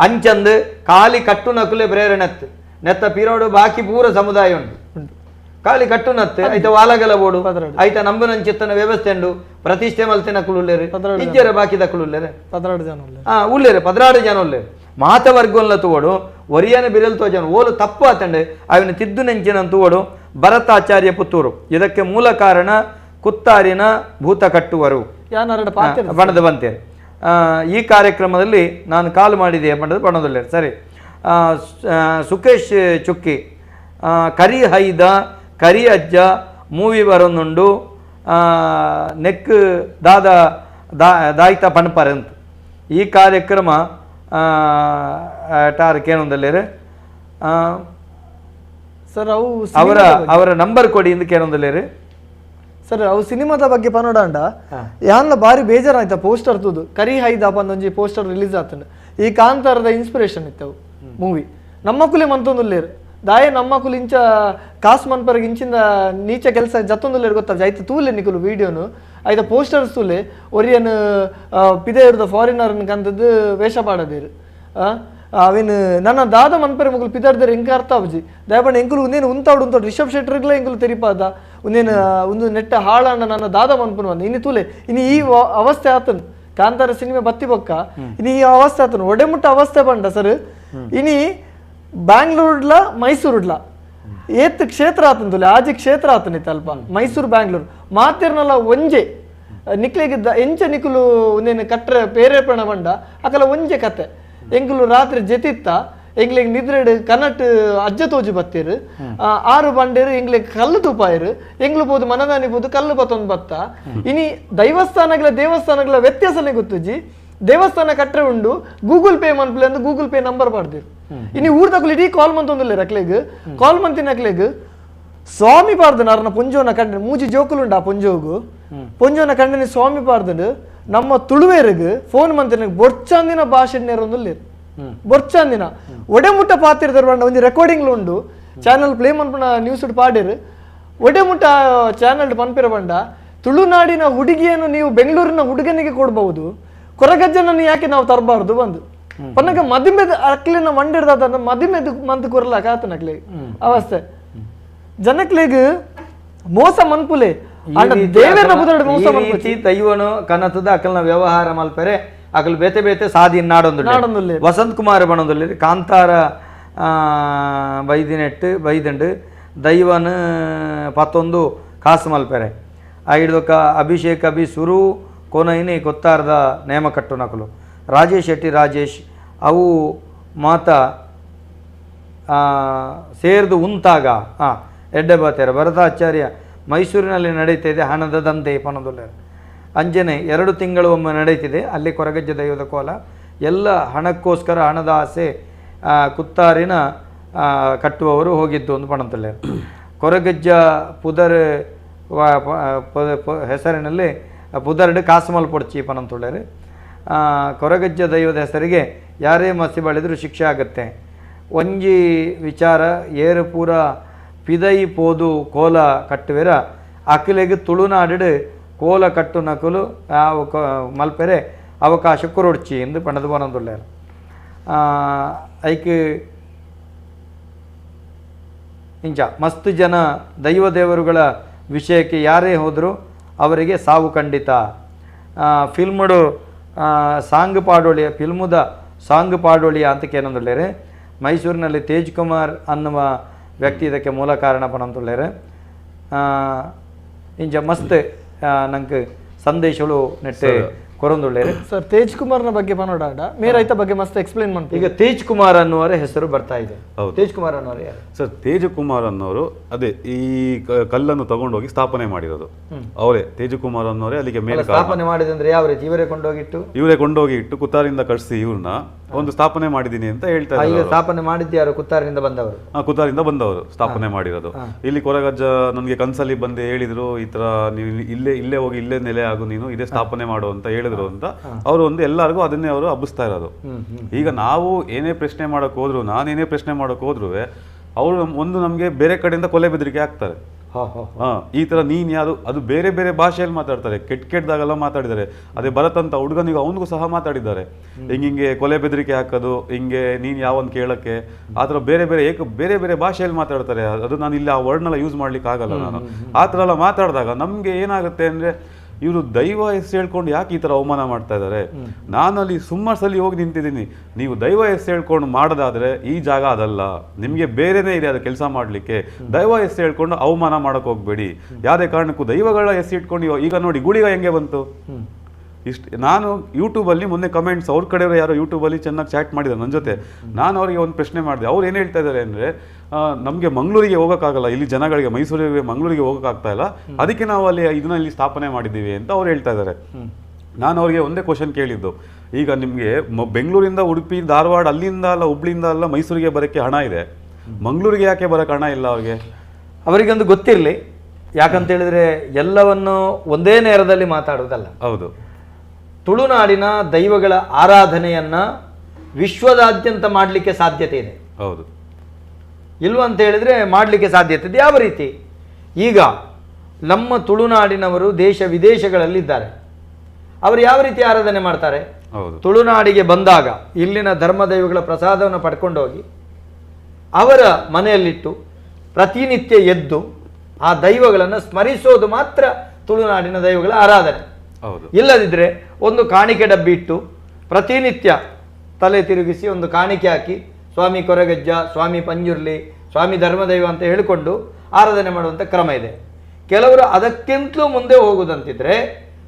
ಅಂಚಂದು ಖಾಲಿ ಕಟ್ಟು ನಕಲೆ ಪ್ರೇರಣತ್ ನೆತ್ತ ಪಿರೋಡು ಬಾಕಿ ಪೂರ ಸಮುದಾಯ ಉಂಟು ಖಾಲಿ ಕಟ್ಟು ನತ್ ಐತ ವಾಲಗಲ ಬೋಡು ಐತ ನಂಬನಂಚಿತ್ತನ ವ್ಯವಸ್ಥೆ ಉಂಡು ಪ್ರತಿಷ್ಠೆ ಮಲ್ತಿನಕಲು ಉಳ್ಳೇರು ಇಜ್ಜರ ಬಾಕಿ ದಕ್ಕಲು ಉಳ್ಳೇರೆ 16 ಜನ ಉಳ್ಳೇರು 16 ಜನ ಉಳ್ಳೇರು ಮಾತ ವರ್ಗಲ್ಲ ತೋಡು ಒರಿಯನ ಬಿರಲ್ ತೋಜನ ಓಲು ತಪ್ಪು ಆತಂಡೆ ಅವನ ತಿದ್ದು ನೆಂಚಿನ ತೋಡು ಭರತಾಚಾರ್ಯ ಪುತ್ತೂರು ಇದಕ್ಕೆ ಮೂಲ ಕಾರಣ ಕುತ್ತಾರಿನ ಭೂತ ಕಟ್ಟುವರು ಬಣದ ಬಂತೇರು ಈ ಕಾರ್ಯಕ್ರಮದಲ್ಲಿ ನಾನು ಕಾಲು ಮಾಡಿದೆ ಬಣ್ಣದ ಬಣ್ಣದಲ್ಲೇ ಸರಿ ಸುಖೇಶ್ ಚುಕ್ಕಿ ಕರಿ ಹೈದ ಕರಿ ಅಜ್ಜ ಮೂವಿ ಬರೋನುಂಡು ನೆಕ್ ದಾದ ದಾಯ್ತ ಪಣಪರಂತ ಈ ಕಾರ್ಯಕ್ರಮ ಟಾರ್ ಕೇನೊಂದಲ್ಲೇರು ಸರ್ ಅವು ಅವರ ನಂಬರ್ ಕೊಡಿ ಇಂದ ಕೇಳೊಂದಿಲ್ಲ ಸರ್ ಅವು ಸಿನಿಮಾದ ಬಗ್ಗೆ ಪನೋಡಾಂಡ ಯಾನ್ಲ ಬಾರಿ ಬೇಜಾರಾಯ್ತಾ ಪೋಸ್ಟರ್ ತೂದು ಕರಿ ಹೈದಾಪ ಒಂದೊಂಜಿ ಪೋಸ್ಟರ್ ರಿಲೀಸ್ ಆತಂಡ ಈ ಕಾಂತಾರದ ಇನ್ಸ್ಪಿರೇಷನ್ ಇತ್ತವು ಮೂವಿ ನಮ್ಮ ಕುಲೆ ಮಂತೊಂದುಲ್ಲೇರು ದಾಯ ನಮ್ಮ ಕುಲು ಇಂಚ ಕಾಸು ಮನ್ಪರ್ಗೆ ಇಂಚಿಂದ ನೀಚ ಕೆಲಸ ಜತ್ತೊಂದುಲ್ಲೇರು ಗೊತ್ತಾಗ ಆಯ್ತು ತೂಲೆ ನಿಕುಲು ವಿಡಿಯೋನು ಆಯ್ತ ಪೋಸ್ಟರ್ಸ್ ತೂಲೆ ಒರಿಯನ್ ಪಿದೆ ಇರೋದು ಫಾರಿನರ್ ಕಂತದ್ದು ವೇಷ ಪಾಡದೇರು ಅವೇನು ನನ್ನ ದಾದ ಮನ್ಪರೆ ಮಗಲು ಪಿದಾರ್ದಾರೆ ಹೆಂಗೆ ಅರ್ಥ ಅವಜಿ ದಯಪಂಡ ಎಂಕುಲು ಒಂದೇನು ಉಂತಾಡು ರಿಷಬ್ ಶೆಟ್ಟರ್ಗಳ ಎಂಕುಲು ತೆರಿಪಾದ ಒಂದೇನು ಒಂದು ನೆಟ್ಟ ಹಾಳಣ್ಣ ನನ್ನ ದಾದ ಮನ್ಪನು ಅಂದ ಇನ್ನು ತೂಲೆ ಇನ್ನು ಈ ಅವಸ್ಥೆ ಆತನು ಕಾಂತಾರ ಸಿನಿಮಾ ಬತ್ತಿ ಬೊಕ್ಕ ಇನ್ನು ಈ ಅವಸ್ಥೆ ಆತನು ಒಡೆಮುಟ್ಟ ಅವಸ್ಥೆ ಬಂಡ ಸರ್ ಇನಿ ಬ್ಯಾಂಗ್ಳೂರ್ಲ ಮೈಸೂರುಡ್ಲ ಏತ್ ಕ್ಷೇತ್ರ ಆತಂತುಲೆ ಆಜಿ ಕ್ಷೇತ್ರ ಆತನಿತ್ತು ಅಲ್ಪ ಮೈಸೂರು ಬ್ಯಾಂಗ್ಳೂರು ಮಾತಿರ್ನಲ್ಲ ಒಂಜೆ ನಿಕ್ಲಿಗಿದ್ದ ಎಂಚ ನಿಕುಲು ಒಂದೇನು ಕಟ್ರೆ ಪ್ರೇರೇಪಣ ಬಂಡ ಅಕಲ ಒಂಜೆ ಕತೆ ಎಂಕುಲು ರಾತ್ರಿ ಜೆತಿತ್ತ ಎಂಗ್ಲಿಗೆ ನಿದ್ರೆಡ್ ಕನಟ್ ಅಜ್ಜ ತೋಜು ಬತ್ತೀರು 6 ಬಂಡೇರು ಎಂಗ್ಲಿಗೆ ಕಲ್ಲು ತುಪಾಯಿರು ಎಂಗ್ಲು ಬೋದು ಮನದಾನಿ ಬೋದು ಕಲ್ಲು ಬತ್ತೊಂದು ಬತ್ತ ಇನಿ ದೇವಸ್ಥಾನಗಳ ವ್ಯತ್ಯಾಸನೇ ಗೊತ್ತುಜಿ ದೇವಸ್ಥಾನ ಕಟ್ರೆ ಉಂಡು ಗೂಗಲ್ ಪೇ ಮನ್ಪ್ಲೆ ಅಂದು ಗೂಗಲ್ ಪೇ ನಂಬರ್ ಪಾಡ್ದಿರು ಇನಿ ಊರ್ದಕ್ಲು ಇಡೀ ಕಾಲ್ ಮಂತೊಂದಿಲ್ಲ ಅಕ್ಲೆಗ್ ಕಾಲ್ ಮಂತಿನ ಅಕ್ಲೆಗ್ ಸ್ವಾಮಿ ಪಾರ್ದನ ಅರ್ನ ಪೊಂಜೋನ ಕಂಡ ಮೂಜಿ ಜೋಕುಲುಂಡ ಆ ಪೊಂಜೋನ ಕಂಡನಿ ಸ್ವಾಮಿ ಪಾರ್ದನು ನಮ್ಮ ತುಳುವೇರಿಗೆ ಫೋನ್ ಮಂತಿನ ಬೊರ್ಚಾಂದಿನ ಭಾಷೆನೇರೊಂದುಲ್ಲೇರು ಬೊರ್ಚಾಂದಿನ ಒಡೆಮುಟ್ಟ ಪಾತಿರ್ದಾರ ಬಂಡ ಒಂದು ರೆಕಾರ್ಡಿಂಗ್ಲು ಉಂಡು ಚಾನಲ್ ಪ್ಲೇ ಮನ್ಪುನ ನ್ಯೂಸ್ ಪಾಡಿರು ಒಡೆಮುಟ್ಟ ಚಾನಲ್ ಪನ್ಪಿರ ಬಂಡ ತುಳುನಾಡಿನ ಹುಡುಗಿಯನ್ನು ನೀವು ಬೆಂಗಳೂರಿನ ಹುಡುಗನಿಗೆ ಕೊಡ್ಬಹುದು ಕೊರಗಜ್ಜನನ್ನು ಯಾಕೆ ನಾವು ತರಬಾರ್ದು ಬಂದು ಪನ್ನಗ ಮದಿಮೆದ ಅಕ್ಲಿನ ಮಂಡಿರ್ದ ಮದಿಮೆದು ಮಂತ್ ಕೊರಲ ಕಾತನಕ್ಲೆ ಅವಸ್ಥೆ ಜನಕ್ಲೆಗ್ ಮೋಸ ಮನ್ಪುಲೆ ದೈವನು ಕನತದ ಅಕಲ್ನ ವ್ಯವಹಾರ ಮಲ್ಪರೆ ಅಕಲ್ ಬೇತೆ ಬೇತೆ ಸಾದಿ ನಾಡೊಂದು ವಸಂತ್ ಕುಮಾರ್ ಬಣೊಂದುಲ್ಲೆ ಕಾಂತಾರ ಬೈದಂಡು ದೈವನ್ 11 ಕಾಸು ಮಲ್ಪೆರೆ ಐಡ್ದೊಕ್ಕ ಅಭಿಷೇಕ್ ಸುರು ಕೊನೈನಿ ಕೊತ್ತಾರದ ನೇಮ ಕಟ್ಟು ನಕಲು ರಾಜೇಶ್ ಶೆಟ್ಟಿ ಅವು ಮಾತ ಸೇರ್ದು ಉಂತಾಗ ಎಡ್ಡೆ ಬಾತೇರ ಭರತಾಚಾರ್ಯ ಮೈಸೂರಿನಲ್ಲಿ ನಡೀತಿದೆ ಹಣದ ದಂಧೆ ಪನದುಲ್ಲೆ ಅಂಜನೆ 2 ತಿಂಗಳು ಒಮ್ಮೆ ನಡೀತಿದೆ ಅಲ್ಲಿ ಕೊರಗಜ್ಜ ದೈವದ ಕೋಲ ಎಲ್ಲ ಹಣಕ್ಕೋಸ್ಕರ ಹಣದ ಆಸೆ ಕುತ್ತಾರಿನ ಕಟ್ಟುವವರು ಹೋಗಿದ್ದು ಒಂದು ಪಣತುಲ್ಲೆ ಕೊರಗಜ್ಜ ಪುದರ್ ಹೆಸರಿನಲ್ಲಿ ಪುದರ್ಡ್ ಕಾಸುಮಲ್ ಪೊಡ್ಚಿ ಪನಂತುಳ್ಳೇರು ಕೊರಗಜ್ಜ ದೈವದ ಹೆಸರಿಗೆ ಯಾರೇ ಮಸಿ ಬಳಿದ್ರು ಶಿಕ್ಷೆ ಆಗುತ್ತೆ ಒಂಜಿ ವಿಚಾರ ಏರು ಪೂರ ಪಿದೈ ಪೋದು ಕೋಲ ಕಟ್ಟುವೆರ ಅಖಿಲೆಗೆ ತುಳುನಾಡು ಕೋಲ ಕಟ್ಟು ನಕಲು ಮಲ್ಪೆರೆ ಅವಕಾಶ ಕೊರೊಡ್ಚಿ ಎಂದು ಪಣದು ಬನದುಳ್ಳೇರು ಐಕ್ ಇಂಚ ಮಸ್ತ್ ಜನ ದೈವ ದೇವರುಗಳ ವಿಷಯಕ್ಕೆ ಯಾರೇ ಹೋದರೂ ಅವರಿಗೆ ಸಾವು ಖಂಡಿತ ಫಿಲ್ಮಡು ಸಾಂಗ್ ಪಾಡೋಳಿಯ ಫಿಲ್ಮುದ ಸಾಂಗ್ ಪಾಡೋಳಿಯ ಅಂತ ಕೇನೊಂದುಳ್ಳೇರೆ ಮೈಸೂರಿನಲ್ಲಿ ತೇಜ್ ಕುಮಾರ್ ಅನ್ನುವ ವ್ಯಕ್ತಿ ಇದಕ್ಕೆ ಮೂಲ ಕಾರಣ ಪಣಂತುಳ್ಳೇರೆ ಇಂಚ ಮಸ್ತ್ ನಂಗೆ ಸಂದೇಶಗಳು ನೆಟ್ಟೆ ಕೊರೊಂದುಳ್ಳೇರೆ ಸರ್ ತೇಜ್ ಕುಮಾರ್ನ ಬಗ್ಗೆ ಪನೋಡಾಡ ಮೇರೈತ ಬಗ್ಗೆ ಮಸ್ತ್ ಎಕ್ಸ್ಪ್ಲೇನ್ ಮಾಡ್ತೀವಿ. ಈಗ ತೇಜ್ ಕುಮಾರ್ ಅನ್ನುವರ ಹೆಸರು ಬರ್ತಾ ಇದೆ. ತೇಜ್ ಕುಮಾರ್ ಅನ್ನೋರು ಯಾರು ಸರ್? ತೇಜ್ ಕುಮಾರ್ ಅನ್ನೋರು ಅದೇ ಈ ಕಲ್ಲನ್ನು ತಗೊಂಡೋಗಿ ಸ್ಥಾಪನೆ ಮಾಡಿರೋದು ಅವರೇ. ತೇಜ್ ಕುಮಾರ್ ಅನ್ನೋರೇ ಅಲ್ಲಿಗೆ ಮೇಲೆ ಸ್ಥಾಪನೆ ಮಾಡಿದಂದ್ರೆ ಯಾವ ರೀತಿ? ಇವರೇ ಕೊಂಡೋಗಿ ಇಟ್ಟು ಕುತ್ತಾರಿಂದ ಕಳಿಸಿ ಇವ್ರನ್ನ ಒಂದು ಸ್ಥಾಪನೆ ಮಾಡಿದೀನಿ ಅಂತ ಹೇಳ್ತಾ ಇದ್ದಾರೆ. ಸ್ಥಾಪನೆ ಮಾಡಿದ್ದು ಯಾರು? ಕುತ್ತಾರಿಂದ ಬಂದವರು. ಕುತ್ತಾರಿಂದ ಬಂದವರು ಸ್ಥಾಪನೆ ಮಾಡಿರೋದು. ಇಲ್ಲಿ ಕೊರಗಜ್ಜ ನನಗೆ ಕನ್ಸಲ್ಲಿ ಬಂದು ಹೇಳಿದ್ರು, ಈ ತರ ನೀವು ಇಲ್ಲೇ ಹೋಗಿ ಇಲ್ಲೇ ನೆಲೆ ಆಗು, ನೀನು ಇದೇ ಸ್ಥಾಪನೆ ಮಾಡು ಅಂತ ಹೇಳಿದ್ರು ಅಂತ. ಅವರು ಒಂದು ಎಲ್ಲರಿಗೂ ಅದನ್ನೇ ಅವರು ಹಬ್ಬಿಸ್ತಾ ಇರೋದು. ಈಗ ನಾವು ಏನೇ ಪ್ರಶ್ನೆ ಮಾಡಕ್ ಹೋದ್ರು, ನಾನೇನೇ ಪ್ರಶ್ನೆ ಮಾಡಕ್ ಹೋದ್ರು ಅವರು ಒಂದು ನಮ್ಗೆ ಬೇರೆ ಕಡೆಯಿಂದ ಕೊಲೆ ಬೆದರಿಕೆ ಆಗ್ತಾರೆ. ಈ ತರ ನೀನ್ ಯಾರು, ಅದು ಬೇರೆ ಬೇರೆ ಭಾಷೆಯಲ್ಲಿ ಮಾತಾಡ್ತಾರೆ, ಕೆಟ್ಟದಾಗೆಲ್ಲ ಮಾತಾಡಿದ್ದಾರೆ. ಅದೇ ಭರತ್ ಅಂತ ಹುಡುಗನಿಗೂ ಅವನಿಗೂ ಸಹ ಮಾತಾಡಿದ್ದಾರೆ, ಹಿಂಗೆ ಕೊಲೆ ಬೆದರಿಕೆ ಹಾಕೋದು, ಹಿಂಗೆ ನೀನ್ ಯಾವನ್ ಕೇಳಕ್ಕೆ, ಆತರ ಬೇರೆ ಬೇರೆ ಭಾಷೆಯಲ್ಲಿ ಮಾತಾಡ್ತಾರೆ. ಅದು ನಾನು ಇಲ್ಲಿ ಆ ವರ್ಡ್ನೆಲ್ಲ ಯೂಸ್ ಮಾಡ್ಲಿಕ್ಕೆ ಆಗಲ್ಲ. ನಾನು ಆ ತರ ಎಲ್ಲ ಮಾತಾಡಿದಾಗ ನಮ್ಗೆ ಏನಾಗುತ್ತೆ ಅಂದ್ರೆ, ಇವರು ದೈವ ಹೆಸರು ಹೇಳ್ಕೊಂಡು ಯಾಕೆ ಈ ತರ ಅವಮಾನ ಮಾಡ್ತಾ ಇದ್ದಾರೆ? ನಾನು ಅಲ್ಲಿ ಸುಮಾರು ಸಲ ಹೋಗಿ ನಿಂತಿದ್ದೀನಿ. ನೀವು ದೈವ ಹೆಸರು ಹೇಳ್ಕೊಂಡು ಮಾಡೋದಾದ್ರೆ ಈ ಜಾಗ ಅದಲ್ಲ, ನಿಮ್ಗೆ ಬೇರೆನೇ ಇದೆ ಅದು ಕೆಲಸ ಮಾಡ್ಲಿಕ್ಕೆ. ದೈವ ಹೆಸರು ಹೇಳ್ಕೊಂಡು ಅವಮಾನ ಮಾಡಕ್ ಹೋಗ್ಬೇಡಿ. ಯಾವುದೇ ಕಾರಣಕ್ಕೂ ದೈವಗಳ ಹೆಸರು ಇಟ್ಕೊಂಡು, ಈಗ ನೋಡಿ ಗುಳಿಗ ಹೆಂಗೆ ಬಂತು ನಾನು ಯೂಟ್ಯೂಬಲ್ಲಿ ಮೊನ್ನೆ ಕಮೆಂಟ್ಸ್ ಅವ್ರ ಕಡೆಯವರು ಯಾರೋ ಯೂಟ್ಯೂಬಲ್ಲಿ ಚೆನ್ನಾಗಿ ಚಾಟ್ ಮಾಡಿದ್ದಾರೆ ನನ್ನ ಜೊತೆ. ನಾನು ಅವರಿಗೆ ಒಂದು ಪ್ರಶ್ನೆ ಮಾಡಿದೆ. ಅವ್ರು ಏನು ಹೇಳ್ತಾ ಇದ್ದಾರೆ ಅಂದರೆ, ನಮಗೆ ಮಂಗಳೂರಿಗೆ ಹೋಗೋಕ್ಕಾಗಲ್ಲ, ಇಲ್ಲಿ ಜನಗಳಿಗೆ ಮೈಸೂರಿಗೆ ಮಂಗಳೂರಿಗೆ ಹೋಗೋಕ್ಕಾಗ್ತಾ ಇಲ್ಲ, ಅದಕ್ಕೆ ನಾವು ಅಲ್ಲಿ ಇದನ್ನ ಇಲ್ಲಿ ಸ್ಥಾಪನೆ ಮಾಡಿದ್ದೀವಿ ಅಂತ ಅವ್ರು ಹೇಳ್ತಾ ಇದ್ದಾರೆ. ನಾನು ಅವ್ರಿಗೆ ಒಂದೇ ಕ್ವಶನ್ ಕೇಳಿದ್ದು, ಈಗ ನಿಮಗೆ ಬೆಂಗಳೂರಿಂದ ಉಡುಪಿ ಧಾರವಾಡ ಅಲ್ಲಿಂದ ಅಲ್ಲ ಹುಬ್ಳಿಯಿಂದ ಅಲ್ಲ ಮೈಸೂರಿಗೆ ಬರೋಕ್ಕೆ ಹಣ ಇದೆ, ಮಂಗಳೂರಿಗೆ ಯಾಕೆ ಬರೋ ಕಾರಣ ಇಲ್ಲ ಅವ್ರಿಗೆ? ಅವರಿಗೊಂದು ಗೊತ್ತಿರಲಿ, ಯಾಕಂತ ಹೇಳಿದ್ರೆ ಎಲ್ಲವನ್ನು ಒಂದೇ ನೇರದಲ್ಲಿ ಮಾತಾಡುವುದಲ್ಲ. ಹೌದು, ತುಳುನಾಡಿನ ದೈವಗಳ ಆರಾಧನೆಯನ್ನ ವಿಶ್ವದಾದ್ಯಂತ ಮಾಡಲಿಕ್ಕೆ ಸಾಧ್ಯತೆ ಇದೆ. ಹೌದು, ಇಲ್ವಂತ ಹೇಳಿದ್ರೆ ಮಾಡಲಿಕ್ಕೆ ಸಾಧ್ಯತೆ ಇದೆ. ಯಾವ ರೀತಿ? ಈಗ ನಮ್ಮ ತುಳುನಾಡಿನವರು ದೇಶ ವಿದೇಶಗಳಲ್ಲಿದ್ದಾರೆ. ಅವರು ಯಾವ ರೀತಿ ಆರಾಧನೆ ಮಾಡ್ತಾರೆ? ಹೌದು, ತುಳುನಾಡಿಗೆ ಬಂದಾಗ ಇಲ್ಲಿನ ಧರ್ಮದೈವಗಳ ಪ್ರಸಾದವನ್ನು ಪಡ್ಕೊಂಡು ಹೋಗಿ ಅವರ ಮನೆಯಲ್ಲಿಟ್ಟು ಪ್ರತಿನಿತ್ಯ ಎದ್ದು ಆ ದೈವಗಳನ್ನು ಸ್ಮರಿಸೋದು ಮಾತ್ರ ತುಳುನಾಡಿನ ದೈವಗಳ ಆರಾಧನೆ. ಹೌದು, ಇಲ್ಲದಿದ್ದರೆ ಒಂದು ಕಾಣಿಕೆ ಡಬ್ಬಿ ಇಟ್ಟು ಪ್ರತಿನಿತ್ಯ ತಲೆ ತಿರುಗಿಸಿ ಒಂದು ಕಾಣಿಕೆ ಹಾಕಿ ಸ್ವಾಮಿ ಕೊರಗಜ್ಜ, ಸ್ವಾಮಿ ಪಂಜುರ್ಲಿ, ಸ್ವಾಮಿ ಧರ್ಮದೈವ ಅಂತ ಹೇಳಿಕೊಂಡು ಆರಾಧನೆ ಮಾಡುವಂಥ ಕ್ರಮ ಇದೆ. ಕೆಲವರು ಅದಕ್ಕಿಂತಲೂ ಮುಂದೆ ಹೋಗುವುದಂತಿದ್ರೆ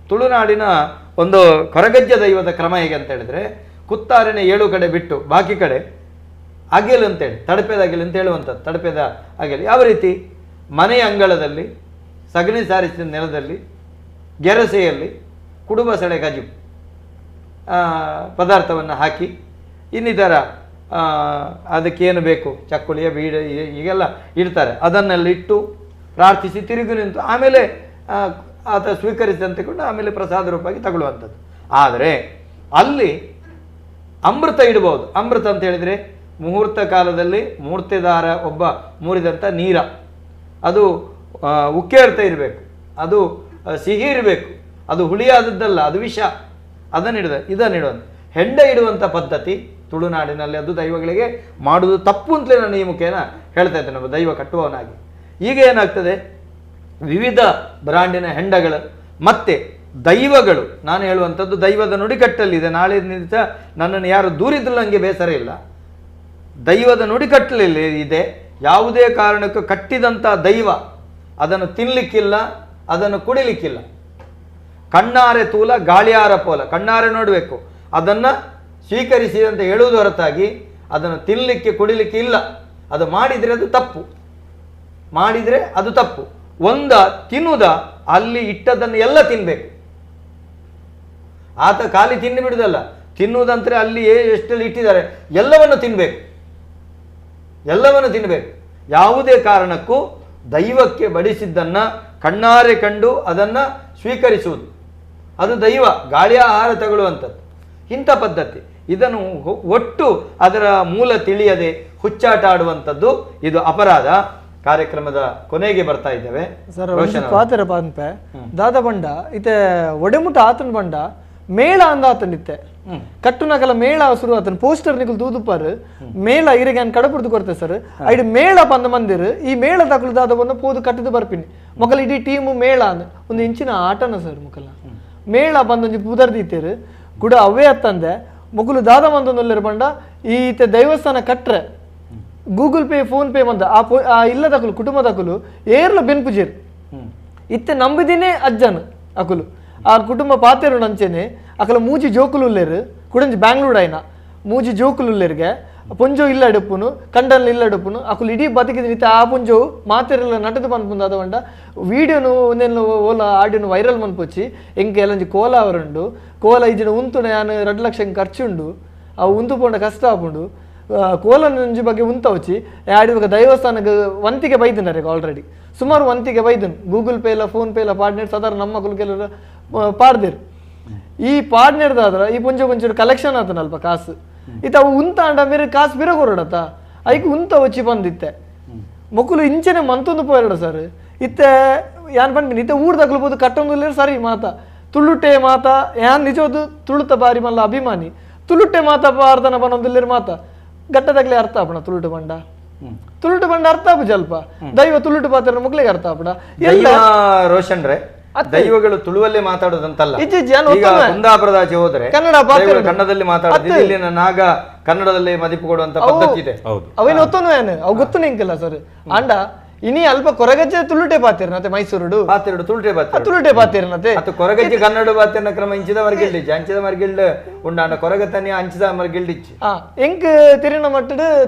ತುಳುನಾಡಿನ ಒಂದು ಕೊರಗಜ್ಜ ದೈವದ ಕ್ರಮ ಹೇಗೆ ಅಂತ ಹೇಳಿದ್ರೆ, ಕುತ್ತಾರಿನ 7 ಕಡೆ ಬಿಟ್ಟು ಬಾಕಿ ಕಡೆ ಅಗೆಲು ಅಂತೇಳಿ, ತಡಪೆದ ಅಗೆಲು ಅಂತ ಹೇಳುವಂಥದ್ದು. ತಡಪೆದ ಅಗೆಲು ಯಾವ ರೀತಿ? ಮನೆಯ ಅಂಗಳದಲ್ಲಿ ಸಗಣಿ ಸಾರಿಸಿದ ನೆಲದಲ್ಲಿ ಗೆರಸೆಯಲ್ಲಿ ಕುಡುಬ ಸೆಳೆ ಗಜು ಪದಾರ್ಥವನ್ನು ಹಾಕಿ ಇನ್ನಿತರ ಅದಕ್ಕೇನು ಬೇಕು ಚಕ್ಕುಳಿಯ ಬೀಡ ಹೀಗೆಲ್ಲ ಇಡ್ತಾರೆ. ಅದನ್ನೆಲ್ಲ ಇಟ್ಟು ಪ್ರಾರ್ಥಿಸಿ ತಿರುಗಿ ನಿಂತು ಆಮೇಲೆ ಆತ ಸ್ವೀಕರಿಸಿದಂತೆಕೊಂಡು ಆಮೇಲೆ ಪ್ರಸಾದ ರೂಪವಾಗಿ ತಗೊಳ್ಳುವಂಥದ್ದು. ಆದರೆ ಅಲ್ಲಿ ಅಮೃತ ಇಡ್ಬೋದು. ಅಮೃತ ಅಂತ ಹೇಳಿದರೆ ಮುಹೂರ್ತ ಕಾಲದಲ್ಲಿ ಮೂರ್ತಿದಾರ ಒಬ್ಬ ಮೂರಿದಂಥ ನೀರ, ಅದು ಉಕ್ಕೇರ್ತಾ ಇರಬೇಕು, ಅದು ಸಿಹಿ ಇರಬೇಕು, ಅದು ಹುಳಿಯಾದದ್ದಲ್ಲ, ಅದು ವಿಷ. ಇದನ್ನಿಡುವಂಥ ಹೆಂಡ ಇಡುವಂಥ ಪದ್ಧತಿ ತುಳುನಾಡಿನಲ್ಲಿ ಅದು ದೈವಗಳಿಗೆ ಮಾಡುವುದು ತಪ್ಪು ಅಂತಲೇ ನಾನು ಈ ಮುಖೇನ ಹೇಳ್ತಾ ಇದ್ದೇನೆ, ನಮ್ಮ ದೈವ ಕಟ್ಟುವವನಾಗಿ. ಈಗ ಏನಾಗ್ತದೆ, ವಿವಿಧ ಬ್ರಾಂಡಿನ ಹೆಂಡಗಳು ಮತ್ತೆ ದೈವಗಳು, ನಾನು ಹೇಳುವಂಥದ್ದು ದೈವದ ನುಡಿಕಟ್ಟಲ್ಲಿದೆ. ನಾಳೆ ದಿವಸ ನನ್ನನ್ನು ಯಾರು ದೂರಿದ್ರು ನನಗೆ ಬೇಸರ ಇಲ್ಲ. ದೈವದ ನುಡಿಕಟ್ಟಲಲ್ಲಿ ಇದೆ. ಯಾವುದೇ ಕಾರಣಕ್ಕೂ ಕಟ್ಟಿದಂಥ ದೈವ ಅದನ್ನು ತಿನ್ನಲಿಕ್ಕಿಲ್ಲ, ಅದನ್ನು ಕುಡಿಲಿಕ್ಕಿಲ್ಲ. ಕಣ್ಣಾರೆ ತೂಲ ಗಾಳಿಯಾರ ಪೋಲ, ಕಣ್ಣಾರೆ ನೋಡಬೇಕು, ಅದನ್ನು ಸ್ವೀಕರಿಸಿ ಅಂತ ಹೇಳುವುದು ಹೊರತಾಗಿ ಅದನ್ನು ತಿನ್ನಲಿಕ್ಕೆ ಕುಡಿಲಿಕ್ಕೆ ಇಲ್ಲ. ಅದು ಮಾಡಿದರೆ ಅದು ತಪ್ಪು, ಮಾಡಿದರೆ ಅದು ತಪ್ಪು. ತಿನ್ನುವುದ ಅಲ್ಲಿ ಇಟ್ಟದನ್ನು ಎಲ್ಲ ತಿನ್ನಬೇಕು. ಆತ ಖಾಲಿ ತಿಂದು ಬಿಡುವುದಲ್ಲ, ತಿನ್ನುವುದಂದ್ರೆ ಅಲ್ಲಿ ಎಷ್ಟೆಲ್ಲ ಇಟ್ಟಿದ್ದಾರೆ ಎಲ್ಲವನ್ನು ತಿನ್ನಬೇಕು, ಎಲ್ಲವನ್ನು ತಿನ್ನಬೇಕು. ಯಾವುದೇ ಕಾರಣಕ್ಕೂ ದೈವಕ್ಕೆ ಬಡಿಸಿದ್ದನ್ನು ಕಣ್ಣಾರೆ ಕಂಡು ಅದನ್ನು ಸ್ವೀಕರಿಸುವುದು, ಅದು ದೈವ ಗಾಳಿಯ ಆಹಾರ ತಗೊಳ್ಳುವಂಥದ್ದು. ಇಂಥ ಪದ್ಧತಿ, ಇದನ್ನು ಒಟ್ಟು ಅದರ ಮೂಲ ತಿಳಿಯದೆ ಹುಚ್ಚಾಟ ಆಡುವಂಥದ್ದು, ಇದು ಅಪರಾಧ. ಕಾರ್ಯಕ್ರಮದ ಕೊನೆಗೆ ಬರ್ತಾ ಇದ್ದೇವೆ ಸರ್. ಪಾತ್ರ ಪಂಪೆ ದಾದ ಬಂಡ ಇತ್ತೆ ಒಡೆಮುಟ ಆತನ ಬಂಡ ಮೇಳ ಅಂದ ಆತನಿತ್ತೆ ಕಟ್ಟುನಕಲ ಮೇಳ ಶುರು ಆತನ ಪೋಸ್ಟರ್ ನಿಕಲ್ ತೂದುಪಾರು ಮೇಳ ಇರಿಗೆ ಕಡಪುರ್ದು ಕೊಡ್ತೆ ಸರ್. ಐದು ಮೇಳ ಬಂದ ಮಂದಿರು ಈ ಮೇಳ ತಕಲು ದಾದ ಬಂದ ಪೋದು ಕಟ್ಟಿದ್ದು ಬರ್ಪಿನಿ ಮೊಕಲ್ ಇಡೀ ಟೀಮು ಮೇಳ ಒಂದು ಇಂಚಿನ ಆಟನ ಸರ್. ಮುಕಲ ಮೇಳ ಬಂದೊಂದು ಪುದರ್ದಿತ್ತೇರು ಕೂಡ ಅವೇ ಅತ್ತಂದೆ ಮೊಗಲು ದಾದ ಬಂದೊಂದು ಬಂಡ ಈತೆ ದೈವಸ್ಥಾನ ಕಟ್ರೆ ಗೂಗಲ್ ಪೇ ಫೋನ್ ಪೇ ಬಂದ ಆ ಇಲ್ಲದಕಲು ಕುಟುಂಬದಕಲು ಏರ್ಲ ಬೆನ್ಪುಜೇರು ಇತ್ತೆ ನಂಬಿದಿನೇ ಅಜ್ಜನ್ ಅಕುಲು ಆ ಕುಟುಂಬ ಪಾತೆರು ನಂಚೆನೆ ಅಕಲ ಮೂಜಿ ಜೋಕುಲುಲ್ಲೇರು ಕುಡಂಜಿ ಬ್ಯಾಂಗ್ಳೂರ್ ಆಯ್ನ ಮೂಜಿ ಜೋಕುಲುಲ್ಲೇರ್ಗೆ ಪುಂಜೋ ಇಲ್ಲ ಎಡುಪ್ಪುನು ಕಂಡಲ್ಲಿ ಇಲ್ಲ ಎಡುಪ್ಪುನು ಅಕುಲು ಇಡೀ ಬದುಕಿದ ನಿತ್ಯ ಆ ಪುಂಜೋ ಮಾತೆರೆಲ್ಲ ನಟದು ಬಂದ್ಪುಂದು ಅದವಂಡ ವೀಡಿಯೋನು ಒಂದೇನು ಓಲ ಆಡಿಯೋನು ವೈರಲ್ ಮನ್ಪೊಚ್ಚಿ ಎಂಕೆ ಎಲ್ಲಂಜಿ ಕೋಲ ಅವರುಂಡು ಕೋಲ ಇಜಿನ ಉಂತುನ ಯಾನು 2 ಲಕ್ಷ ಖರ್ಚುಂಡು ಅವು ಉಂತು ಪೋಂಡ ಕಷ್ಟ ಆಪುಂಡು ಕೋಲಂಜಿ ಬಗ್ಗೆ ಉಂತವಚ್ಚಿ ಆಡಿವಾಗ ದೈವಸ್ಥಾನಕ್ಕೆ ವಂತಿಗೆ ಬೈದನಾರೆ ಆಲ್ರೆಡಿ ಸುಮಾರು ವಂತಿಗೆ ಬೈದನು ಗೂಗಲ್ ಪೇ ಇಲ್ಲ ಫೋನ್ ಪೇ ಇಲ್ಲ ಪಾಡ್ನೇರ್ ಸಾಧಾರಣ ನಮ್ಮ ಮಕ್ಕಳು ಕೆಲವರು ಪಾಡ್ದೇರು ಈ ಪಾಡ್ನೇರ್ದಾದ್ರ ಈ ಪುಂಜ ಪುಂಚ ಕಲೆಕ್ಷನ್ ಆತನಲ್ಪ ಕಾಸು ಇತ್ತ ಅವು ಉಂತ ಅಂಡ ಬೇರೆ ಕಾಸು ಬೇರೆ ಕೊರಡತ್ತ ಐಕ್ ಉಂತ ವಚ್ಚಿ ಬಂದಿತ್ತೆ ಮಕ್ಕಳು ಇಂಚನೆ ಮಂತೊಂದು ಪೋರಡ ಸರ್ ಇತ್ತೆ ಯಾನ್ ಪಂಪಿನಿ ಇತ್ತೆ ಊರ್ದಾಗ್ಲು ಬೋದು ಕಟ್ಟೊಂದು ಸರಿ ಮಾತಾ ತುಳುಟೆ ಮಾತಾ ಯಾನ್ ನಿಜವಾದ ತುಳುತ ಬಾರಿ ಮಲ್ಲ ಅಭಿಮಾನಿ ತುಳುಟೆ ಮಾತಾ ಪಾರ್ದನ ಬನ್ನೊಂದಿಲ್ಲಿರ್ ಮಾತಾ ಗಟ್ಟದಾಗ್ಲಿ ಅರ್ಥ ಆಪಣ ತುಳುಟು ಬಂಡ ಅರ್ಥ ಆಪು ಜಲ್ಪ ದೈವ ತುಳುಟು ಪಾತ್ರ ಮಕ್ಳಿಗೆ ಅರ್ಥ ಆಪಣ ಎಲ್ಲ ರೋಷನ್ ರೇ ದೈವಗಳು ತುಳುವಲ್ಲೇ ಮಾತಾಡೋದಂತಲ್ಲ. ಕುಂದಾಪುರದಾಚೆ ಹೋದ್ರೆ ಕನ್ನಡದಲ್ಲಿ ಮಾತಾಡೋದು, ಇಲ್ಲಿನ ನಾಗ ಕನ್ನಡದಲ್ಲಿ ಮದಿಪು ಕೊಡುವಂತ ಪದ್ಧತಿ ಇದೆ. ಅವೇನು ಒತ್ತನು ಏನು ಅವು ಗೊತ್ತು ನಿಂಕಿಲ್ಲ ಸರ್ ಅಂಡ ಇನಿ ಅಲ್ಪ ಕೊರಗಜ್ಜೆ ತುಳುಟೆ ಪಾತಿರ್ನತೆ ಮೈಸೂರು ಪಾತಿರಡು ತುಳುಟೆ ಪಾತಿರ್ನತೆ ಅತ್ತು ಕೊರಗಜ್ಜೆ ಕನ್ನಡ ಪಾತಿರ್ನ ಕ್ರಮ ಇಂಚಿದ ಮರ್ಗಿಲ್ಡಿಚ್ಚಿ ಅಂಚಿದ ಮರ್ಗಿಲ್ಡ್ ಉಂಡಾಂಡ ಕೊರಗತನಿ ಅಂಚಿದ ಮರ್ಗಿಲ್ಡಿಚ್ಚಿ ಎಂಕ್ ತಿರಿನ ಮಟ್ಟದ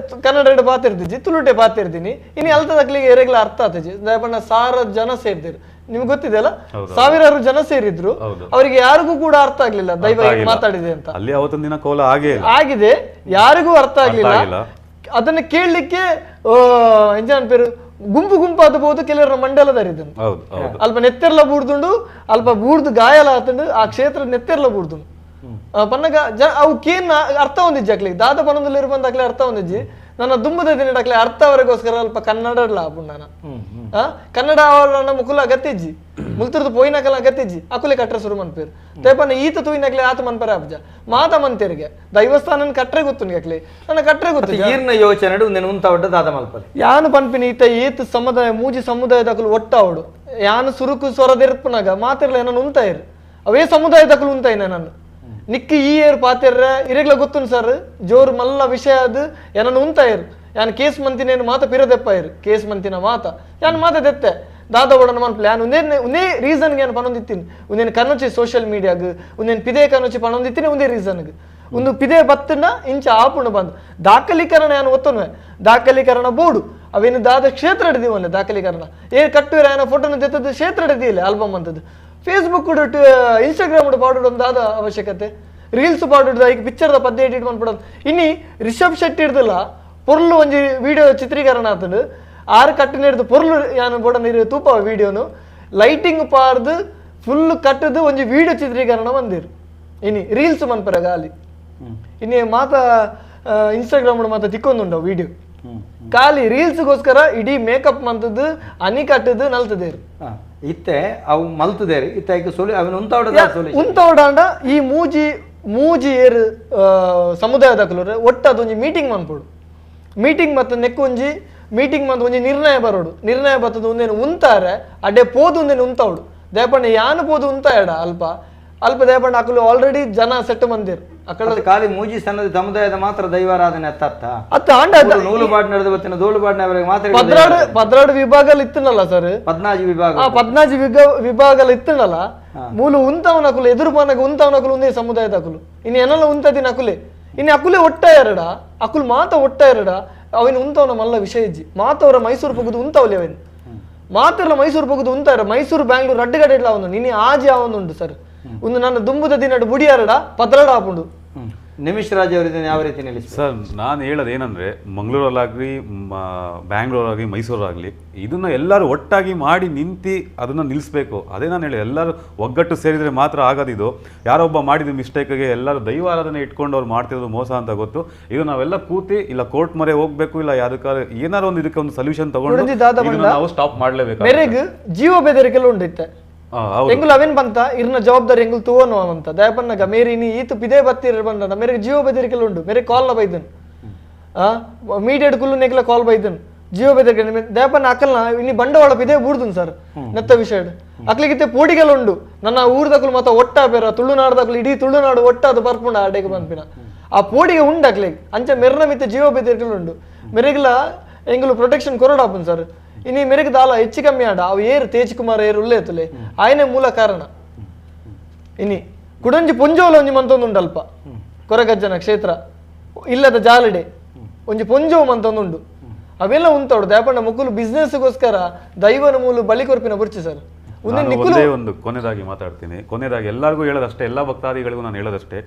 ಕನ್ನಡ ಪಾತಿರ್ತಿಜ್ಜಿ ತುಳುಟೆ ಪಾತಿರ್ತೀನಿ ಇನಿ ಅಲ್ತದಕ್ಲಿಗೆ ಎರೆಗ್ಲ ಅರ್ಥ ಆತಜಿ ಬಣ್ಣ 1000 ಜನ ಸೇರ್ದಿರು ನಿಮ್ಗೆ ಗೊತ್ತಿದೆಯಲ್ಲ, ಸಾವಿರಾರು ಜನ ಸೇರಿದ್ರು, ಅವರಿಗೆ ಯಾರಿಗೂ ಕೂಡ ಅರ್ಥ ಆಗ್ಲಿಲ್ಲ ದೈವ ಮಾತಾಡಿದೆ ಅಂತ. ಅಲ್ಲಿ ಅವತ್ತೊಂದು ದಿನ ಕೋಲ ಆಗಿದೆ, ಯಾರಿಗೂ ಅರ್ಥ ಆಗ್ಲಿಲ್ಲ. ಅದನ್ನ ಕೇಳಲಿಕ್ಕೆ ಎಂಜಾನ್ ಪೇರು ಗುಂಪು ಗುಂಪಾದಬಹುದು ಕೆಲವರ ಮಂಡಲದರಿದನು ಅಲ್ಪ ನೆತ್ತೆರ್ಲ ಬೂಡ್ದುಂಡು ಅಲ್ಪ ಬೂಡ್ದು ಗಾಯಲ ಆತಂಡು ಆ ಕ್ಷೇತ್ರ ನೆತ್ತೆರ್ಲ ಬೂಡ್ದುಂಡು ಪನ್ನಗ ಅವಕ್ಕೇನ್ ಅರ್ಥ ಹೊಂದಿಜ್ಜಾಕ್ಲಿ ದಾದ ಪನೊಂದಲ್ಲಿ ಬಂದಾಗ್ಲಿ ಅರ್ಥ ಹೊಂದಿಜ್ಜಿ ನನ್ನ ದುಂಬದ ದಿನಡಾಕ್ಲೆ ಅರ್ಥ ಅವರಿಗೋಸ್ಕರ ಅಲ್ಪ ಕನ್ನಡ ಆಪುಂಡಾನ ಕನ್ನಡ ಅವರ ಮುಕುಲ ಗತ್ತಿಜ್ಜಿ ಮುಲ್ತಿರ್ದು ಪೋಯಿನಕಲ ಗತ್ತಿಜ್ಜಿ ಅಕುಲೆ ಕಟ್ರೆ ಶುರು ಮನ್ಪೇರು ತೇಪನ ಈತ ತೂಯಿನಕ್ಲೆ ಆತ ಮನ್ಪೇರ ಅಬ್ಜ ಮಾತ ಮಂತೇರಿಗೆ ದೈವಸ್ಥಾನ ಕಟ್ರೆ ಗೊತ್ತು ನಿಗಕ್ಲಿ ನನ್ನ ಕಟ್ರೆ ಗೊತ್ತು ಈರ್ನ ಯೋಚನೆ ಉಂತ ಒಡ್ಡ ದಾದ ಮಲ್ಪಲೆ ಯಾನು ಪನ್ಪಿನ ಈತ ಏತ್ ಸಮುದಾಯ ಮೂಜಿ ಸಮುದಾಯದಕಲು ಒಟ್ಟಾವಡು ಯಾನು ಸುರುಕು ಸ್ವರದಿರ್ಪನಾಗ ಮಾತಿರ್ಲ ನಾನು ಉಂತ ಇರು ಅವೇ ಸಮುದಾಯದಕಲು ಉಂತ ನಾನು ನಿಕ್ಕಿ ಈ ಏರ್ ಪಾತಿರ್ರ ಇರೆಗ್ಲ ಗೊತ್ತು ಸರ್ ಜೋರು ಮಲ್ಲ ವಿಷಯ ಅದು ಏನನ್ನು ಉಂತ ಇರು ಯಾನ್ ಕೇಸ್ ಮಂತಿನೇನು ಮಾತ ಪಿರದೆಪ್ಪ ಇರು ಕೇಸ್ ಮಂತಿನ ಮಾತ ಯಾನ್ ಮಾತ ದೆತ್ತೆ ದಾದ ಒಡನ ಮನ್ಪಲೆ ಯಾನ್ ಒಂದೇ ರೀಸನ್ಗೆ ಏನು ಪಣೊಂದಿತ್ತೀನಿ ಒಂದೇನು ಕನ್ನೊಚ್ಚಿ ಸೋಷಿಯಲ್ ಮೀಡಿಯಾಗ ಒಂದೇನು ಪಿದೇ ಕನ್ನೊಚ್ಚಿ ಪಣೊಂದಿತ್ತೀನಿ ಒಂದೇ ರೀಸನ್ಗೆ ಒಂದು ಪಿದೇ ಬತ್ತನ್ನ ಇಂಚ ಆಪುಣ ಬಂದು ದಾಖಲೀಕರಣ ಏನು ಒತ್ತನ್ವೆ ದಾಖಲೀಕರಣ ಬೋರ್ಡು ಅವೇನು ದಾದ ಕ್ಷೇತ್ರ ಹಿಡಿದೀವಲ್ಲ ದಾಖಲೀಕರಣ ಕಟ್ಟುವಿರ ಏನೋ ಫೋಟೋನ ತೆತ್ತದ್ದು ಕ್ಷೇತ್ರ ಹಿಡಿದಿಲ್ಲ ಆಲ್ಬಮ್ ಅಂತದ್ದು ಫೇಸ್ಬುಕ್ ಇನ್ಸ್ಟಾಗ್ರಾಮ್ ಪಾಡೋದು ಒಂದು ಆದ ಅವಶ್ಯಕತೆ ರೀಲ್ಸ್ ಪಾಡೋದು ಈಗ ಪಿಕ್ಚರ್ದ ಪದ್ಯ ಎಡಿಟ್ ಮಾಡ್ಬಿಡೋದು ಇನ್ನಿ ರಿಷಬ್ ಶೆಟ್ಟಿ ಹಿಡ್ದಿಲ್ಲ ಪೊರ್ಲು ಒಂಜಿ ವಿಡಿಯೋ ಚಿತ್ರೀಕರಣ ಆತಂಡು 6 ಕಟ್ಟಿನ ಹಿಡ್ದು ಪೊರ್ಲು ಯಾನು ಬೋಡ ನೀರು ತೂಪ ವಿಡಿಯೋನು ಲೈಟಿಂಗ್ ಪಾರ್ದು ಫುಲ್ ಕಟ್ಟದು ಒಂಜಿ ವಿಡಿಯೋ ಚಿತ್ರೀಕರಣ ಬಂದಿರು ಇನ್ನಿ ರೀಲ್ಸ್ ಮನ್ಪರ ಗಾಲಿ ಇನ್ನಿ ಮಾತ ಇನ್ಸ್ಟಾಗ್ರಾಮ್ ಮಾತ ತಿಕ್ಕೊಂದುಂಡವು ವಿಡಿಯೋ ಖಾಲಿ ರೀಲ್ಸ್ಗೋಸ್ಕರ ಇಡೀ ಮೇಕಪ್ ಮಂತದ್ದು ಹನಿ ಕಟ್ಟದು ನಲ್ತದೇರು ಇತ್ತೆ ಅವು ಮಲ್ತದೇರಿ ಇತ್ತ ಸೊಲಿ ಅವನು ಉಂತವಡಾಂಡ ಈ ಮೂಜಿ ಏರು ಸಮುದಾಯದಕಲು ಒಟ್ಟು ಅದೊಂಜಿ ಮೀಟಿಂಗ್ ಮನ್ಪೋಡು ಮೀಟಿಂಗ್ ಮತ್ತೆ ನೆಕ್ಕೊಂಜಿ ಮೀಟಿಂಗ್ ಮಂತ್ ಒಂಜಿ ನಿರ್ಣಯ ಬರೋಡು ನಿರ್ಣಯ ಬತ್ತದ ಒಂದೇನು ಉಂತಾರೆ ಅಡ್ಡೆ ಪೋದು ಒಂದೇನು ಉಂತವಡು ದೇಪಣ್ಣ ಯಾನು ಪೋದು ಉಂತ ಎಡ ಅಲ್ಪ ದೇಪಣ್ಣ ಅಕಲು ಆಲ್ರೆಡಿ ಜನ ಸೆಟ್ ಮಂದಿರು ಅಕಲ ಖಾಲಿ ಮೂಜಿ ಸಣ್ಣದ ಸಮುದಾಯದ ಮಾತ್ರ ದೈವಾರಾಧನೆ ಅತ್ತ ಆಂಡ ನೂಲುಬಾಡ್ ನಡೆದ ಬತ್ತಿನ ದೋಲುಬಾಡ್ನವರಿಗೆ ಮಾತ್ರ ಪದ್ರಾಡು ವಿಭಾಗಲ್ಲಿ ಇತ್ತನಲ್ಲ ಸರ್ 14 ವಿಭಾಗಲ್ಲಿ ಇತ್ತನಲ್ಲ ಮೂಲು ಉಂತವನ ಅಕುಲು ಎದುರು ಪಾನಗ ಉಂತವನ ಅಕುಲು ಒಂದೇ ಸಮುದಾಯದ ಅಕುಲು ಇನ್ನು ಏನಲ್ಲ ಉಂತದಿನ ಅಕುಲೆ ಇನ್ನು ಅಕುಲೆ ಒಟ್ಟ ಎರಡ ಅಕುಲು ಮಾತ ಒಟ್ಟ ಎರಡ ಅವನು ಉಂತವನ ಮಲ್ಲ ವಿಷಯ ಇಜ್ಜಿ ಮಾತವರ ಮೈಸೂರು ಪೋಗುದು ಉಂತವಲಿ ಅವನು ಮಾತಿರಲ್ಲ ಮೈಸೂರು ಪೋಗುದು ಉಂತಾರ ಮೈಸೂರು ಬ್ಯಾಂಗ್ಳೂರು ಅಡ್ಡಗಡೆ ಇಲ್ಲ ಅವನು ನಿನ್ನೆ ಆಜಿ ಅವನುಂಟು ಸರ್ ಒಂದು ನನ್ನ ದುಂಬುದ ದಿನ ಬುಡಿಯಾರಡ ಪದ್ರಾಡ ಆಪುಂಡು ನಿಮಿಷ್ ರಾಜ್ ಅವರಿದ್ದೇನೆ ಯಾವ ರೀತಿ ನಿಲ್ಲಿಸಿ ಸರ್ ನಾನು ಹೇಳೋದೇನೆಂದರೆ ಮಂಗಳೂರಲ್ಲಾಗಲಿ ಬ್ಯಾಂಗ್ಳೂರಾಗಲಿ ಮೈಸೂರಾಗಲಿ ಇದನ್ನು ಎಲ್ಲರೂ ಒಟ್ಟಾಗಿ ಮಾಡಿ ನಿಂತು ಅದನ್ನು ನಿಲ್ಲಿಸಬೇಕು ಅದೇ ನಾನು ಹೇಳಿ ಎಲ್ಲರೂ ಒಗ್ಗಟ್ಟು ಸೇರಿದರೆ ಮಾತ್ರ ಆಗೋದಿದು ಯಾರೊಬ್ಬ ಮಾಡಿದ ಮಿಸ್ಟೇಕ್ಗೆ ಎಲ್ಲರೂ ದೈವಾರಾಧನೆ ಇಟ್ಕೊಂಡು ಅವ್ರು ಮಾಡ್ತಿರೋದು ಮೋಸ ಅಂತ ಗೊತ್ತು ಇದು ನಾವೆಲ್ಲ ಕೂತಿ ಇಲ್ಲ ಕೋರ್ಟ್ ಮೊರೆ ಹೋಗ್ಬೇಕು ಇಲ್ಲ ಯಾವ್ದಕ್ಕಾದ್ರೆ ಏನಾರು ಒಂದು ಇದಕ್ಕೆ ಒಂದು ಸೊಲ್ಯೂಷನ್ ತಗೊಂಡು ನಾವು ಸ್ಟಾಪ್ ಮಾಡಲೇಬೇಕು ಜೀವ ಬೆದರಿಕೆಲ್ಲ ಉಂಡಿತ್ತೆ ಎಂಗುಲ್ ಅವೇನ್ ಬಂತ ಇರ್ನ ಜವಾಬ್ದಾರಿ ಎಂಗುಲ್ ತೂವನು ಅಂತ ದಯಪನ್ನಗ ಮೇರಿ ನೀ ಈತು ಪಿದೇ ಬತ್ತಿರ ಬಂದ ಮೇರೆ ಜೀವ ಬೆದರಿಕೆಲ್ಲ ಉಂಡು ಮೇರೆ ಕಾಲ್ ಬೈದನ್ ಮೀಡಿಯೇಟ್ ಕುಲ್ಲು ನೆಗ್ಲ ಕಾಲ್ ಬೈದನ್ ಜೀವ ಬೆದರಿಕೆ ದಯಪನ್ನ ಅಕಲ್ನ ಇನ್ನಿ ಬಂಡವಾಳ ಪಿದೇ ಬೂಡ್ದನ್ ಸರ್ ನೆತ್ತ ವಿಷಯ ಅಕ್ಲಿಗಿತ್ತೆ ಪೋಡಿಗೆಲ್ಲ ಉಂಡು ನನ್ನ ಊರ್ದಕಲು ಮತ್ತ ಒಟ್ಟ ಬೇರ ತುಳುನಾಡ್ದಕಲು ಇಡೀ ತುಳುನಾಡು ಒಟ್ಟಾದ ಬರ್ಪುಂಡ ಆಡೆಗೆ ಬಂದ್ಪಿನ ಆ ಪೋಡಿಗೆ ಉಂಡು ಅಕ್ಲಿಗೆ ಅಂಚ ಮೆರ್ನ ಮಿತ್ತ ಜೀವ ಬೆದರಿಕೆಲ್ಲ ಉಂಡು ಮೆರೆಗಿಲ್ಲ ಎಂಗುಲು ಪ್ರೊಟೆಕ್ಷನ್ ಕೊರಡಾಪನ್ ಸರ್ ಇನ್ನು ಮೆರೆಗೆ ದಾಲ ಹೆಚ್ಚು ಕಮ್ಮಿ ಆಡ ಅವು ಏರು ತೇಜ್ ಕುಮಾರ್ ಏರು ಉಲ್ಲೇತಲೆ ಆಯ್ನೆ ಮೂಲ ಕಾರಣ ಇನಿ ಕುಡಂಜಿ ಪೊಂಜೋಲ ಒಂಜಿ ಮಂತೊಂದುಂಡಲ್ಪ ಕೊರಗಜ್ಜನ ಕ್ಷೇತ್ರ ಇಲ್ಲದ ಜಾಲಡೆ ಒಂಜಿ ಪೊಂಜೋ ಮಂತೊಂದುಂಡು ಅವೆಲ್ಲ ಉಂತೋಡು ದಯಪಣ್ಣ ಮುಕ್ಕುಲು ಬಿಸ್ನೆಸ್ಗೋಸ್ಕರ ದೈವನ ಮೂಲು ಬಲಿ ಕೊರ್ಪಿನ ಬುರ್ಚಿ ಸರ್ ಒಂದು ಕೊನೆದಾಗಿ ಮಾತಾಡ್ತೀನಿ ಕೊನೆದಾಗಿ ಎಲ್ಲರಿಗೂ ಹೇಳೋದಷ್ಟೇ ಎಲ್ಲ ಭಕ್ತಾದಿಗಳಿಗೂ ನಾನು ಹೇಳೋದಷ್ಟೇ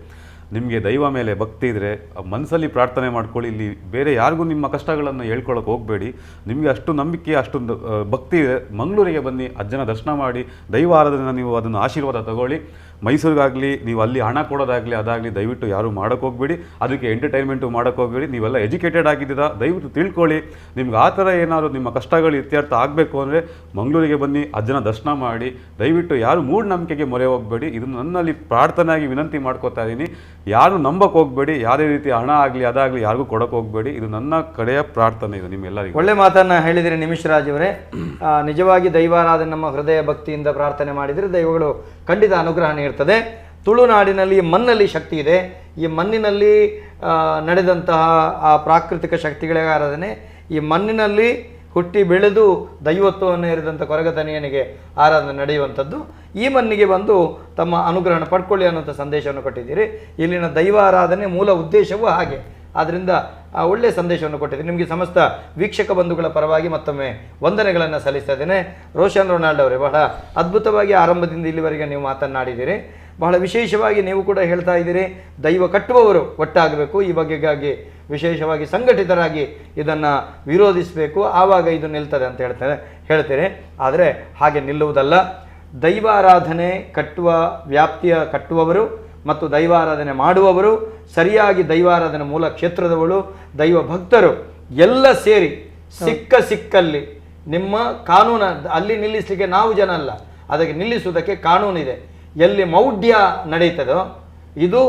ನಿಮಗೆ ದೈವ ಮೇಲೆ ಭಕ್ತಿ ಇದ್ದರೆ ಮನಸ್ಸಲ್ಲಿ ಪ್ರಾರ್ಥನೆ ಮಾಡ್ಕೊಳ್ಳಿ ಇಲ್ಲಿ ಬೇರೆ ಯಾರಿಗೂ ನಿಮ್ಮ ಕಷ್ಟಗಳನ್ನು ಹೇಳ್ಕೊಳ್ಳೋಕೆ ಹೋಗಬೇಡಿ ನಿಮಗೆ ಅಷ್ಟು ನಂಬಿಕೆ ಅಷ್ಟೊಂದು ಭಕ್ತಿ ಇದೆ ಮಂಗಳೂರಿಗೆ ಬನ್ನಿ ಅಜ್ಜನ ದರ್ಶನ ಮಾಡಿ ದೈವ ಆರಾಧನೆ ನೀವು ಅದನ್ನು ಆಶೀರ್ವಾದ ತಗೊಳ್ಳಿ ಮೈಸೂರಿಗಾಗಲಿ ನೀವು ಅಲ್ಲಿ ಹಣ ಕೊಡೋದಾಗಲಿ ಅದಾಗಲಿ ದಯವಿಟ್ಟು ಯಾರೂ ಮಾಡೋಕ್ಕೆ ಹೋಗಬೇಡಿ ಅದಕ್ಕೆ ಎಂಟರ್ಟೈನ್ಮೆಂಟು ಮಾಡೋಕ್ಕೆ ಹೋಗಬೇಡಿ ನೀವೆಲ್ಲ ಎಜುಕೇಟೆಡ್ ಆಗಿದ್ದೀರಾ ದಯವಿಟ್ಟು ತಿಳ್ಕೊಳ್ಳಿ ನಿಮ್ಗೆ ಆ ಥರ ಏನಾದರೂ ನಿಮ್ಮ ಕಷ್ಟಗಳು ಇತ್ಯರ್ಥ ಆಗಬೇಕು ಅಂದರೆ ಮಂಗಳೂರಿಗೆ ಬನ್ನಿ ಅಜ್ಜನ ದರ್ಶನ ಮಾಡಿ ದಯವಿಟ್ಟು ಯಾರು ಮೂಢನಂಬಿಕೆಗೆ ಮೊರೆ ಹೋಗಬೇಡಿ ಇದನ್ನು ನನ್ನಲ್ಲಿ ಪ್ರಾರ್ಥನೆಯಾಗಿ ವಿನಂತಿ ಮಾಡ್ಕೋತಾ ಇದ್ದೀನಿ ಯಾರು ನಂಬಕ್ಕೆ ಹೋಗಬೇಡಿ ಯಾವುದೇ ರೀತಿ ಹಣ ಆಗಲಿ ಅದಾಗಲಿ ಯಾರಿಗೂ ಕೊಡೋಕೆ ಹೋಗಬೇಡಿ ಇದು ನನ್ನ ಕಡೆಯ ಪ್ರಾರ್ಥನೆ ಇದು ನಿಮ್ಮೆಲ್ಲರಿಗೂ ಒಳ್ಳೆ ಮಾತನ್ನು ಹೇಳಿದರೆ ನಿಮಿಷ್ ರಾಜ್ ಅವರೇ ನಿಜವಾಗಿ ದೈವಾರಾಧನೆ ನಮ್ಮ ಹೃದಯ ಭಕ್ತಿಯಿಂದ ಪ್ರಾರ್ಥನೆ ಮಾಡಿದರೆ ದೈವಗಳು ಖಂಡಿತ ಅನುಗ್ರಹ ನೀಡ್ತದೆ ತುಳುನಾಡಿನಲ್ಲಿ ಮಣ್ಣಲ್ಲಿ ಶಕ್ತಿ ಇದೆ ಈ ಮಣ್ಣಿನಲ್ಲಿ ನಡೆದಂತಹ ಆ ಪ್ರಾಕೃತಿಕ ಶಕ್ತಿಗಳ ಆರಾಧನೆ ಈ ಮಣ್ಣಿನಲ್ಲಿ ಹುಟ್ಟಿ ಬೆಳೆದು ದೈವತ್ವವನ್ನು ಹೇರಿದಂಥ ಕೊರಗತನಿಯನಿಗೆ ಆರಾಧನೆ ನಡೆಯುವಂಥದ್ದು ಈ ಮಣ್ಣಿಗೆ ಬಂದು ತಮ್ಮ ಅನುಗ್ರಹಣ ಪಡ್ಕೊಳ್ಳಿ ಅನ್ನೋಂಥ ಸಂದೇಶವನ್ನು ಕೊಟ್ಟಿದ್ದೀರಿ ಇಲ್ಲಿನ ದೈವ ಆರಾಧನೆ ಮೂಲ ಉದ್ದೇಶವೂ ಹಾಗೆ ಆದ್ದರಿಂದ ಒಳ್ಳೆಯ ಸಂದೇಶವನ್ನು ಕೊಟ್ಟಿದ್ದೀರಿ ನಿಮಗೆ ಸಮಸ್ತ ವೀಕ್ಷಕ ಬಂಧುಗಳ ಪರವಾಗಿ ಮತ್ತೊಮ್ಮೆ ವಂದನೆಗಳನ್ನು ಸಲ್ಲಿಸ್ತಾ ಇದ್ದೇನೆ ರೋಷನ್ ರೊನಾಲ್ಡೋ ಅವರೇ ಬಹಳ ಅದ್ಭುತವಾಗಿ ಆರಂಭದಿಂದ ಇಲ್ಲಿವರೆಗೆ ನೀವು ಮಾತನಾಡಿದ್ದೀರಿ ಬಹಳ ವಿಶೇಷವಾಗಿ ನೀವು ಕೂಡ ಹೇಳ್ತಾ ಇದ್ದೀರಿ ದೈವ ಕಟ್ಟುವವರು ಒಟ್ಟಾಗಬೇಕು ಈ ಬಗೆಗಾಗಿ ವಿಶೇಷವಾಗಿ ಸಂಘಟಿತರಾಗಿ ಇದನ್ನು ವಿರೋಧಿಸಬೇಕು, ಆವಾಗ ಇದು ನಿಲ್ತದೆ ಅಂತ ಹೇಳ್ತೇನೆ. ಆದರೆ ಹಾಗೆ ನಿಲ್ಲುವುದಲ್ಲ. ದೈವಾರಾಧನೆ ಕಟ್ಟುವ ವ್ಯಾಪ್ತಿಯ ಕಟ್ಟುವವರು ಮತ್ತು ದೈವಾರಾಧನೆ ಮಾಡುವವರು, ಸರಿಯಾಗಿ ದೈವಾರಾಧನೆ ಮೂಲ ಕ್ಷೇತ್ರದವಳು, ದೈವ ಭಕ್ತರು ಎಲ್ಲ ಸೇರಿ ಸಿಕ್ಕಲ್ಲಿ ನಿಮ್ಮ ಕಾನೂನು ಅಲ್ಲಿ ನಿಲ್ಲಿಸಲಿಕ್ಕೆ ನಾವು ಜನ ಅಲ್ಲ, ಅದಕ್ಕೆ ನಿಲ್ಲಿಸುವುದಕ್ಕೆ ಕಾನೂನಿದೆ. ಎಲ್ಲಿ ಮೌಢ್ಯ ನಡೀತದೋ, ಇದು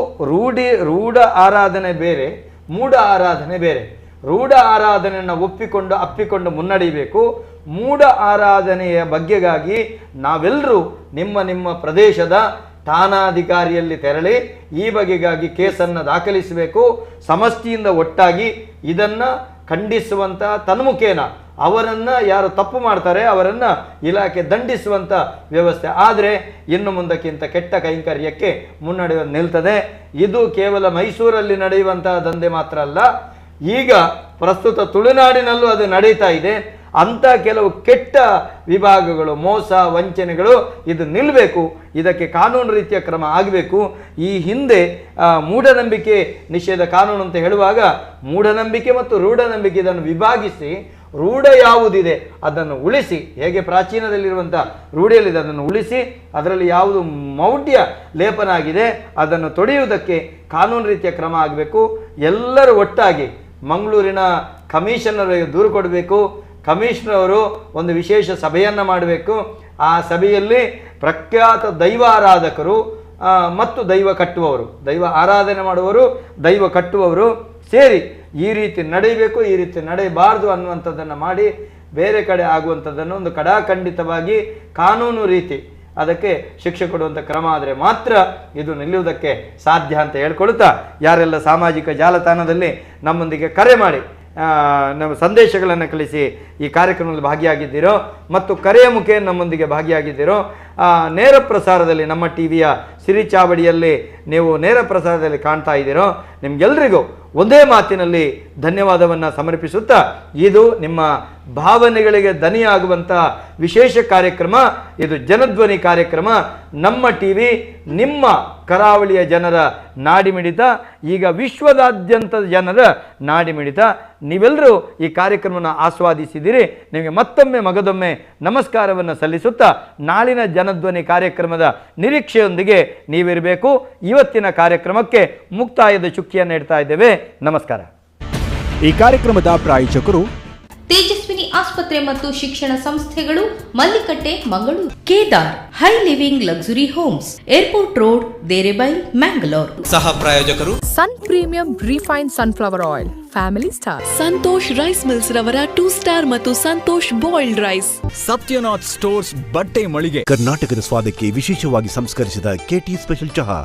ರೂಢ ಆರಾಧನೆ ಬೇರೆ, ಮೂಢ ಆರಾಧನೆ ಬೇರೆ. ರೂಢ ಆರಾಧನೆಯನ್ನು ಅಪ್ಪಿಕೊಂಡು ಮುನ್ನಡೆಯಬೇಕು. ಮೂಢ ಆರಾಧನೆಯ ಬಗ್ಗೆಗಾಗಿ ನಾವೆಲ್ಲರೂ ನಿಮ್ಮ ಪ್ರದೇಶದ ಠಾಣಾಧಿಕಾರಿಯಲ್ಲಿ ತೆರಳಿ ಈ ಬಗೆಗಾಗಿ ಕೇಸನ್ನು ದಾಖಲಿಸಬೇಕು. ಸಮಷ್ಟಿಯಿಂದ ಒಟ್ಟಾಗಿ ಇದನ್ನು ಖಂಡಿಸುವಂಥ ತನ್ಮುಖೇನ ಅವರನ್ನು ಯಾರು ತಪ್ಪು ಮಾಡ್ತಾರೆ ಅವರನ್ನು ಇಲಾಖೆ ದಂಡಿಸುವಂಥ ವ್ಯವಸ್ಥೆ ಆದರೆ ಇನ್ನು ಮುಂದಕ್ಕಿಂತ ಕೆಟ್ಟ ಕೈಂಕರ್ಯಕ್ಕೆ ಮುನ್ನಡೆಯುವ ನಿಲ್ತದೆ. ಇದು ಕೇವಲ ಮೈಸೂರಲ್ಲಿ ನಡೆಯುವಂತಹ ದಂಧೆ ಮಾತ್ರ ಅಲ್ಲ, ಈಗ ಪ್ರಸ್ತುತ ತುಳುನಾಡಿನಲ್ಲೂ ಅದು ನಡೀತಾ ಇದೆ. ಅಂಥ ಕೆಲವು ಕೆಟ್ಟ ವಿಭಾಗಗಳು, ಮೋಸ ವಂಚನೆಗಳು ಇದು ನಿಲ್ಲಬೇಕು. ಇದಕ್ಕೆ ಕಾನೂನು ರೀತಿಯ ಕ್ರಮ ಆಗಬೇಕು. ಈ ಹಿಂದೆ ಮೂಢನಂಬಿಕೆ ನಿಷೇಧ ಕಾನೂನು ಅಂತ ಹೇಳುವಾಗ ಮೂಢನಂಬಿಕೆ ಮತ್ತು ರೂಢನಂಬಿಕೆ ಇದನ್ನು ವಿಭಾಗಿಸಿ ರೂಢ ಯಾವುದಿದೆ ಅದನ್ನು ಉಳಿಸಿ, ಹೇಗೆ ಪ್ರಾಚೀನದಲ್ಲಿರುವಂಥ ರೂಢಿಯಲ್ಲಿದೆ ಅದನ್ನು ಉಳಿಸಿ, ಅದರಲ್ಲಿ ಯಾವುದು ಮೌಢ್ಯ ಲೇಪನ ಆಗಿದೆ ಅದನ್ನು ತೊಡೆಯುವುದಕ್ಕೆ ಕಾನೂನು ರೀತಿಯ ಕ್ರಮ ಆಗಬೇಕು. ಎಲ್ಲರೂ ಒಟ್ಟಾಗಿ ಮಂಗಳೂರಿನ ಕಮಿಷನರಿಗೆ ದೂರು ಕೊಡಬೇಕು. ಕಮಿಷನರ್ ಅವರು ಒಂದು ವಿಶೇಷ ಸಭೆಯನ್ನು ಮಾಡಬೇಕು. ಆ ಸಭೆಯಲ್ಲಿ ಪ್ರಖ್ಯಾತ ದೈವ ಆರಾಧಕರು ಮತ್ತು ದೈವ ಕಟ್ಟುವವರು, ದೈವ ಆರಾಧನೆ ಮಾಡುವವರು, ದೈವ ಕಟ್ಟುವವರು ಸೇರಿ ಈ ರೀತಿ ನಡೆಯಬೇಕು, ಈ ರೀತಿ ನಡೆಯಬಾರ್ದು ಅನ್ನುವಂಥದ್ದನ್ನು ಮಾಡಿ ಬೇರೆ ಕಡೆ ಆಗುವಂಥದ್ದನ್ನು ಒಂದು ಕಡಾಖಂಡಿತವಾಗಿ ಕಾನೂನು ರೀತಿ ಅದಕ್ಕೆ ಶಿಕ್ಷೆ ಕೊಡುವಂಥ ಕ್ರಮ ಆದರೆ ಮಾತ್ರ ಇದು ನಿಲ್ಲುವುದಕ್ಕೆ ಸಾಧ್ಯ ಅಂತ ಹೇಳ್ಕೊಳ್ತಾ, ಯಾರೆಲ್ಲ ಸಾಮಾಜಿಕ ಜಾಲತಾಣದಲ್ಲಿ ನಮ್ಮೊಂದಿಗೆ ಕರೆ ಮಾಡಿ ನಮ್ಮ ಸಂದೇಶಗಳನ್ನು ಕಳಿಸಿ ಈ ಕಾರ್ಯಕ್ರಮದಲ್ಲಿ ಭಾಗಿಯಾಗಿದ್ದೀರೋ ಮತ್ತು ಕರೆಯ ಮುಖೇನ ನಮ್ಮೊಂದಿಗೆ ಭಾಗಿಯಾಗಿದ್ದೀರೋ, ನೇರ ಪ್ರಸಾರದಲ್ಲಿ ನಮ್ಮ ಟಿವಿಯ ಸಿರಿಚಾವಡಿಯಲ್ಲಿ ನೀವು ನೇರ ಪ್ರಸಾರದಲ್ಲಿ ಕಾಣ್ತಾ ಇದ್ದೀರೋ, ನಿಮಗೆಲ್ಲರಿಗೂ ಒಂದೇ ಮಾತಿನಲ್ಲಿ ಧನ್ಯವಾದವನ್ನು ಸಮರ್ಪಿಸುತ್ತಾ, ಇದು ನಿಮ್ಮ ಭಾವನೆಗಳಿಗೆ ದನಿಯಾಗುವಂಥ ವಿಶೇಷ ಕಾರ್ಯಕ್ರಮ, ಇದು ಜನಧ್ವನಿ ಕಾರ್ಯಕ್ರಮ. ನಮ್ಮ ಟಿವಿ ನಿಮ್ಮ ಕರಾವಳಿಯ ಜನರ ನಾಡಿಮಿಡಿತ, ಈಗ ವಿಶ್ವದಾದ್ಯಂತದ ಜನರ ನಾಡಿಮಿಡಿತ. ನೀವೆಲ್ಲರೂ ಈ ಕಾರ್ಯಕ್ರಮವನ್ನು ಆಸ್ವಾದಿಸಿದ್ದೀರಿ. ನಿಮಗೆ ಮತ್ತೊಮ್ಮೆ ಮಗದೊಮ್ಮೆ ನಮಸ್ಕಾರವನ್ನು ಸಲ್ಲಿಸುತ್ತಾ, ನಾಳಿನ ಜನಧ್ವನಿ ಕಾರ್ಯಕ್ರಮದ ನಿರೀಕ್ಷೆಯೊಂದಿಗೆ ನೀವಿರಬೇಕು. ಇವತ್ತಿನ ಕಾರ್ಯಕ್ರಮಕ್ಕೆ ಮುಕ್ತಾಯದ ಚುಕ್ಕಿಯನ್ನು ಇಡ್ತಾ ಇದ್ದೇವೆ. ನಮಸ್ಕಾರ. ಈ ಕಾರ್ಯಕ್ರಮದ ಪ್ರಾಯೋಜಕರು ತೇಜಸ್ವಿನಿ ಆಸ್ಪತ್ರೆ ಮತ್ತು ಶಿಕ್ಷಣ ಸಂಸ್ಥೆಗಳು, Mallikatte, Mangaluru. Kedar high living luxury homes, airport road, Derebai, Mangalore. ಸಹ ಪ್ರಾಯೋಜಕರು Sun Premium Refined Sunflower Oil, Family Star. Santosh rice mills ರವರ 2 ಸ್ಟಾರ್ ಮತ್ತು Santosh boiled rice. Satyanath stores ಬಟ್ಟೆ ಮಳಿಗೆ. ಕರ್ನಾಟಕದ ಸ್ವಾದಕ್ಕೆ ವಿಶೇಷವಾಗಿ ಸಂಸ್ಕರಿಸಿದ KT ಸ್ಪೆಷಲ್ ಚಹಾ.